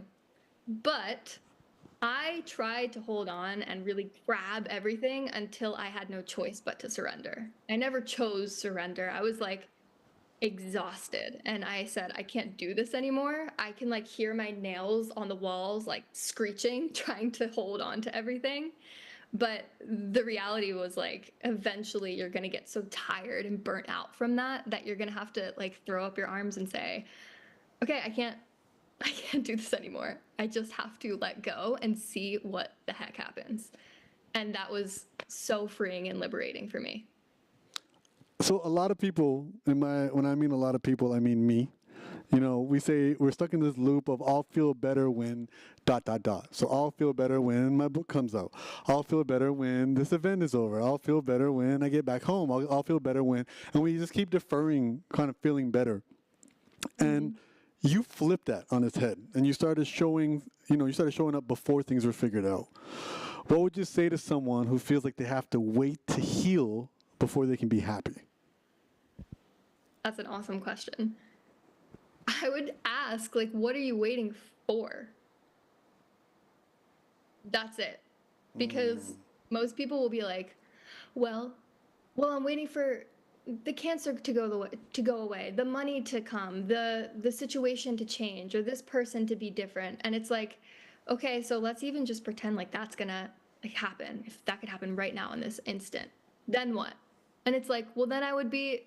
But I tried to hold on and really grab everything until I had no choice but to surrender. I never chose surrender. I was like exhausted and I said, I can't do this anymore. I can like hear my nails on the walls like screeching, trying to hold on to everything. But the reality was like eventually you're going to get so tired and burnt out from that you're going to have to like throw up your arms and say, okay, I can't do this anymore. I just have to let go and see what the heck happens. And that was so freeing and liberating for me. So a lot of people, when I mean a lot of people, I mean me. You know, we say we're stuck in this loop of I'll feel better when dot dot dot. So I'll feel better when my book comes out. I'll feel better when this event is over. I'll feel better when I get back home. I'll feel better when, and we just keep deferring, kind of feeling better. And you flipped that on its head, and you started showing, you started showing up before things were figured out. What would you say to someone who feels like they have to wait to heal before they can be happy? That's an awesome question. I would ask, like, what are you waiting for? That's it. Because most people will be like, well, I'm waiting for the cancer to go away, the money to come, the situation to change, or this person to be different. And it's like, okay, so let's even just pretend like that's gonna happen. If that could happen right now in this instant, then what? And it's like, well, then I would be,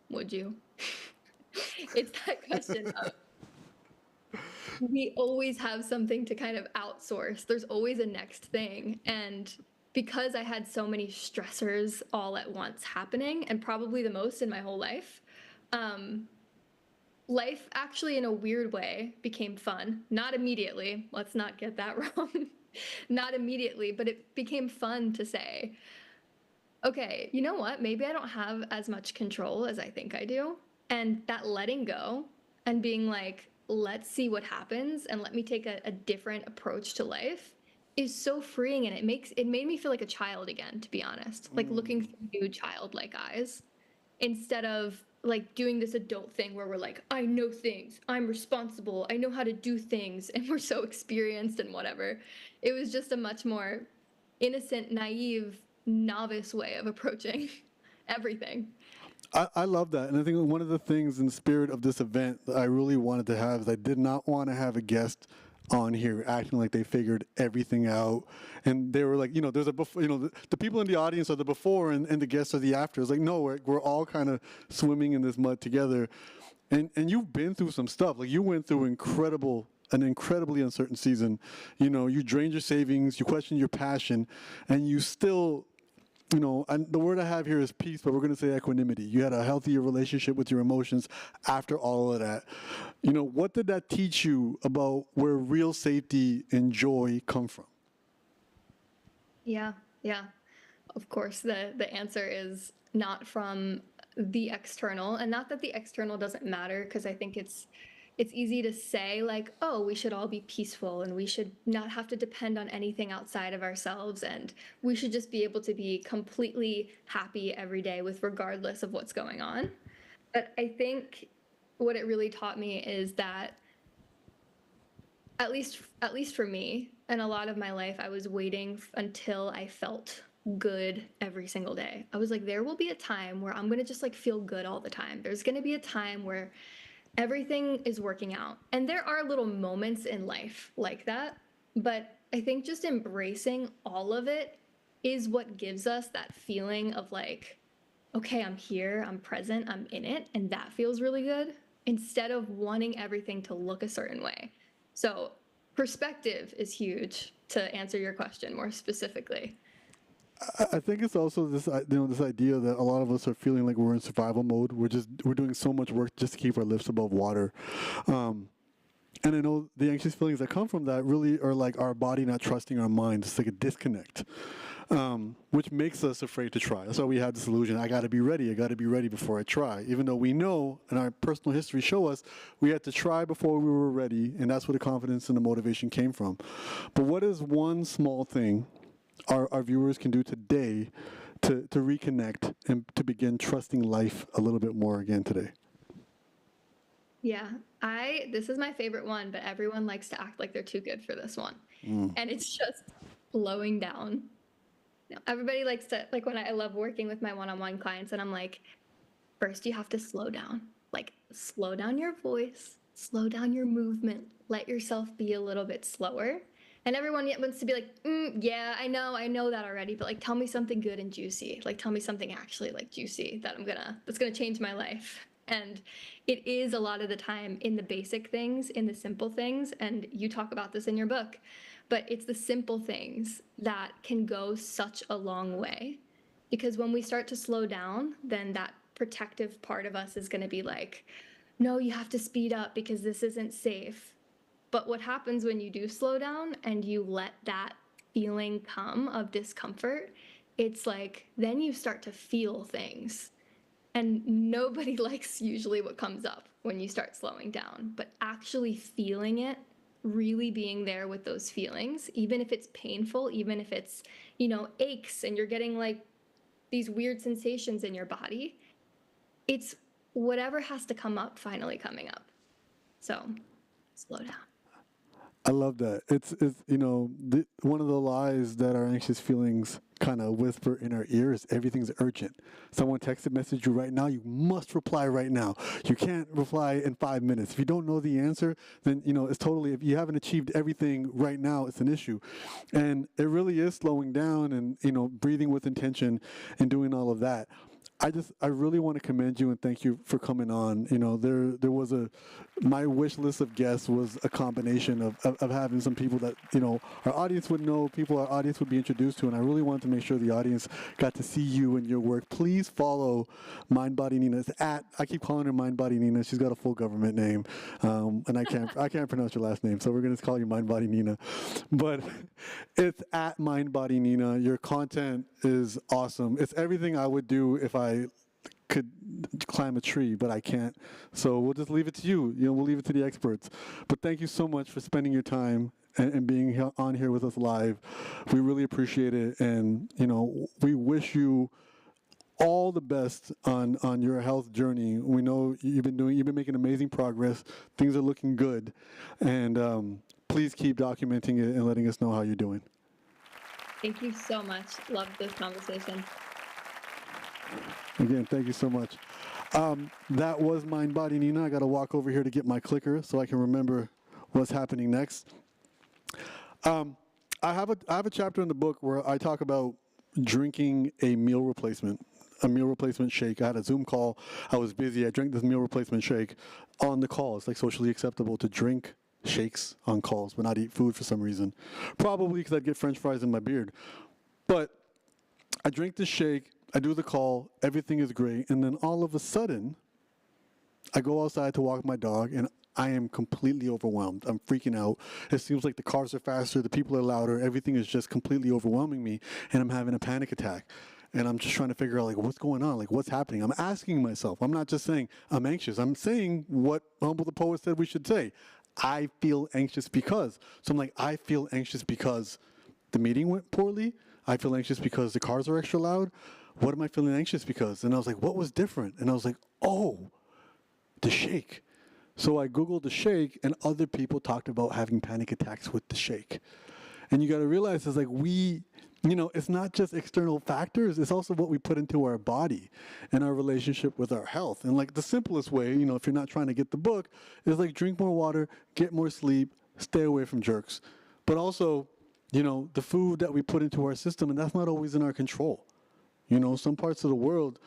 would you? It's that question of we always have something to kind of outsource. There's always a next thing. And because I had so many stressors all at once happening, and probably the most in my whole life, life actually, in a weird way, became fun. Not immediately. Let's not get that wrong. Not immediately, but it became fun to say, okay, you know what? Maybe I don't have as much control as I think I do. And that letting go and being like, let's see what happens and let me take a different approach to life is so freeing. And it made me feel like a child again, to be honest, like looking through new childlike eyes instead of like doing this adult thing where we're like, I know things, I'm responsible, I know how to do things, and we're so experienced and whatever. It was just a much more innocent, naive, novice way of approaching everything. I love that. And I think one of the things in the spirit of this event that I really wanted to have is I did not want to have a guest on here acting like they figured everything out. And they were like, there's a before, the people in the audience are the before and the guests are the after. It's like, no, we're all kind of swimming in this mud together. And you've been through some stuff. Like you went through an incredibly uncertain season. You drained your savings, you questioned your passion, and you still, and the word I have here is peace, but we're going to say equanimity. You had a healthier relationship with your emotions after all of that. What did that teach you about where real safety and joy come from? Yeah. Of course, the answer is not from the external, and not that the external doesn't matter, because I think it's easy to say like, oh, we should all be peaceful and we should not have to depend on anything outside of ourselves, and we should just be able to be completely happy every day with regardless of what's going on. But I think what it really taught me is that at least for me, and a lot of my life, I was waiting until I felt good every single day. I was like, there will be a time where I'm going to just like feel good all the time. There's going to be a time where everything is working out. And there are little moments in life like that, but I think just embracing all of it is what gives us that feeling of like, okay, I'm here, I'm present, I'm in it, and that feels really good, instead of wanting everything to look a certain way. So perspective is huge, to answer your question more specifically. I think it's also this idea that a lot of us are feeling like we're in survival mode. We're doing so much work just to keep our lips above water. And I know the anxious feelings that come from that really are like our body not trusting our mind. It's like a disconnect, which makes us afraid to try. That's why we have this illusion, I got to be ready. I got to be ready before I try. Even though we know, and our personal history show us, we had to try before we were ready, and that's where the confidence and the motivation came from. But what is one small thing our viewers can do today to reconnect and to begin trusting life a little bit more again today? Yeah, this is my favorite one, but everyone likes to act like they're too good for this one. And it's just slowing down. Everybody likes to, like, when I love working with my one-on-one clients, and I'm like, first you have to slow down. Like, slow down your voice, slow down your movement, let yourself be a little bit slower. And everyone wants to be like, yeah, I know that already, but like, tell me something good and juicy. Like, tell me something actually like juicy that's gonna change my life. And it is a lot of the time in the basic things, in the simple things. And you talk about this in your book, but it's the simple things that can go such a long way. Because when we start to slow down, then that protective part of us is going to be like, no, you have to speed up because this isn't safe. But what happens when you do slow down and you let that feeling come of discomfort, it's like then you start to feel things. And nobody likes usually what comes up when you start slowing down, but actually feeling it, really being there with those feelings, even if it's painful, even if it's, aches and you're getting like these weird sensations in your body, it's whatever has to come up finally coming up. So slow down. I love that. It's one of the lies that our anxious feelings kind of whisper in our ears. Everything's urgent. Someone texted message you right now, you must reply right now. You can't reply in 5 minutes. If you don't know the answer, then it's totally, if you haven't achieved everything right now, it's an issue. And it really is slowing down and breathing with intention and doing all of that. I really want to commend you and thank you for coming on. There was my wish list of guests was a combination of having some people that, our audience would know, people our audience would be introduced to, and I really wanted to make sure the audience got to see you and your work. Please follow Mind Body Nina. It's I keep calling her Mind Body Nina. She's got a full government name, and I can't pronounce your last name, so we're going to call you Mind Body Nina. But it's at Mind Body Nina. Your content is awesome. It's everything I would do if I could climb a tree, but I can't. So we'll just leave it to you. We'll leave it to the experts. But thank you so much for spending your time and being on here with us live. We really appreciate it. And, we wish you all the best on your health journey. We know you've been making amazing progress. Things are looking good. And please keep documenting it and letting us know how you're doing. Thank you so much. Loved this conversation. Again, thank you so much. That was Mind Body Nina. I got to walk over here to get my clicker so I can remember what's happening next. I have a chapter in the book where I talk about drinking a meal replacement shake. I had a Zoom call. I was busy. I drank this meal replacement shake on the call. It's like socially acceptable to drink shakes on calls but not eat food for some reason. Probably because I'd get French fries in my beard. But I drink this shake. I do the call, everything is great, and then all of a sudden, I go outside to walk my dog, and I am completely overwhelmed. I'm freaking out. It seems like the cars are faster, the people are louder, everything is just completely overwhelming me, and I'm having a panic attack. And I'm just trying to figure out, what's going on? What's happening? I'm asking myself. I'm not just saying, I'm anxious. I'm saying what Humble the Poet said we should say. I feel anxious because. So I'm like, I feel anxious because the meeting went poorly. I feel anxious because the cars are extra loud. What am I feeling anxious because? And I was like, what was different? And I was like, oh, the shake. So I Googled the shake, and other people talked about having panic attacks with the shake. And you got to realize it's like it's not just external factors, it's also what we put into our body and our relationship with our health. And the simplest way, if you're not trying to get the book, is drink more water, get more sleep, stay away from jerks. But also, the food that we put into our system, and that's not always in our control. Some parts of the world,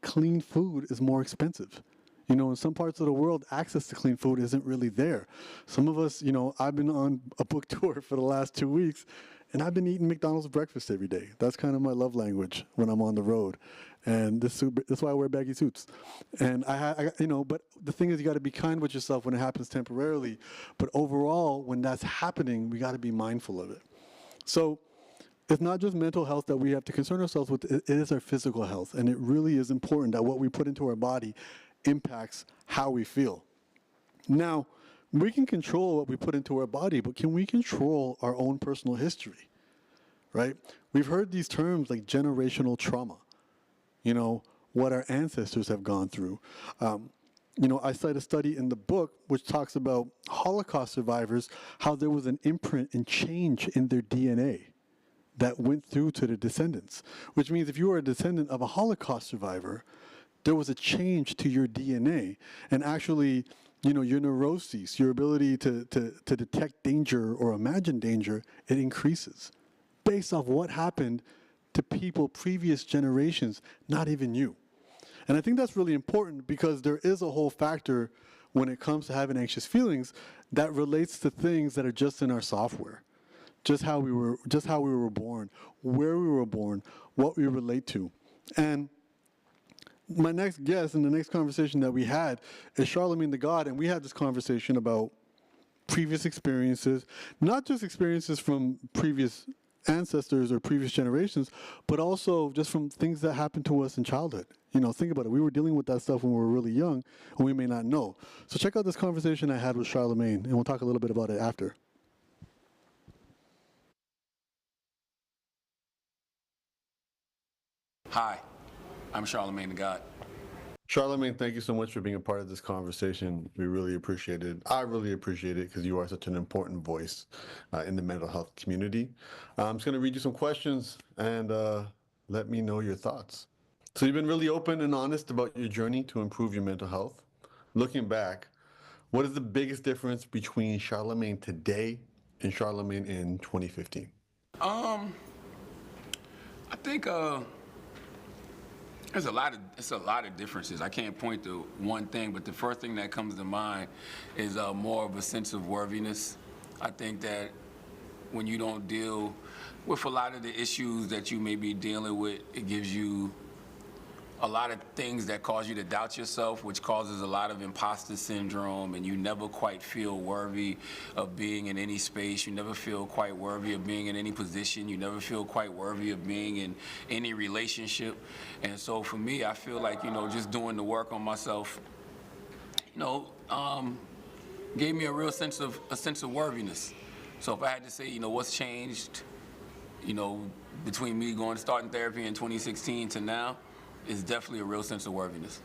clean food is more expensive. In some parts of the world, access to clean food isn't really there. Some of us, I've been on a book tour for the last 2 weeks, and I've been eating McDonald's breakfast every day. That's kind of my love language when I'm on the road. And that's why I wear baggy suits. And but the thing is, you got to be kind with yourself when it happens temporarily. But overall, when that's happening, we got to be mindful of it. So it's not just mental health that we have to concern ourselves with, it is our physical health. And it really is important that what we put into our body impacts how we feel. Now, we can control what we put into our body, but can we control our own personal history, right? We've heard these terms like generational trauma, what our ancestors have gone through. I cite a study in the book which talks about Holocaust survivors, how there was an imprint and change in their DNA that went through to the descendants, which means if you were a descendant of a Holocaust survivor, there was a change to your DNA. And actually, your neuroses, your ability to detect danger or imagine danger, it increases based off what happened to people previous generations, not even you. And I think that's really important because there is a whole factor when it comes to having anxious feelings that relates to things that are just in our software. just how we were born, where we were born, what we relate to. And my next guest in the next conversation that we had is Charlemagne the God, and we had this conversation about previous experiences, not just experiences from previous ancestors or previous generations, but also just from things that happened to us in childhood. You know, think about it. We were dealing with that stuff when we were really young, and we may not know. So check out this conversation I had with Charlemagne, and we'll talk a little bit about it after. Hi, I'm Charlemagne the God. Charlemagne, thank you so much for being a part of this conversation. We really appreciate it. I really appreciate it because you are such an important voice in the mental health community. I'm just going to read you some questions and let me know your thoughts. So you've been really open and honest about your journey to improve your mental health. Looking back, what is the biggest difference between Charlemagne today and Charlemagne in 2015? I think it's a lot of differences. I can't point to one thing, but the first thing that comes to mind is more of a sense of worthiness. I think that when you don't deal with a lot of the issues that you may be dealing with, it gives you a lot of things that cause you to doubt yourself, which causes a lot of imposter syndrome, and you never quite feel worthy of being in any space. You never feel quite worthy of being in any position. You never feel quite worthy of being in any relationship. And so for me, I feel like, just doing the work on myself, gave me a real sense of worthiness. So if I had to say, what's changed, between me starting therapy in 2016 to now, is definitely a real sense of worthiness.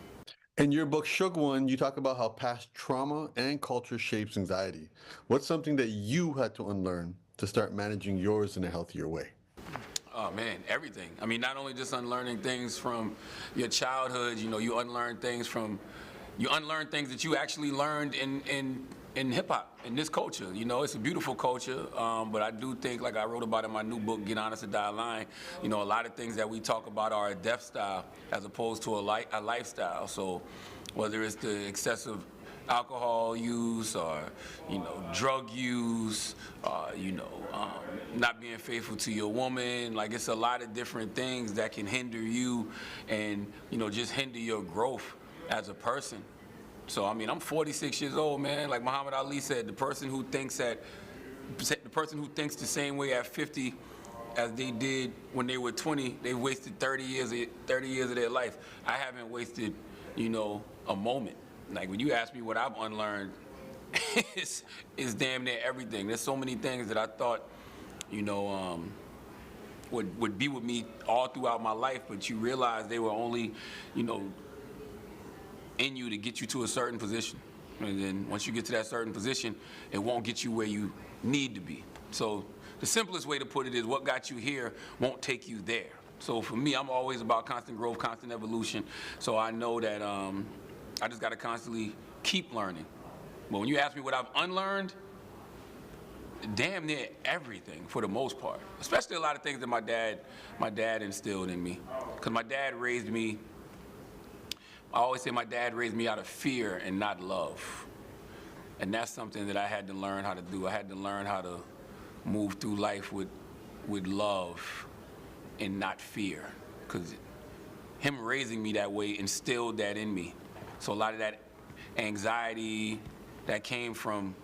In your book, Shook One, you talk about how past trauma and culture shapes anxiety. What's something that you had to unlearn to start managing yours in a healthier way? Oh man, everything. I mean, not only just unlearning things from your childhood, you unlearn things that you actually learned in hip hop, in this culture. It's a beautiful culture, but I do think, like I wrote about in my new book, Get Honest or Die Lying, a lot of things that we talk about are a death style as opposed to a lifestyle. So whether it's the excessive alcohol use or, drug use, not being faithful to your woman, like it's a lot of different things that can hinder you and, just hinder your growth as a person. So, I'm 46 years old, man. Like Muhammad Ali said, the person who thinks the same way at 50 as they did when they were 20, they wasted 30 years of their life. I haven't wasted, a moment. Like when you ask me what I've unlearned, it's damn near everything. There's so many things that I thought, would be with me all throughout my life, but you realize they were only, in you to get you to a certain position. And then once you get to that certain position, it won't get you where you need to be. So the simplest way to put it is what got you here won't take you there. So for me, I'm always about constant growth, constant evolution. So I know that I just got to constantly keep learning. But when you ask me what I've unlearned, damn near everything for the most part. Especially a lot of things that my dad instilled in me. Because my dad raised me, I always say my dad raised me out of fear and not love. And that's something that I had to learn how to do. I had to learn how to move through life with love and not fear. Because him raising me that way instilled that in me. So a lot of that anxiety that came from,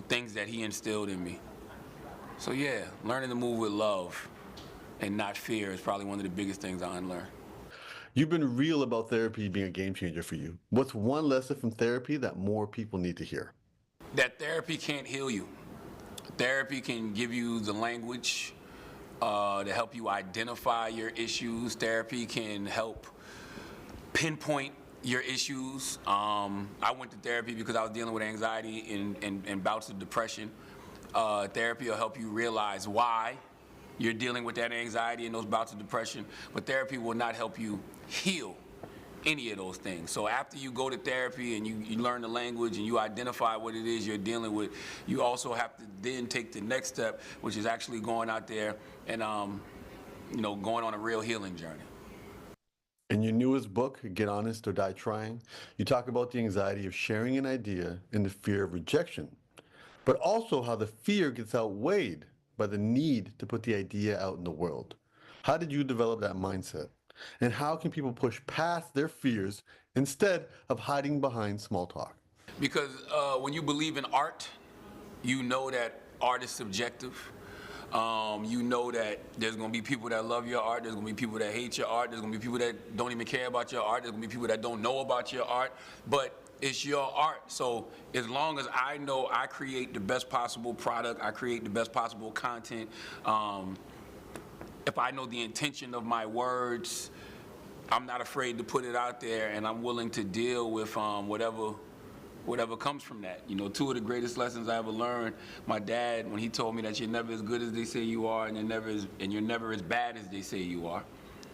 things that he instilled in me. So yeah, learning to move with love and not fear is probably one of the biggest things I unlearned. You've been real about therapy being a game changer for you. What's one lesson from therapy that more people need to hear? That therapy can't heal you. Therapy can give you the language to help you identify your issues. Therapy can help pinpoint your issues. I went to therapy because I was dealing with anxiety and bouts of depression. Therapy will help you realize why you're dealing with that anxiety and those bouts of depression, but therapy will not help you heal any of those things. So after you go to therapy and you learn the language and you identify what it is you're dealing with, you also have to then take the next step, which is actually going out there and going on a real healing journey. In your newest book, Get Honest or Die Trying, you talk about the anxiety of sharing an idea and the fear of rejection, but also how the fear gets outweighed by the need to put the idea out in the world. How did you develop that mindset? And how can people push past their fears instead of hiding behind small talk? Because when you believe in art, you know that art is subjective. You know that there's going to be people that love your art. There's going to be people that hate your art. There's going to be people that don't even care about your art. There's going to be people that don't know about your art. But it's your art. So as long as I know I create the best possible product, I create the best possible content, if I know the intention of my words, I'm not afraid to put it out there, and I'm willing to deal with whatever comes from that. You know, two of the greatest lessons I ever learned, my dad, when he told me that you're never as good as they say you are, and you're never as bad as they say you are.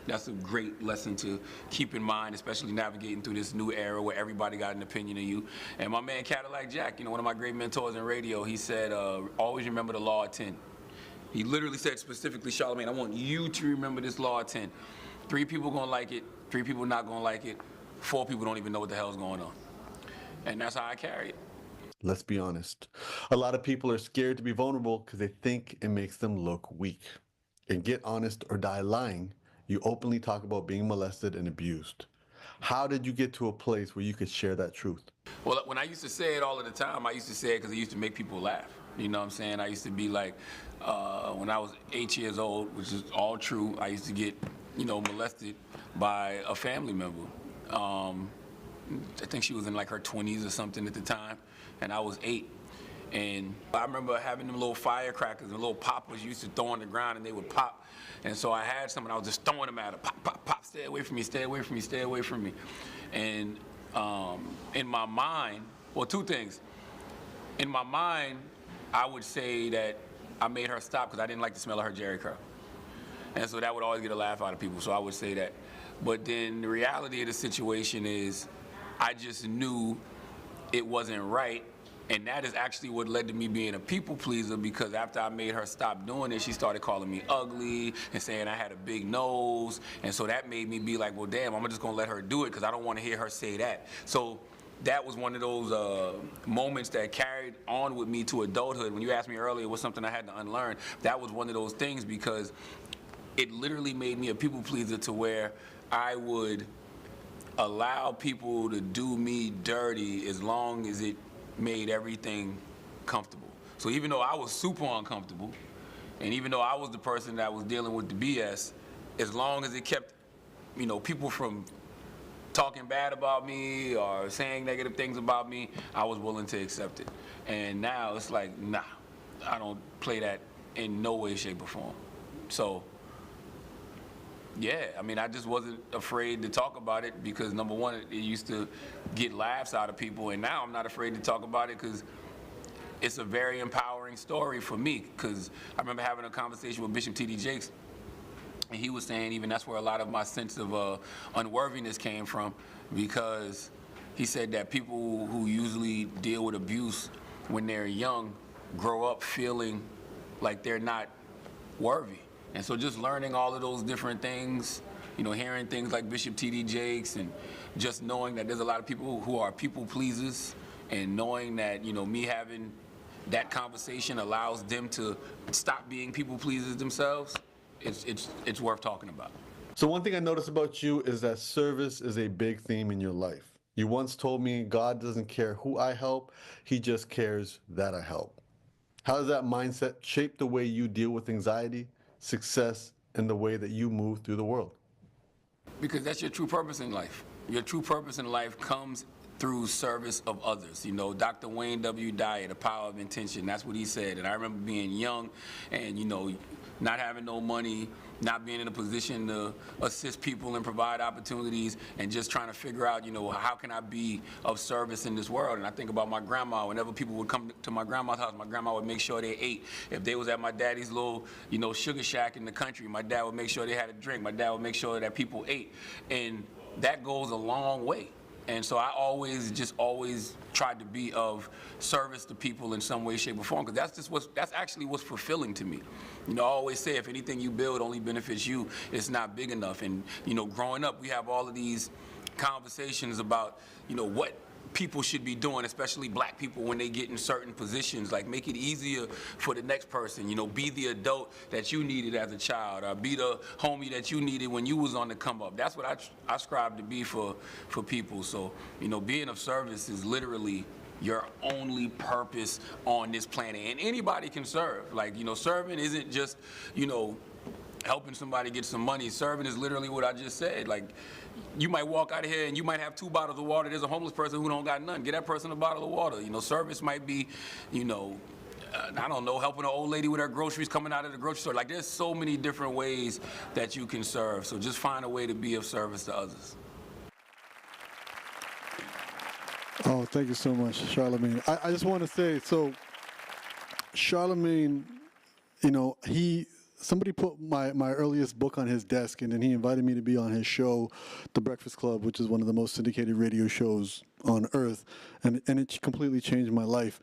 That's a great lesson to keep in mind, especially navigating through this new era where everybody got an opinion of you. And my man Cadillac Jack, you know, one of my great mentors in radio, he said, always remember the law of 10. He literally said specifically, Charlamagne, I want you to remember this law of 10. 3 people gonna like it, 3 people not gonna like it, 4 people don't even know what the hell's going on. And that's how I carry it. Let's be honest. A lot of people are scared to be vulnerable because they think it makes them look weak. And Get Honest or Die Lying, you openly talk about being molested and abused. How did you get to a place where you could share that truth? Well, when I used to say it all of the time, I used to say it because it used to make people laugh. You know what I'm saying? I used to be like, when I was 8 years old, which is all true, I used to get, molested by a family member. I think she was in like her 20s or something at the time, and I was 8. And I remember having them little firecrackers and little poppers used to throw on the ground, and they would pop. And so I had some, and I was just throwing them at her. Pop, pop, pop, stay away from me, stay away from me, stay away from me. And in my mind, well, 2 things. In my mind, I would say that I made her stop because I didn't like the smell of her Jerry curl. And so that would always get a laugh out of people, so I would say that. But then the reality of the situation is I just knew it wasn't right, and that is actually what led to me being a people pleaser, because after I made her stop doing it, she started calling me ugly and saying I had a big nose, and so that made me be like, well, damn, I'm just gonna let her do it because I don't want to hear her say that. So that was one of those moments that carried on with me to adulthood. When you asked me earlier what's something I had to unlearn, that was one of those things, because it literally made me a people pleaser to where I would allow people to do me dirty as long as it made everything comfortable. So even though I was super uncomfortable, and even though I was the person that was dealing with the BS, as long as it kept, people from talking bad about me or saying negative things about me, I was willing to accept it. And now it's like, nah, I don't play that in no way, shape, or form. So yeah, I just wasn't afraid to talk about it because, number one, it used to get laughs out of people, and now I'm not afraid to talk about it because it's a very empowering story for me. Because I remember having a conversation with Bishop T.D. Jakes, and he was saying even that's where a lot of my sense of unworthiness came from, because he said that people who usually deal with abuse when they're young grow up feeling like they're not worthy. And so just learning all of those different things, hearing things like Bishop T.D. Jakes, and just knowing that there's a lot of people who are people pleasers, and knowing that, me having that conversation allows them to stop being people pleasers themselves, it's worth talking about. So one thing I noticed about you is that service is a big theme in your life. You once told me God doesn't care who I help, he just cares that I help. How does that mindset shape the way you deal with anxiety, success, and the way that you move through the world? Because that's your true purpose in life. Your true purpose in life comes through service of others. Dr. Wayne W. Dyer, The Power of Intention, that's what he said. And I remember being young and, not having no money, not being in a position to assist people and provide opportunities, and just trying to figure out, how can I be of service in this world? And I think about my grandma. Whenever people would come to my grandma's house, my grandma would make sure they ate. If they was at my daddy's little, sugar shack in the country, my dad would make sure they had a drink. My dad would make sure that people ate. And that goes a long way. And so I always tried to be of service to people in some way, shape, or form, because that's actually what's fulfilling to me. I always say, if anything you build only benefits you, it's not big enough. And growing up, we have all of these conversations about what people should be doing, especially black people when they get in certain positions. Like, make it easier for the next person. You know, be the adult that you needed as a child, or be the homie that you needed when you was on the come up. That's what I strive to be for people. So, you know, being of service is literally your only purpose on this planet. And anybody can serve. Like, you know, serving isn't just, you know, helping somebody get some money. Serving is literally what I just said. Like, you might walk out of here and you might have 2 bottles of water. There's a homeless person who don't got none. Get that person a bottle of water. You know, service might be, you know, I don't know, helping an old lady with her groceries coming out of the grocery store. Like, there's so many different ways that you can serve. So just find a way to be of service to others. Oh, thank you so much, Charlemagne. I just want to say, so Charlemagne, you know, somebody put my earliest book on his desk, and then he invited me to be on his show, The Breakfast Club, which is one of the most syndicated radio shows on earth, and it completely changed my life.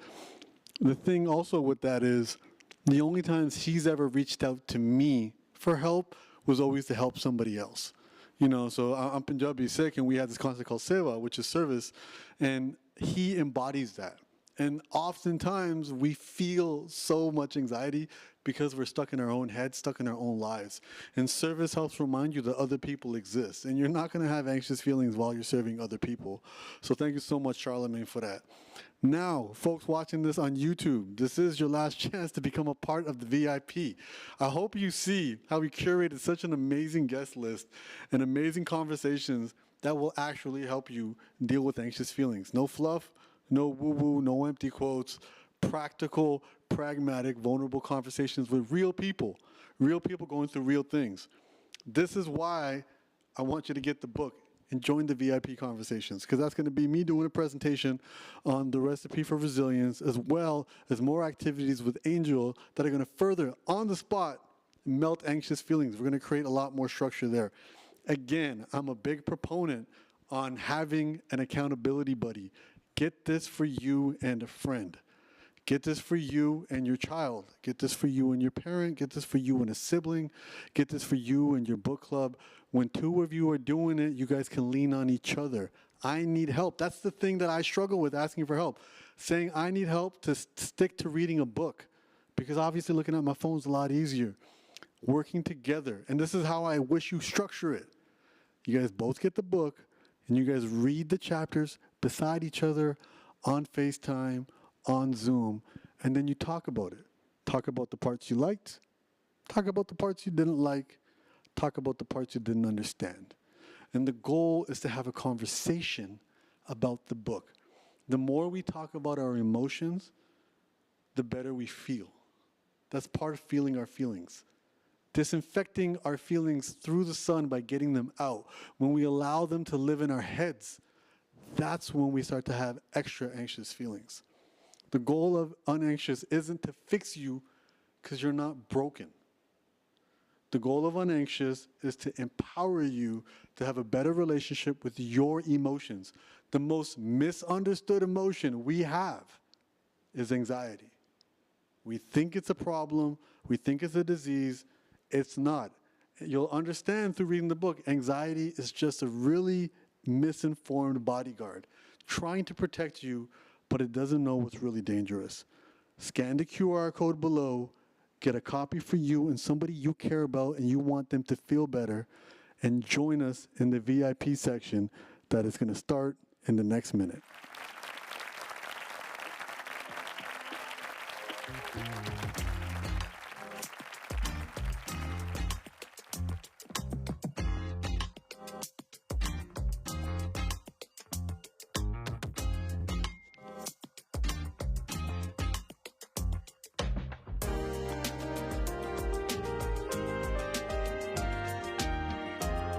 The thing also with that is, the only times he's ever reached out to me for help was always to help somebody else. You know, so I'm Punjabi Sikh, and we have this concept called seva, which is service, and he embodies that. And oftentimes we feel so much anxiety because we're stuck in our own heads, stuck in our own lives. And service helps remind you that other people exist. And you're not going to have anxious feelings while you're serving other people. So thank you so much, Charlemagne, for that. Now, folks watching this on YouTube, this is your last chance to become a part of the VIP. I hope you see how we curated such an amazing guest list and amazing conversations that will actually help you deal with anxious feelings. No fluff, no woo-woo, no empty quotes, practical, pragmatic, vulnerable conversations with real people going through real things. This is why I want you to get the book and join the VIP conversations, because that's going to be me doing a presentation on the recipe for resilience, as well as more activities with Angel that are going to further, on the spot, melt anxious feelings. We're going to create a lot more structure there. Again, I'm a big proponent on having an accountability buddy. Get this for you and a friend. Get this for you and your child. Get this for you and your parent. Get this for you and a sibling. Get this for you and your book club. When 2 of you are doing it, you guys can lean on each other. I need help. That's the thing that I struggle with, asking for help. Saying I need help to stick to reading a book, because obviously looking at my phone is a lot easier. Working together. And this is how I wish you structure it. You guys both get the book, and you guys read the chapters beside each other on FaceTime, on Zoom, and then you talk about it. Talk about the parts you liked, talk about the parts you didn't like, talk about the parts you didn't understand. And the goal is to have a conversation about the book. The more we talk about our emotions, the better we feel. That's part of feeling our feelings. Disinfecting our feelings through the sun by getting them out. When we allow them to live in our heads, that's when we start to have extra anxious feelings. The goal of Unanxious isn't to fix you because you're not broken. The goal of Unanxious is to empower you to have a better relationship with your emotions. The most misunderstood emotion we have is anxiety. We think it's a problem. We think it's a disease. It's not. You'll understand through reading the book, anxiety is just a really misinformed bodyguard trying to protect you, but it doesn't know what's really dangerous. Scan the QR code below, get a copy for you and somebody you care about and you want them to feel better, and join us in the VIP section that is going to start in the next minute.